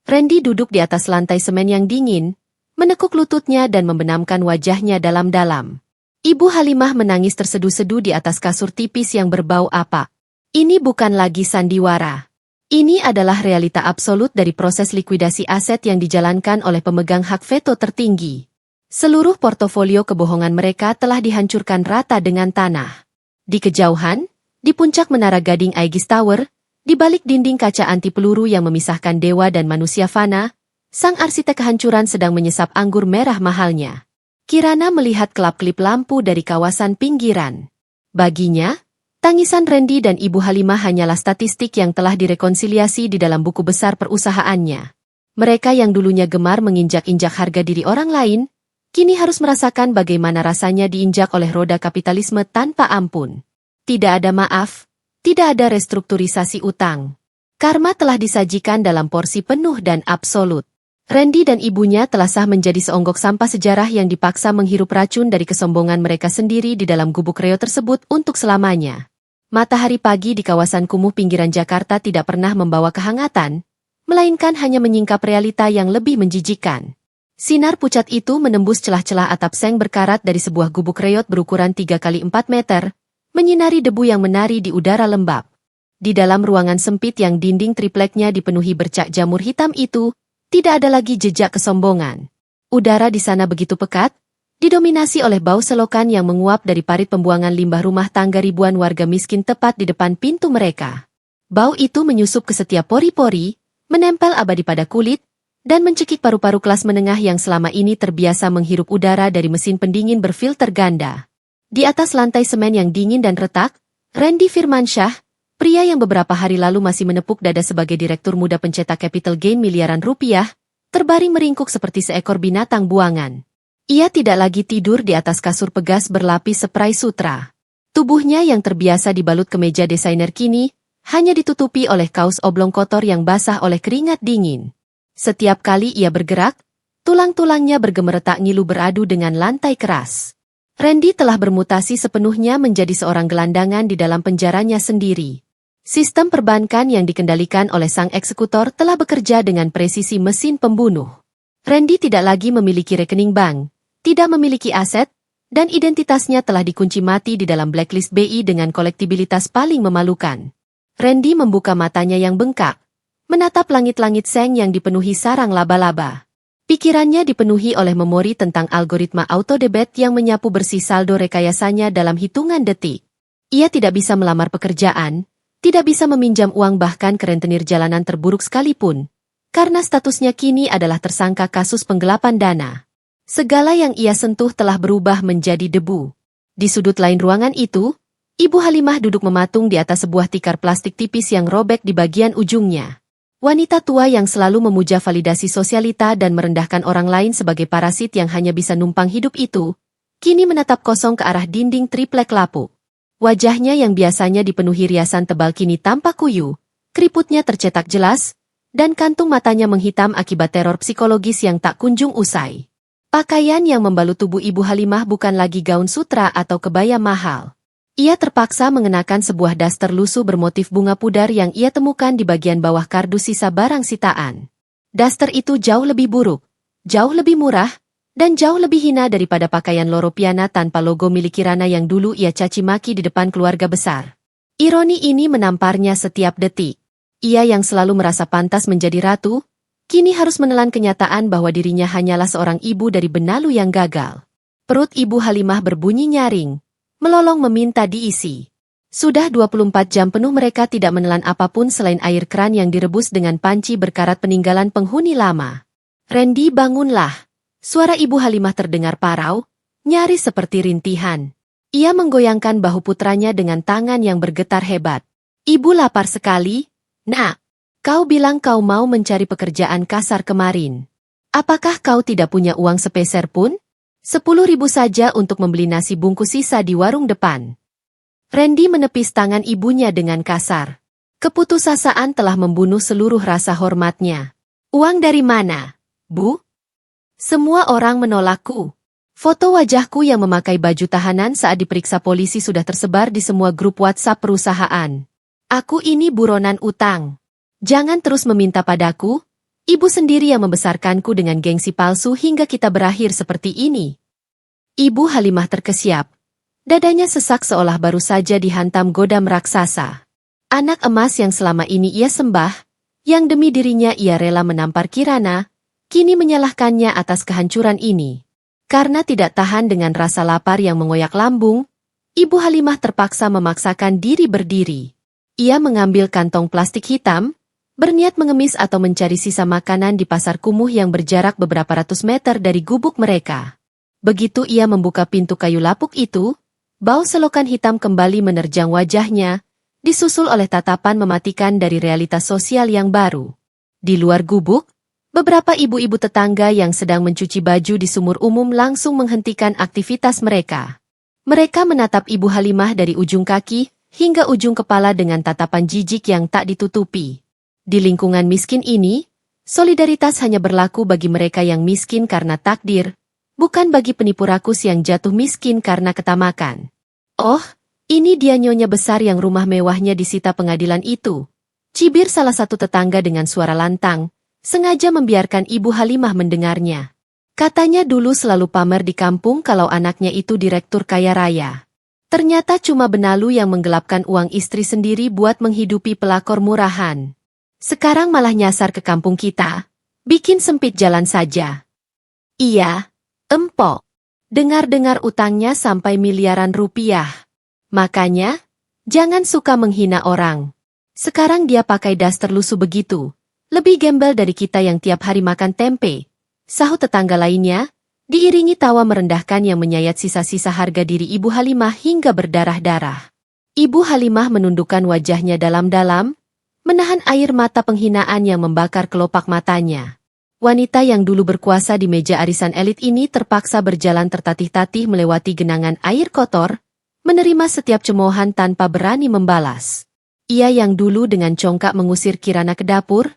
[SPEAKER 1] Randy duduk di atas lantai semen yang dingin, menekuk lututnya dan membenamkan wajahnya dalam-dalam. Ibu Halimah menangis terseduh-seduh di atas kasur tipis yang berbau apak. Ini bukan lagi sandiwara. Ini adalah realita absolut dari proses likuidasi aset yang dijalankan oleh pemegang hak veto tertinggi. Seluruh portofolio kebohongan mereka telah dihancurkan rata dengan tanah. Di kejauhan, di puncak menara gading Aegis Tower, di balik dinding kaca anti peluru yang memisahkan dewa dan manusia fana, sang arsitek kehancuran sedang menyesap anggur merah mahalnya. Kirana melihat kelap-kelip lampu dari kawasan pinggiran. Baginya, tangisan Randy dan Ibu Halimah hanyalah statistik yang telah direkonsiliasi di dalam buku besar perusahaannya. Mereka yang dulunya gemar menginjak-injak harga diri orang lain, kini harus merasakan bagaimana rasanya diinjak oleh roda kapitalisme tanpa ampun. Tidak ada maaf, tidak ada restrukturisasi utang. Karma telah disajikan dalam porsi penuh dan absolut. Randy dan ibunya telah sah menjadi seonggok sampah sejarah yang dipaksa menghirup racun dari kesombongan mereka sendiri di dalam gubuk reo tersebut untuk selamanya. Matahari pagi di kawasan kumuh pinggiran Jakarta tidak pernah membawa kehangatan, melainkan hanya menyingkap realita yang lebih menjijikkan. Sinar pucat itu menembus celah-celah atap seng berkarat dari sebuah gubuk reot berukuran 3 kali 4 meter, menyinari debu yang menari di udara lembab. Di dalam ruangan sempit yang dinding tripleknya dipenuhi bercak jamur hitam itu, tidak ada lagi jejak kesombongan. Udara di sana begitu pekat, didominasi oleh bau selokan yang menguap dari parit pembuangan limbah rumah tangga ribuan warga miskin tepat di depan pintu mereka. Bau itu menyusup ke setiap pori-pori, menempel abadi pada kulit, dan mencekik paru-paru kelas menengah yang selama ini terbiasa menghirup udara dari mesin pendingin berfilter ganda. Di atas lantai semen yang dingin dan retak, Randy Firmansyah, pria yang beberapa hari lalu masih menepuk dada sebagai direktur muda pencetak capital gain miliaran rupiah, terbaring meringkuk seperti seekor binatang buangan. Ia tidak lagi tidur di atas kasur pegas berlapis spray sutra. Tubuhnya yang terbiasa dibalut kemeja desainer kini, hanya ditutupi oleh kaos oblong kotor yang basah oleh keringat dingin. Setiap kali ia bergerak, tulang-tulangnya bergemeretak ngilu beradu dengan lantai keras. Randy telah bermutasi sepenuhnya menjadi seorang gelandangan di dalam penjaranya sendiri. Sistem perbankan yang dikendalikan oleh sang eksekutor telah bekerja dengan presisi mesin pembunuh. Randy tidak lagi memiliki rekening bank, tidak memiliki aset, dan identitasnya telah dikunci mati di dalam blacklist BI dengan kolektibilitas paling memalukan. Randy membuka matanya yang bengkak, menatap langit-langit seng yang dipenuhi sarang laba-laba. Pikirannya dipenuhi oleh memori tentang algoritma autodebit yang menyapu bersih saldo rekayasanya dalam hitungan detik. Ia tidak bisa melamar pekerjaan, tidak bisa meminjam uang bahkan ke rentenir jalanan terburuk sekalipun, karena statusnya kini adalah tersangka kasus penggelapan dana. Segala yang ia sentuh telah berubah menjadi debu. Di sudut lain ruangan itu, Ibu Halimah duduk mematung di atas sebuah tikar plastik tipis yang robek di bagian ujungnya. Wanita tua yang selalu memuja validasi sosialita dan merendahkan orang lain sebagai parasit yang hanya bisa numpang hidup itu, kini menatap kosong ke arah dinding triplek lapuk. Wajahnya yang biasanya dipenuhi riasan tebal kini tampak kuyu, keriputnya tercetak jelas, dan kantung matanya menghitam akibat teror psikologis yang tak kunjung usai. Pakaian yang membalut tubuh Ibu Halimah bukan lagi gaun sutra atau kebaya mahal. Ia terpaksa mengenakan sebuah daster lusuh bermotif bunga pudar yang ia temukan di bagian bawah kardus sisa barang sitaan. Daster itu jauh lebih buruk, jauh lebih murah, dan jauh lebih hina daripada pakaian Loro Piana tanpa logo milik Kirana yang dulu ia caci maki di depan keluarga besar. Ironi ini menamparnya setiap detik. Ia yang selalu merasa pantas menjadi ratu, kini harus menelan kenyataan bahwa dirinya hanyalah seorang ibu dari benalu yang gagal. Perut Ibu Halimah berbunyi nyaring, melolong meminta diisi. Sudah 24 jam penuh mereka tidak menelan apapun selain air keran yang direbus dengan panci berkarat peninggalan penghuni lama. Randy, bangunlah. Suara Ibu Halimah terdengar parau, nyaris seperti rintihan. Ia menggoyangkan bahu putranya dengan tangan yang bergetar hebat. Ibu lapar sekali, Nak. Kau bilang kau mau mencari pekerjaan kasar kemarin. Apakah kau tidak punya uang sepeser pun? 10.000 saja untuk membeli nasi bungkus sisa di warung depan. Randy menepis tangan ibunya dengan kasar. Keputusasaan telah membunuh seluruh rasa hormatnya. Uang dari mana, Bu? Semua orang menolakku. Foto wajahku yang memakai baju tahanan saat diperiksa polisi sudah tersebar di semua grup WhatsApp perusahaan. Aku ini buronan utang. Jangan terus meminta padaku. Ibu sendiri yang membesarkanku dengan gengsi palsu hingga kita berakhir seperti ini. Ibu Halimah terkesiap. Dadanya sesak seolah baru saja dihantam godam raksasa. Anak emas yang selama ini ia sembah, yang demi dirinya ia rela menampar Kirana, kini menyalahkannya atas kehancuran ini. Karena tidak tahan dengan rasa lapar yang mengoyak lambung, Ibu Halimah terpaksa memaksakan diri berdiri. Ia mengambil kantong plastik hitam, berniat mengemis atau mencari sisa makanan di pasar kumuh yang berjarak beberapa ratus meter dari gubuk mereka. Begitu ia membuka pintu kayu lapuk itu, bau selokan hitam kembali menerjang wajahnya, disusul oleh tatapan mematikan dari realitas sosial yang baru. Di luar gubuk, Beberapa ibu-ibu tetangga yang sedang mencuci baju di sumur umum langsung menghentikan aktivitas mereka. Mereka menatap Ibu Halimah dari ujung kaki hingga ujung kepala dengan tatapan jijik yang tak ditutupi. Di lingkungan miskin ini, solidaritas hanya berlaku bagi mereka yang miskin karena takdir, bukan bagi penipu rakus yang jatuh miskin karena ketamakan. Oh, ini dia nyonya besar yang rumah mewahnya disita pengadilan itu. Cibir salah satu tetangga dengan suara lantang, sengaja membiarkan Ibu Halimah mendengarnya. Katanya dulu selalu pamer di kampung kalau anaknya itu direktur kaya raya. Ternyata cuma benalu yang menggelapkan uang istri sendiri buat menghidupi pelakor murahan. Sekarang malah nyasar ke kampung kita, bikin sempit jalan saja. Iya, empok. Dengar-dengar utangnya sampai miliaran rupiah. Makanya, jangan suka menghina orang. Sekarang dia pakai daster lusuh begitu. Lebih gembel dari kita yang tiap hari makan tempe, sahut tetangga lainnya, diiringi tawa merendahkan yang menyayat sisa-sisa harga diri Ibu Halimah hingga berdarah-darah. Ibu Halimah menundukkan wajahnya dalam-dalam, menahan air mata penghinaan yang membakar kelopak matanya. Wanita yang dulu berkuasa di meja arisan elit ini terpaksa berjalan tertatih-tatih melewati genangan air kotor, menerima setiap cemoohan tanpa berani membalas. Ia yang dulu dengan congkak mengusir Kirana ke dapur,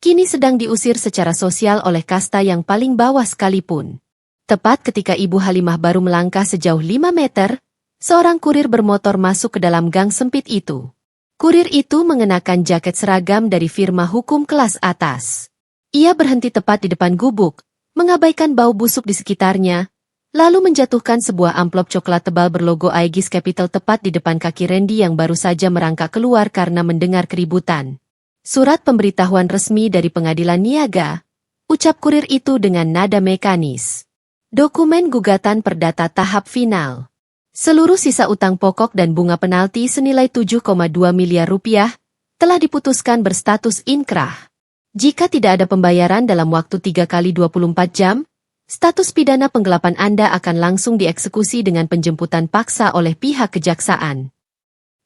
[SPEAKER 1] kini sedang diusir secara sosial oleh kasta yang paling bawah sekalipun. Tepat ketika Ibu Halimah baru melangkah sejauh 5 meter, seorang kurir bermotor masuk ke dalam gang sempit itu. Kurir itu mengenakan jaket seragam dari firma hukum kelas atas. Ia berhenti tepat di depan gubuk, mengabaikan bau busuk di sekitarnya, lalu menjatuhkan sebuah amplop coklat tebal berlogo Aegis Capital tepat di depan kaki Randy yang baru saja merangkak keluar karena mendengar keributan. Surat pemberitahuan resmi dari pengadilan niaga, ucap kurir itu dengan nada mekanis. Dokumen gugatan perdata tahap final. Seluruh sisa utang pokok dan bunga penalti senilai 7,2 miliar rupiah telah diputuskan berstatus inkrah. Jika tidak ada pembayaran dalam waktu 3 kali 24 jam, status pidana penggelapan Anda akan langsung dieksekusi dengan penjemputan paksa oleh pihak kejaksaan.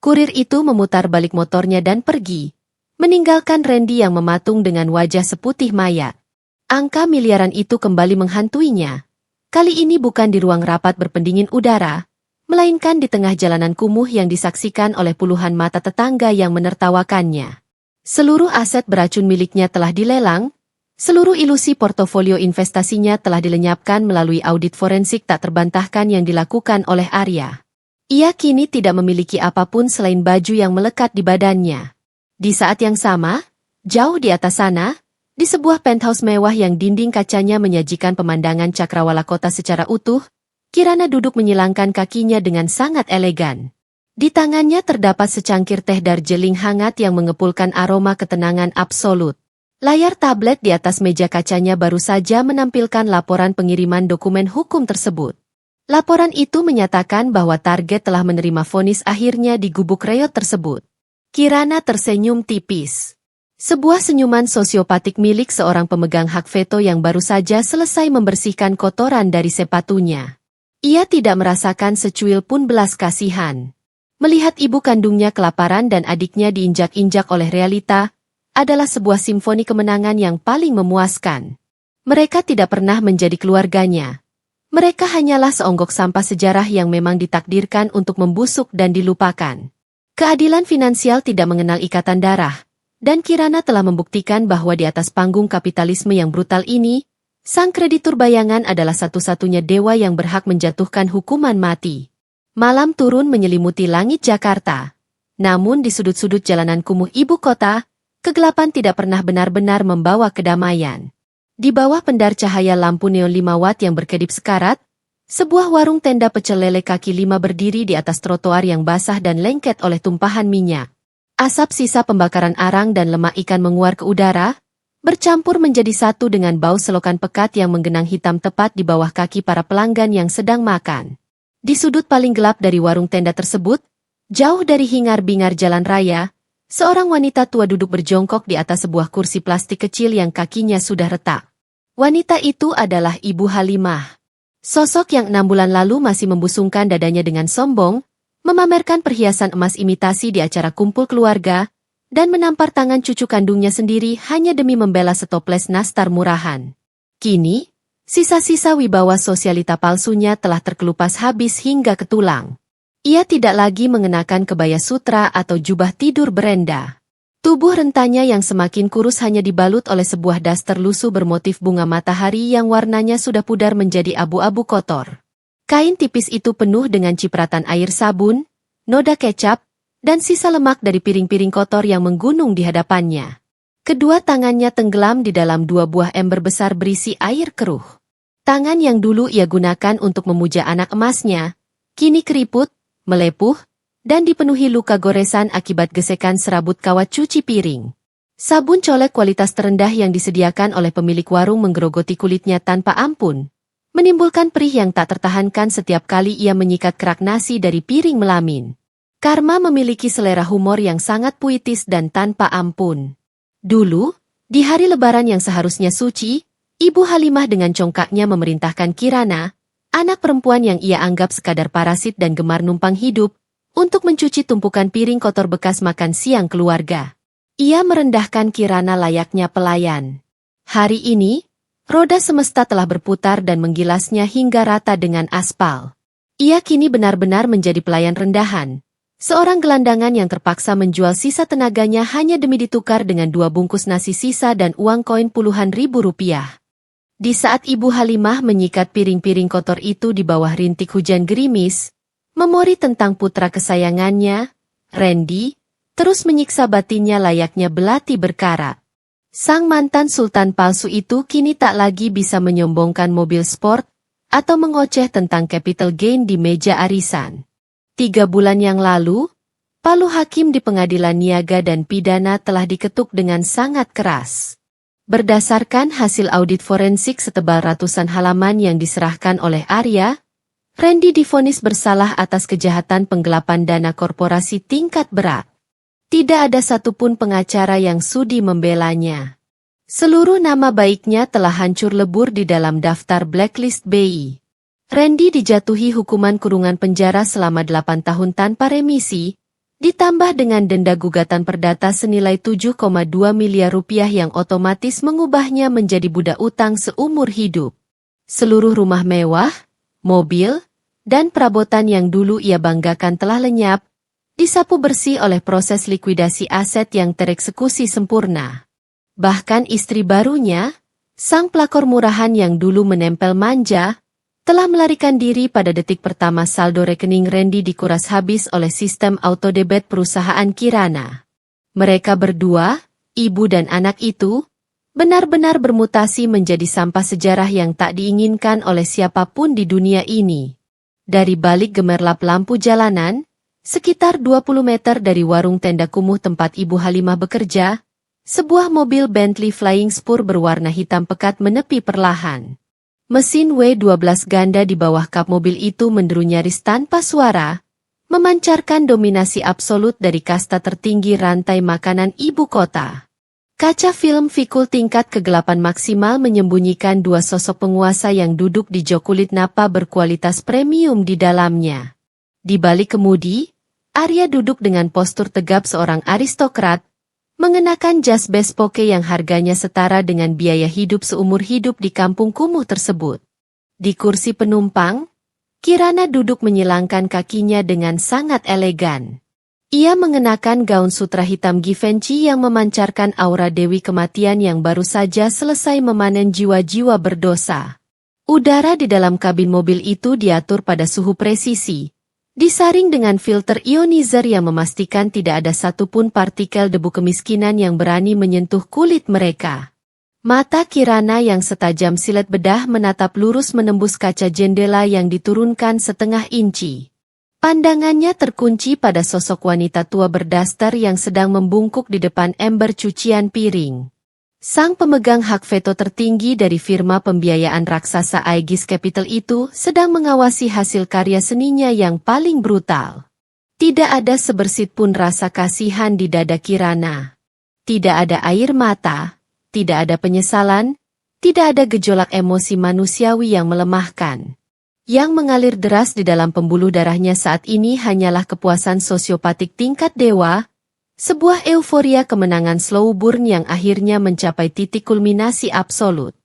[SPEAKER 1] Kurir itu memutar balik motornya dan pergi, meninggalkan Randy yang mematung dengan wajah seputih mayat. Angka miliaran itu kembali menghantuinya. Kali ini bukan di ruang rapat berpendingin udara, melainkan di tengah jalanan kumuh yang disaksikan oleh puluhan mata tetangga yang menertawakannya. Seluruh aset beracun miliknya telah dilelang, seluruh ilusi portofolio investasinya telah dilenyapkan melalui audit forensik tak terbantahkan yang dilakukan oleh Arya. Ia kini tidak memiliki apapun selain baju yang melekat di badannya. Di saat yang sama, jauh di atas sana, di sebuah penthouse mewah yang dinding kacanya menyajikan pemandangan cakrawala kota secara utuh, Kirana duduk menyilangkan kakinya dengan sangat elegan. Di tangannya terdapat secangkir teh Darjeeling hangat yang mengepulkan aroma ketenangan absolut. Layar tablet di atas meja kacanya baru saja menampilkan laporan pengiriman dokumen hukum tersebut. Laporan itu menyatakan bahwa target telah menerima vonis akhirnya di gubuk reot tersebut. Kirana tersenyum tipis. Sebuah senyuman sosiopatik milik seorang pemegang hak veto yang baru saja selesai membersihkan kotoran dari sepatunya. Ia tidak merasakan secuil pun belas kasihan. Melihat ibu kandungnya kelaparan dan adiknya diinjak-injak oleh realita, adalah sebuah simfoni kemenangan yang paling memuaskan. Mereka tidak pernah menjadi keluarganya. Mereka hanyalah seonggok sampah sejarah yang memang ditakdirkan untuk membusuk dan dilupakan. Keadilan finansial tidak mengenal ikatan darah, dan Kirana telah membuktikan bahwa di atas panggung kapitalisme yang brutal ini, sang kreditur bayangan adalah satu-satunya dewa yang berhak menjatuhkan hukuman mati. Malam turun menyelimuti langit Jakarta. Namun di sudut-sudut jalanan kumuh ibu kota, kegelapan tidak pernah benar-benar membawa kedamaian. Di bawah pendar cahaya lampu neon 5 watt yang berkedip sekarat, sebuah warung tenda pecel lele kaki 5 berdiri di atas trotoar yang basah dan lengket oleh tumpahan minyak. Asap sisa pembakaran arang dan lemak ikan menguar ke udara, bercampur menjadi satu dengan bau selokan pekat yang menggenang hitam tepat di bawah kaki para pelanggan yang sedang makan. Di sudut paling gelap dari warung tenda tersebut, jauh dari hingar-bingar jalan raya, seorang wanita tua duduk berjongkok di atas sebuah kursi plastik kecil yang kakinya sudah retak. Wanita itu adalah Ibu Halimah. Sosok yang 6 bulan lalu masih membusungkan dadanya dengan sombong, memamerkan perhiasan emas imitasi di acara kumpul keluarga, dan menampar tangan cucu kandungnya sendiri hanya demi membela setoples nastar murahan. Kini, sisa-sisa wibawa sosialita palsunya telah terkelupas habis hingga ke tulang. Ia tidak lagi mengenakan kebaya sutra atau jubah tidur berenda. Tubuh rentanya yang semakin kurus hanya dibalut oleh sebuah daster lusuh bermotif bunga matahari yang warnanya sudah pudar menjadi abu-abu kotor. Kain tipis itu penuh dengan cipratan air sabun, noda kecap, dan sisa lemak dari piring-piring kotor yang menggunung di hadapannya. Kedua tangannya tenggelam di dalam dua buah ember besar berisi air keruh. Tangan yang dulu ia gunakan untuk memuja anak emasnya, kini keriput, melepuh, dan dipenuhi luka goresan akibat gesekan serabut kawat cuci piring. Sabun colek kualitas terendah yang disediakan oleh pemilik warung menggerogoti kulitnya tanpa ampun, menimbulkan perih yang tak tertahankan setiap kali ia menyikat kerak nasi dari piring melamin. Karma memiliki selera humor yang sangat puitis dan tanpa ampun. Dulu, di hari lebaran yang seharusnya suci, Ibu Halimah dengan congkaknya memerintahkan Kirana, anak perempuan yang ia anggap sekadar parasit dan gemar numpang hidup, untuk mencuci tumpukan piring kotor bekas makan siang keluarga. Ia merendahkan Kirana layaknya pelayan. Hari ini, roda semesta telah berputar dan menggilasnya hingga rata dengan aspal. Ia kini benar-benar menjadi pelayan rendahan. Seorang gelandangan yang terpaksa menjual sisa tenaganya hanya demi ditukar dengan 2 bungkus nasi sisa dan uang koin puluhan ribu rupiah. Di saat Ibu Halimah menyikat piring-piring kotor itu di bawah rintik hujan gerimis, memori tentang putra kesayangannya, Randy, terus menyiksa batinnya layaknya belati berkarat. Sang mantan sultan palsu itu kini tak lagi bisa menyombongkan mobil sport atau mengoceh tentang capital gain di meja arisan. 3 bulan yang lalu, palu hakim di pengadilan niaga dan pidana telah diketuk dengan sangat keras. Berdasarkan hasil audit forensik setebal ratusan halaman yang diserahkan oleh Arya, Randy divonis bersalah atas kejahatan penggelapan dana korporasi tingkat berat. Tidak ada satupun pengacara yang sudi membelanya. Seluruh nama baiknya telah hancur lebur di dalam daftar blacklist BI. Randy dijatuhi hukuman kurungan penjara selama 8 tahun tanpa remisi, ditambah dengan denda gugatan perdata senilai 7,2 miliar rupiah yang otomatis mengubahnya menjadi budak utang seumur hidup. Seluruh rumah mewah, mobil, dan perabotan yang dulu ia banggakan telah lenyap, disapu bersih oleh proses likuidasi aset yang tereksekusi sempurna. Bahkan istri barunya, sang pelakor murahan yang dulu menempel manja, telah melarikan diri pada detik pertama saldo rekening Randy dikuras habis oleh sistem autodebit perusahaan Kirana. Mereka berdua, ibu dan anak itu, benar-benar bermutasi menjadi sampah sejarah yang tak diinginkan oleh siapapun di dunia ini. Dari balik gemerlap lampu jalanan, sekitar 20 meter dari warung tenda kumuh tempat Ibu Halimah bekerja, sebuah mobil Bentley Flying Spur berwarna hitam pekat menepi perlahan. Mesin W12 ganda di bawah kap mobil itu menderu nyaris tanpa suara, memancarkan dominasi absolut dari kasta tertinggi rantai makanan ibu kota. Kaca film vikul tingkat kegelapan maksimal menyembunyikan 2 sosok penguasa yang duduk di jok kulit napa berkualitas premium di dalamnya. Di balik kemudi, Arya duduk dengan postur tegap seorang aristokrat, mengenakan jas bespoke yang harganya setara dengan biaya hidup seumur hidup di kampung kumuh tersebut. Di kursi penumpang, Kirana duduk menyilangkan kakinya dengan sangat elegan. Ia mengenakan gaun sutra hitam Givenchy yang memancarkan aura Dewi Kematian yang baru saja selesai memanen jiwa-jiwa berdosa. Udara di dalam kabin mobil itu diatur pada suhu presisi, disaring dengan filter ionizer yang memastikan tidak ada satupun partikel debu kemiskinan yang berani menyentuh kulit mereka. Mata Kirana yang setajam silet bedah menatap lurus menembus kaca jendela yang diturunkan setengah inci. Pandangannya terkunci pada sosok wanita tua berdaster yang sedang membungkuk di depan ember cucian piring. Sang pemegang hak veto tertinggi dari firma pembiayaan raksasa Aegis Capital itu sedang mengawasi hasil karya seninya yang paling brutal. Tidak ada sebersit pun rasa kasihan di dada Kirana. Tidak ada air mata, tidak ada penyesalan, tidak ada gejolak emosi manusiawi yang melemahkan. Yang mengalir deras di dalam pembuluh darahnya saat ini hanyalah kepuasan sosiopatik tingkat dewa, Sebuah euforia kemenangan slow burn yang akhirnya mencapai titik kulminasi absolut.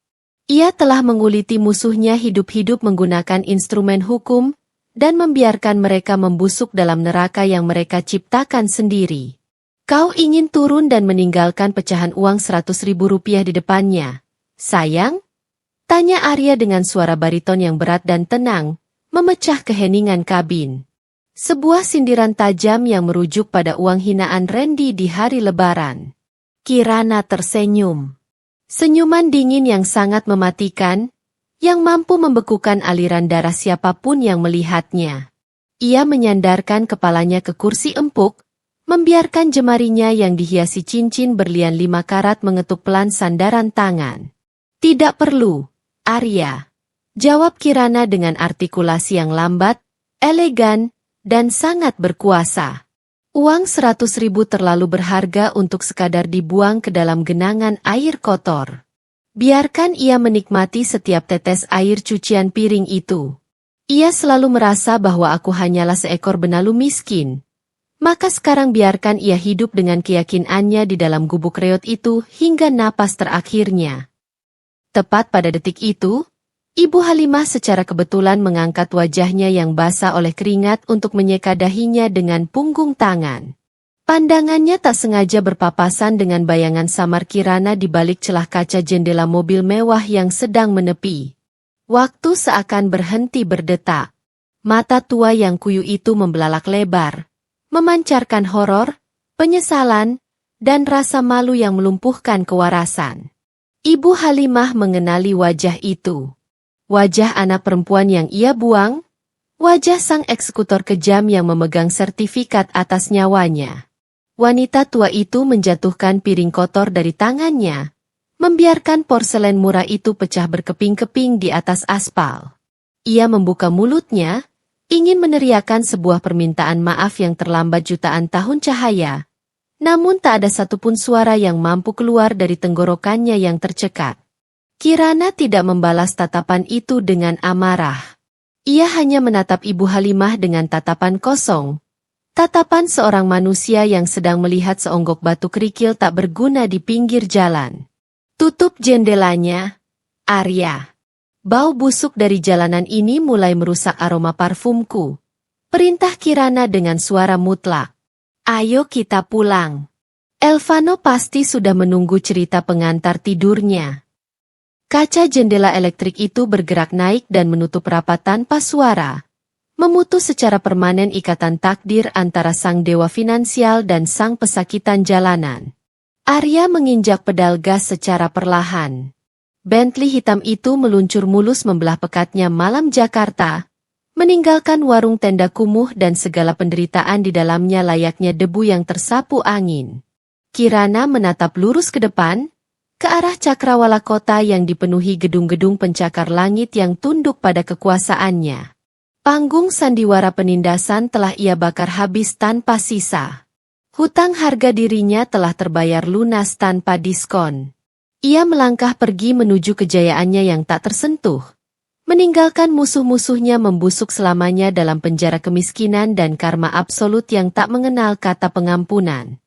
[SPEAKER 1] Ia telah menguliti musuhnya hidup-hidup menggunakan instrumen hukum, dan membiarkan mereka membusuk dalam neraka yang mereka ciptakan sendiri. Kau ingin turun dan meninggalkan pecahan uang 100.000 rupiah di depannya, sayang? Tanya Arya dengan suara bariton yang berat dan tenang, memecah keheningan kabin. Sebuah sindiran tajam yang merujuk pada uang hinaan Randy di hari Lebaran. Kirana tersenyum. Senyuman dingin yang sangat mematikan, yang mampu membekukan aliran darah siapapun yang melihatnya. Ia menyandarkan kepalanya ke kursi empuk, membiarkan jemarinya yang dihiasi cincin berlian 5 karat mengetuk pelan sandaran tangan. Tidak perlu, Arya. Jawab Kirana dengan artikulasi yang lambat, elegan, dan sangat berkuasa. Uang 100.000 terlalu berharga untuk sekadar dibuang ke dalam genangan air kotor. Biarkan ia menikmati setiap tetes air cucian piring itu. Ia selalu merasa bahwa aku hanyalah seekor benalu miskin. Maka sekarang biarkan ia hidup dengan keyakinannya di dalam gubuk reot itu hingga napas terakhirnya. Tepat pada detik itu, Ibu Halimah secara kebetulan mengangkat wajahnya yang basah oleh keringat untuk menyeka dahinya dengan punggung tangan. Pandangannya tak sengaja berpapasan dengan bayangan samar Kirana di balik celah kaca jendela mobil mewah yang sedang menepi. Waktu seakan berhenti berdetak. Mata tua yang kuyu itu membelalak lebar, memancarkan horor, penyesalan, dan rasa malu yang melumpuhkan kewarasan. Ibu Halimah mengenali wajah itu. Wajah anak perempuan yang ia buang, wajah sang eksekutor kejam yang memegang sertifikat atas nyawanya. Wanita tua itu menjatuhkan piring kotor dari tangannya, membiarkan porselen murah itu pecah berkeping-keping di atas aspal. Ia membuka mulutnya, ingin meneriakkan sebuah permintaan maaf yang terlambat jutaan tahun cahaya, namun tak ada satupun suara yang mampu keluar dari tenggorokannya yang tercekat. Kirana tidak membalas tatapan itu dengan amarah. Ia hanya menatap Ibu Halimah dengan tatapan kosong, tatapan seorang manusia yang sedang melihat seonggok batu kerikil tak berguna di pinggir jalan. Tutup jendelanya, Arya. Bau busuk dari jalanan ini mulai merusak aroma parfumku. Perintah Kirana dengan suara mutlak. Ayo kita pulang. Elvano pasti sudah menunggu cerita pengantar tidurnya. Kaca jendela elektrik itu bergerak naik dan menutup rapat tanpa suara, memutus secara permanen ikatan takdir antara sang dewa finansial dan sang pesakitan jalanan. Arya menginjak pedal gas secara perlahan. Bentley hitam itu meluncur mulus membelah pekatnya malam Jakarta, meninggalkan warung tenda kumuh dan segala penderitaan di dalamnya layaknya debu yang tersapu angin. Kirana menatap lurus ke depan, ke arah cakrawala kota yang dipenuhi gedung-gedung pencakar langit yang tunduk pada kekuasaannya. Panggung sandiwara penindasan telah ia bakar habis tanpa sisa. Hutang harga dirinya telah terbayar lunas tanpa diskon. Ia melangkah pergi menuju kejayaannya yang tak tersentuh, meninggalkan musuh-musuhnya membusuk selamanya dalam penjara kemiskinan dan karma absolut yang tak mengenal kata pengampunan.